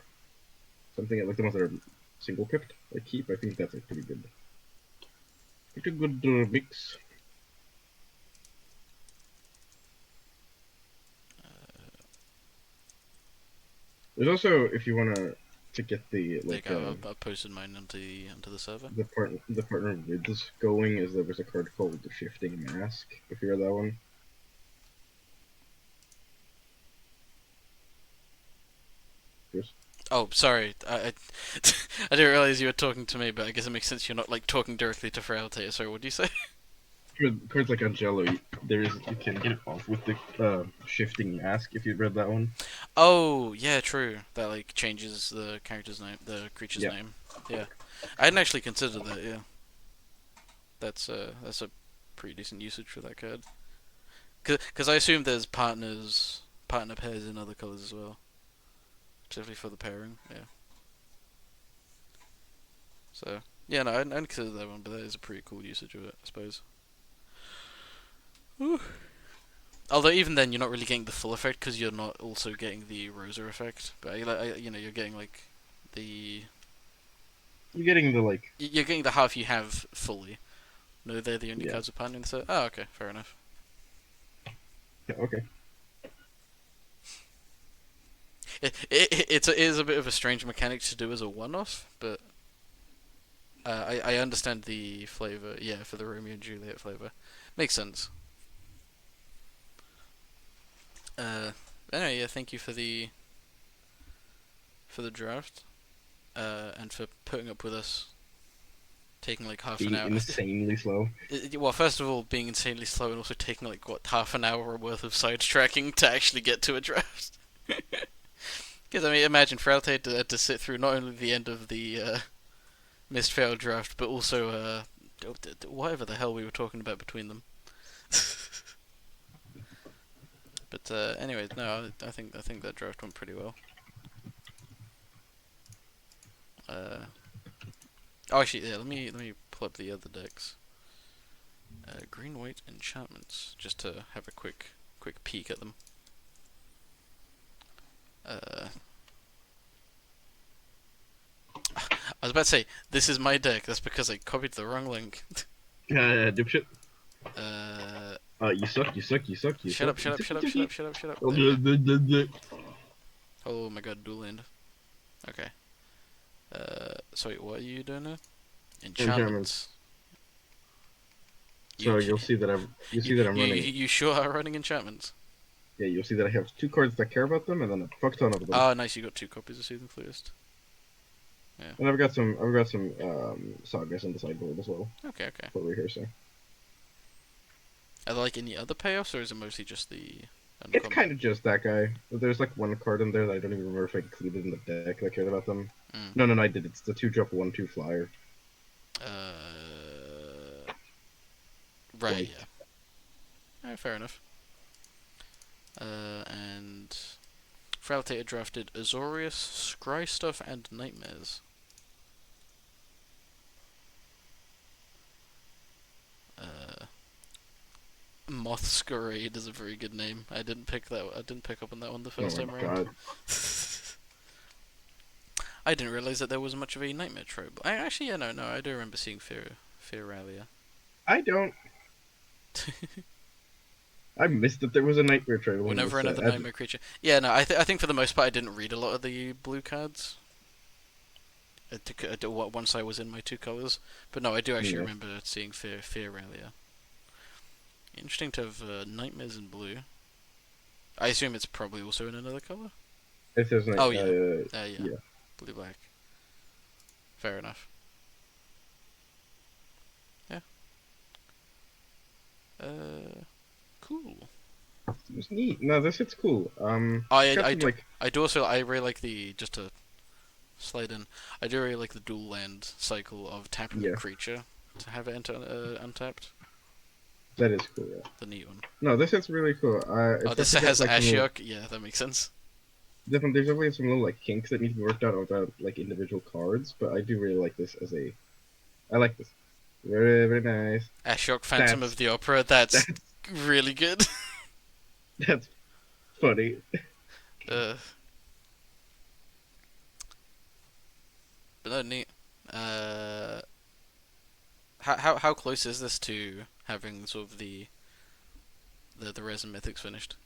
[SPEAKER 2] something like the ones that are single pipped I keep. I think that's a pretty good mix. There's also if you wanna get the
[SPEAKER 1] There you
[SPEAKER 2] like
[SPEAKER 1] go. I posted mine into the server.
[SPEAKER 2] the partner vids going is there was a card called the Shifting Mask. If you read that one. Chris?
[SPEAKER 1] Oh, sorry. I didn't realize you were talking to me, but I guess it makes sense you're not like talking directly to Frailtea. Sorry, what do you say?
[SPEAKER 2] Cards like Angelo, you can get it off with the Shifting Mask if you read that one.
[SPEAKER 1] Oh, yeah, true. That like changes the character's name, the creature's
[SPEAKER 2] Yeah.
[SPEAKER 1] name. Yeah, I hadn't actually considered that. Yeah. That's a pretty decent usage for that card. Cause I assume there's partner pairs in other colors as well, particularly for the pairing. Yeah. So yeah, no, I hadn't considered that one, but that is a pretty cool usage of it, I suppose. Whew. Although even then, you're not really getting the full effect because you're not also getting the Rosa effect. But you're getting like the
[SPEAKER 2] You're getting the like,
[SPEAKER 1] you're getting the half you have fully. No, they're the only
[SPEAKER 2] yeah,
[SPEAKER 1] cards with partner in the set. Oh, okay, fair enough.
[SPEAKER 2] yeah, okay.
[SPEAKER 1] It is a bit of a strange mechanic to do as a one-off, but I understand the flavor. Yeah, for the Romeo and Juliet flavor, makes sense. Anyway, yeah, thank you for the draft, and for putting up with us taking like half an
[SPEAKER 2] Being
[SPEAKER 1] hour.
[SPEAKER 2] insanely slow.
[SPEAKER 1] Well, first of all, being insanely slow, and also taking like what half an hour worth of sidetracking to actually get to a draft. Because I mean, imagine Frailty had to sit through not only the end of the missed failed draft, but also whatever the hell we were talking about between them. But anyways, no, I think that draft went pretty well. Oh, actually, yeah. Let me pull up the other decks. Green white enchantments, just to have a quick peek at them. I was about to say this is my deck. That's because I copied the wrong link.
[SPEAKER 2] Dipshit.
[SPEAKER 1] uh,
[SPEAKER 2] You suck, you suck, you suck, you
[SPEAKER 1] shut
[SPEAKER 2] suck.
[SPEAKER 1] up! Shut up! Shut up! Shut up! Shut up! Shut up!
[SPEAKER 2] Oh,
[SPEAKER 1] There we go.
[SPEAKER 2] the
[SPEAKER 1] Oh my god, dual land. Okay. Sorry, what are you doing now?
[SPEAKER 2] enchantments.
[SPEAKER 1] Enchantments.
[SPEAKER 2] So you'll see that I'm running.
[SPEAKER 1] You sure are running enchantments?
[SPEAKER 2] Yeah, you'll see that I have two cards that care about them, and then a fuck ton of them.
[SPEAKER 1] Oh, nice. You got 2 copies of Soothing Fleetist. Yeah.
[SPEAKER 2] And I've got some sagas in the sideboard as well.
[SPEAKER 1] Okay. Okay.
[SPEAKER 2] Over here, so
[SPEAKER 1] Are there like any other payoffs, or is it mostly just the
[SPEAKER 2] it's
[SPEAKER 1] uncommon?
[SPEAKER 2] kind of just that guy. There's like one card in there that I don't even remember if I included in the deck that cared about them.
[SPEAKER 1] Mm.
[SPEAKER 2] No, I did. It's the 2-drop 1/2 flyer.
[SPEAKER 1] Right.
[SPEAKER 2] Like,
[SPEAKER 1] Yeah. Fair enough. And Frailtator drafted Azorius, Scry Stuff, and Nightmares. Mothscarade is a very good name. I didn't pick up on that one the
[SPEAKER 2] oh
[SPEAKER 1] first
[SPEAKER 2] my
[SPEAKER 1] time around.
[SPEAKER 2] god.
[SPEAKER 1] I didn't realize that there was much of a nightmare trope. Yeah, no, I do remember seeing Fear Rallia.
[SPEAKER 2] I don't. I missed that there was a nightmare trail.
[SPEAKER 1] Whenever another nightmare creature. Yeah, no, I think for the most part I didn't read a lot of the blue cards. Once I was in my 2 colors, but no, I do actually remember seeing Fear Rallia. Interesting to have nightmares in blue. I assume it's probably also in another color.
[SPEAKER 2] It says
[SPEAKER 1] Oh yeah,
[SPEAKER 2] yeah.
[SPEAKER 1] blue black. Fair enough. Yeah. Cool.
[SPEAKER 2] It's neat. No, this it's cool.
[SPEAKER 1] I do also I really like the just to slide in. I do really like the dual land cycle of tapping a creature to have it enter untapped.
[SPEAKER 2] That is cool. Yeah.
[SPEAKER 1] The neat one.
[SPEAKER 2] No, this is really cool.
[SPEAKER 1] This has like Ashiok. Yeah, that makes sense.
[SPEAKER 2] There's definitely some little like kinks that need to be worked out about like individual cards, but I do really like this as a. I like this. Very very nice.
[SPEAKER 1] Ashiok, Phantom of the Opera. That's really good.
[SPEAKER 2] That's funny.
[SPEAKER 1] But no, neat. How close is this to having sort of the Res and Mythics finished?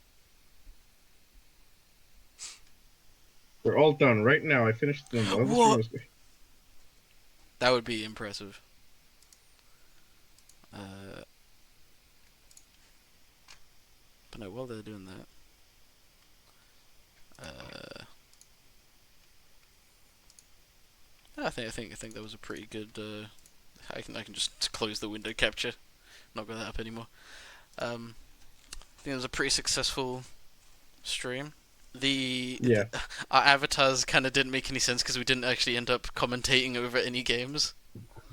[SPEAKER 2] We're all done right now. I finished them.
[SPEAKER 1] What? That would be impressive. But no, while they're doing that, I think that was a pretty good. I can just close the window capture. Not got that up anymore. I think it was a pretty successful stream. Our avatars kind of didn't make any sense because we didn't actually end up commentating over any games.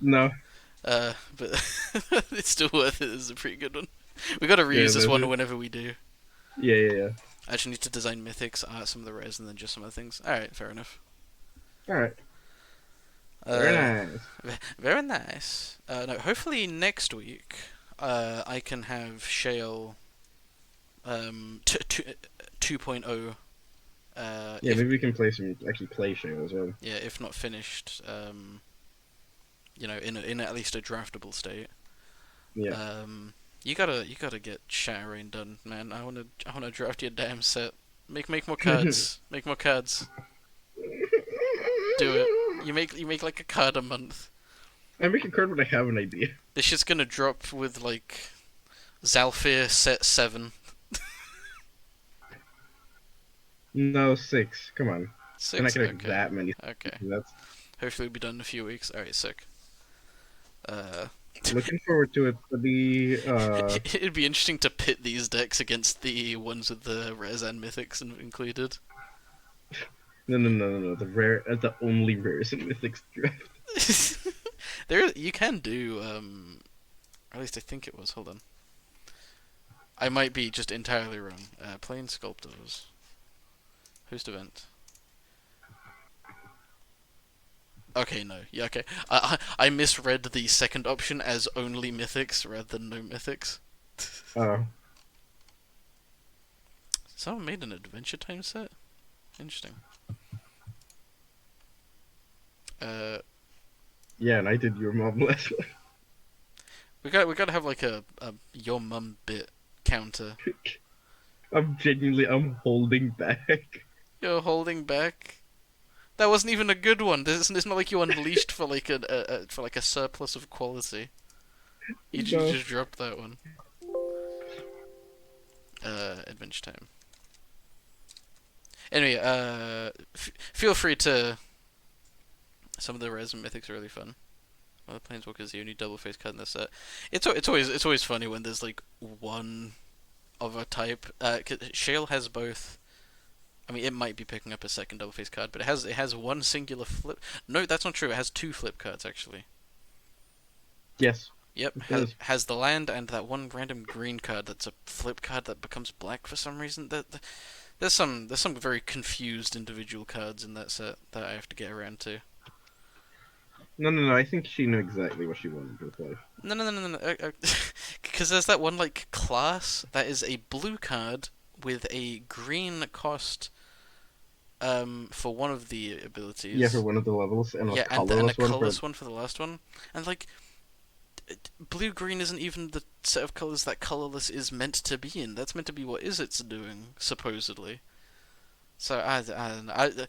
[SPEAKER 2] No.
[SPEAKER 1] But it's still worth it. It's a pretty good one. We gotta
[SPEAKER 2] Yeah,
[SPEAKER 1] reuse this one whenever we do.
[SPEAKER 2] yeah.
[SPEAKER 1] I actually need to design mythics, some of the rares, and then just some other things. Alright, fair enough.
[SPEAKER 2] All right, very
[SPEAKER 1] Uh,
[SPEAKER 2] nice.
[SPEAKER 1] Very nice. No, hopefully next week, I can have Shale, 2.0,
[SPEAKER 2] Yeah,
[SPEAKER 1] if,
[SPEAKER 2] maybe we can play some actually play show as well.
[SPEAKER 1] yeah, if not finished, in at least a draftable state.
[SPEAKER 2] Yeah.
[SPEAKER 1] You gotta get Shattering done, man. I wanna draft your damn set. Make more cards. Make more cards. Do it. You make like a card a month.
[SPEAKER 2] I make a card when I have an idea.
[SPEAKER 1] This shit's gonna drop with like Zalfir set 7.
[SPEAKER 2] No, 6. Come on. And I
[SPEAKER 1] 6?
[SPEAKER 2] can make
[SPEAKER 1] Okay.
[SPEAKER 2] that many.
[SPEAKER 1] Okay.
[SPEAKER 2] That's
[SPEAKER 1] Hopefully it'll be done in a few weeks. Alright, sick. Uh,
[SPEAKER 2] looking forward to it. But
[SPEAKER 1] it'd be interesting to pit these decks against the ones with the rares and mythics included.
[SPEAKER 2] no. The only rares and mythics draft.
[SPEAKER 1] You can do, at least I think it was, hold on. I might be just entirely wrong. Plane Sculptors. Host event. Okay, no. Yeah, okay. I misread the second option as only mythics rather than no mythics.
[SPEAKER 2] Uh,
[SPEAKER 1] Someone made an Adventure Time set? Interesting.
[SPEAKER 2] yeah, and I did your mom last one.
[SPEAKER 1] We gotta have like a your mum bit counter.
[SPEAKER 2] I'm holding back.
[SPEAKER 1] You're holding back. That wasn't even a good one. It's not like you unleashed for like a surplus of quality. You
[SPEAKER 2] No.
[SPEAKER 1] just dropped that one. Adventure Time. Anyway, feel free to. Some of the res and mythics are really fun. Well, the Planeswalker is the only double face card in this set. It's always funny when there's like one of a type. 'Cause Shale has both. I mean, it might be picking up a second double face card, but it has one singular flip. No, that's not true. It has two flip cards actually.
[SPEAKER 2] Yes,
[SPEAKER 1] Yep,
[SPEAKER 2] it does.
[SPEAKER 1] has the land and that one random green card that's a flip card that becomes black for some reason. There's some very confused individual cards in that set that I have to get around to.
[SPEAKER 2] No. I think she knew exactly what she wanted to play.
[SPEAKER 1] No. Because there's that one like class that is a blue card with a green cost for one of the abilities.
[SPEAKER 2] Yeah, for one of the levels, and
[SPEAKER 1] Yeah,
[SPEAKER 2] a
[SPEAKER 1] and a
[SPEAKER 2] colorless one
[SPEAKER 1] colorless one for the last one. And like blue green isn't even the set of colors that colorless is meant to be in. That's meant to be what Izzet's doing supposedly. So I don't know.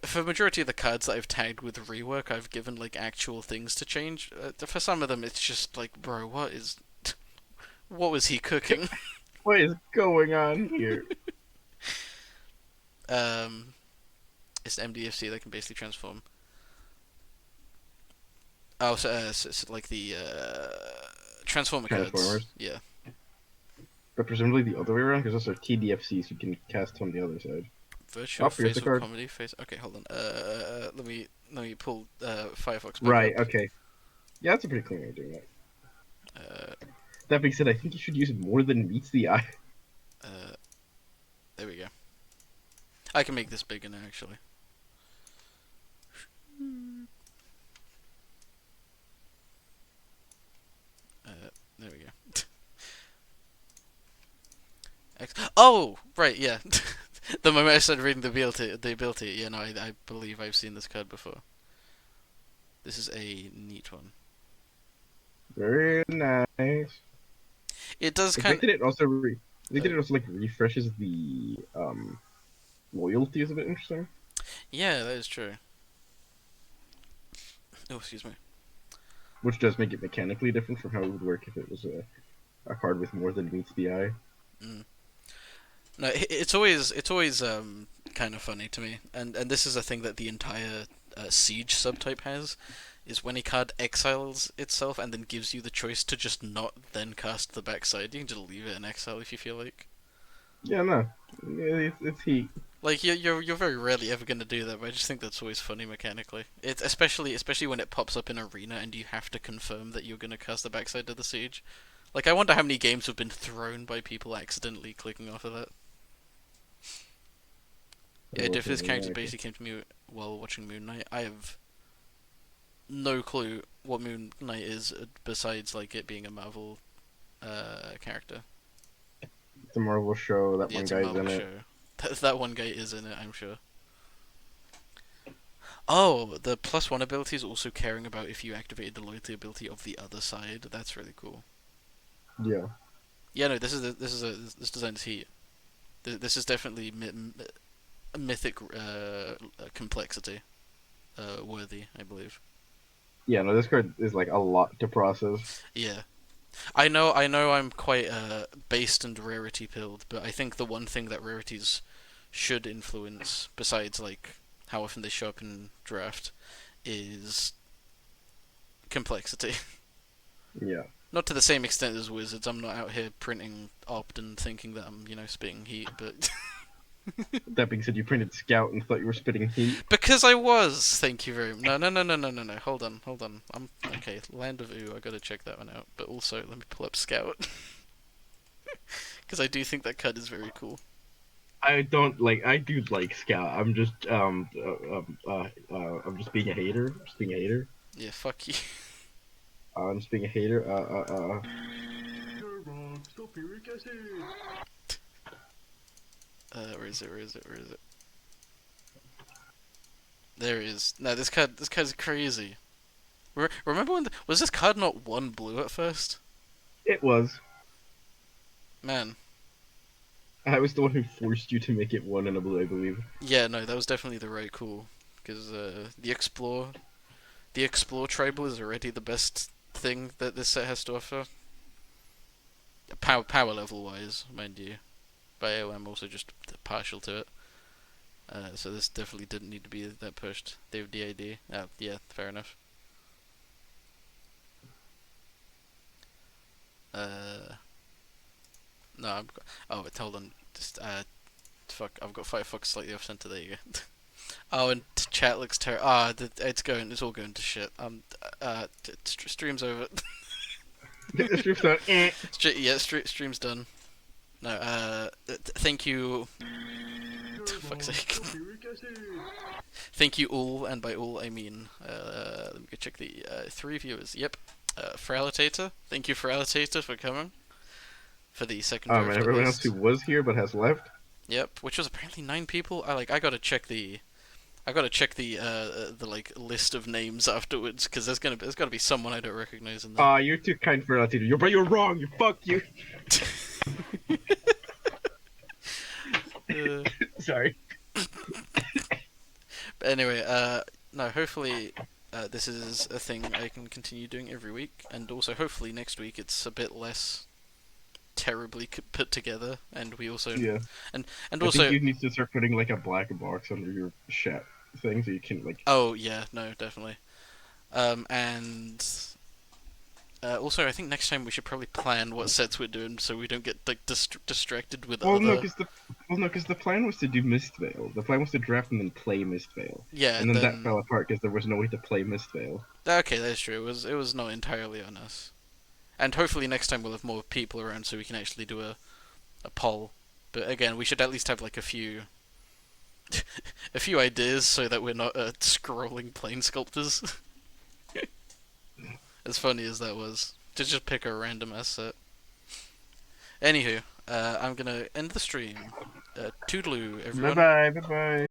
[SPEAKER 1] For majority of the cards that I've tagged with rework, I've given like actual things to change. For some of them, it's just like, bro, what was he cooking?
[SPEAKER 2] What is going on here?
[SPEAKER 1] It's MDFC that can basically transform. Oh, so like the transformer cards.
[SPEAKER 2] Transformers.
[SPEAKER 1] Yeah.
[SPEAKER 2] But presumably the other way around, because those are TDFCs you can cast on the other side.
[SPEAKER 1] Virtual
[SPEAKER 2] Here's the
[SPEAKER 1] Facial
[SPEAKER 2] card.
[SPEAKER 1] Comedy face. Okay, hold on. Let me pull Firefox back
[SPEAKER 2] Right,
[SPEAKER 1] up.
[SPEAKER 2] okay. Yeah, that's a pretty clean way of doing that.
[SPEAKER 1] Uh,
[SPEAKER 2] That being said, I think you should use it more than meets the eye.
[SPEAKER 1] there we go. I can make this bigger now, actually. There we go. Oh, right, yeah. The moment I started reading the ability, yeah, no, I believe I've seen this card before. This is a neat one.
[SPEAKER 2] Very nice.
[SPEAKER 1] It does
[SPEAKER 2] I
[SPEAKER 1] kind
[SPEAKER 2] think that it also
[SPEAKER 1] of,
[SPEAKER 2] it also like refreshes the loyalty is a bit interesting.
[SPEAKER 1] yeah, that is true. Oh, excuse me.
[SPEAKER 2] Which does make it mechanically different from how it would work if it was a card with more than meets the eye.
[SPEAKER 1] Mm. No, it's always kind of funny to me, and this is a thing that the entire siege subtype has, is when a card exiles itself and then gives you the choice to just not then cast the backside. You can just leave it in exile if you feel like.
[SPEAKER 2] Yeah, no, it's heat.
[SPEAKER 1] Like you're very rarely ever gonna do that, but I just think that's always funny mechanically. It's especially when it pops up in arena and you have to confirm that you're gonna cast the backside of the siege. Like I wonder how many games have been thrown by people accidentally clicking off of that. Yeah, if this character basically came to me while watching Moon Knight, I have no clue what Moon Knight is besides like it being a Marvel character.
[SPEAKER 2] It's a Marvel show. That
[SPEAKER 1] Yeah,
[SPEAKER 2] one
[SPEAKER 1] it's a
[SPEAKER 2] guy's
[SPEAKER 1] Marvel
[SPEAKER 2] in it.
[SPEAKER 1] show. That one guy is in it, I'm sure. Oh, the +1 ability is also caring about if you activated the loyalty ability of the other side. That's really cool.
[SPEAKER 2] Yeah,
[SPEAKER 1] Yeah, no, this design is heat. This is definitely mythic complexity worthy, I believe.
[SPEAKER 2] yeah. No, this card is like a lot to process.
[SPEAKER 1] Yeah, I know, I'm quite based and rarity pilled, but I think the one thing that rarities should influence, besides like how often they show up in draft, is complexity.
[SPEAKER 2] Yeah.
[SPEAKER 1] Not to the same extent as wizards. I'm not out here printing opt and thinking that I'm, spitting heat, but
[SPEAKER 2] That being said, you printed Scout and thought you were spitting heat.
[SPEAKER 1] because I was. Thank you very much. No, no, no, no, no, no, no. Hold on, hold on. I'm okay. Land of Ooh. I gotta check that one out. But also, let me pull up Scout because I do think that card is very cool.
[SPEAKER 2] I don't like. I do like Scout. I'm just being a hater. Just being a hater.
[SPEAKER 1] Yeah, fuck you.
[SPEAKER 2] I'm just being a hater.
[SPEAKER 1] Where is it? Where is it? Where is it? There it is. No, this card is crazy. Remember when was this card not one blue at first?
[SPEAKER 2] It was.
[SPEAKER 1] Man,
[SPEAKER 2] I was the one who forced you to make it one and a blue, I believe.
[SPEAKER 1] yeah, no, that was definitely the right call because the explore tribal is already the best thing that this set has to offer. Power level wise, mind you. But I'm also just partial to it. So this definitely didn't need to be that pushed. They have DID. Yeah, fair enough. Uh, no, oh, but hold on. Just fuck. I've got Firefox slightly off center. There you go. Oh, and chat looks terrible. It's going. It's all going to shit. Stream's over.
[SPEAKER 2] The strip's not. Eh.
[SPEAKER 1] Yeah, stream's done. No. Thank you. Fuck's sake. Thank you all, and by all I mean, let me go check the 3 viewers. Yep. Feralitator. Thank you, Feralitator, for coming for the second
[SPEAKER 2] And
[SPEAKER 1] draft at
[SPEAKER 2] everyone else
[SPEAKER 1] least.
[SPEAKER 2] who was here but has left.
[SPEAKER 1] Yep, which was apparently 9 people. I gotta check the like list of names afterwards because there's gotta be someone I don't recognize in there.
[SPEAKER 2] You're too kind for Latino. You're wrong. You fuck you.
[SPEAKER 1] uh,
[SPEAKER 2] Sorry.
[SPEAKER 1] but anyway, no, hopefully this is a thing I can continue doing every week, and also hopefully next week it's a bit less terribly put together, and we also
[SPEAKER 2] Yeah.
[SPEAKER 1] and
[SPEAKER 2] I think
[SPEAKER 1] also
[SPEAKER 2] you need to start putting like a black box under your chat thing so you can like.
[SPEAKER 1] oh yeah, no, definitely. And also, I think next time we should probably plan what sets we're doing so we don't get like distracted with
[SPEAKER 2] Well, no,
[SPEAKER 1] other.
[SPEAKER 2] because the plan was to do Mistvale. The plan was to draft and then play Mistvale,
[SPEAKER 1] Yeah,
[SPEAKER 2] and then that
[SPEAKER 1] then
[SPEAKER 2] fell apart because there was no way to play Mistvale.
[SPEAKER 1] okay, that's true. It was not entirely on us, and hopefully next time we'll have more people around so we can actually do a poll. But again, we should at least have like a few a few ideas so that we're not scrolling plane sculptors. As funny as that was, to just pick a random asset. Anywho, I'm gonna end the stream. Toodaloo,
[SPEAKER 2] Bye
[SPEAKER 1] everyone.
[SPEAKER 2] bye. Bye bye.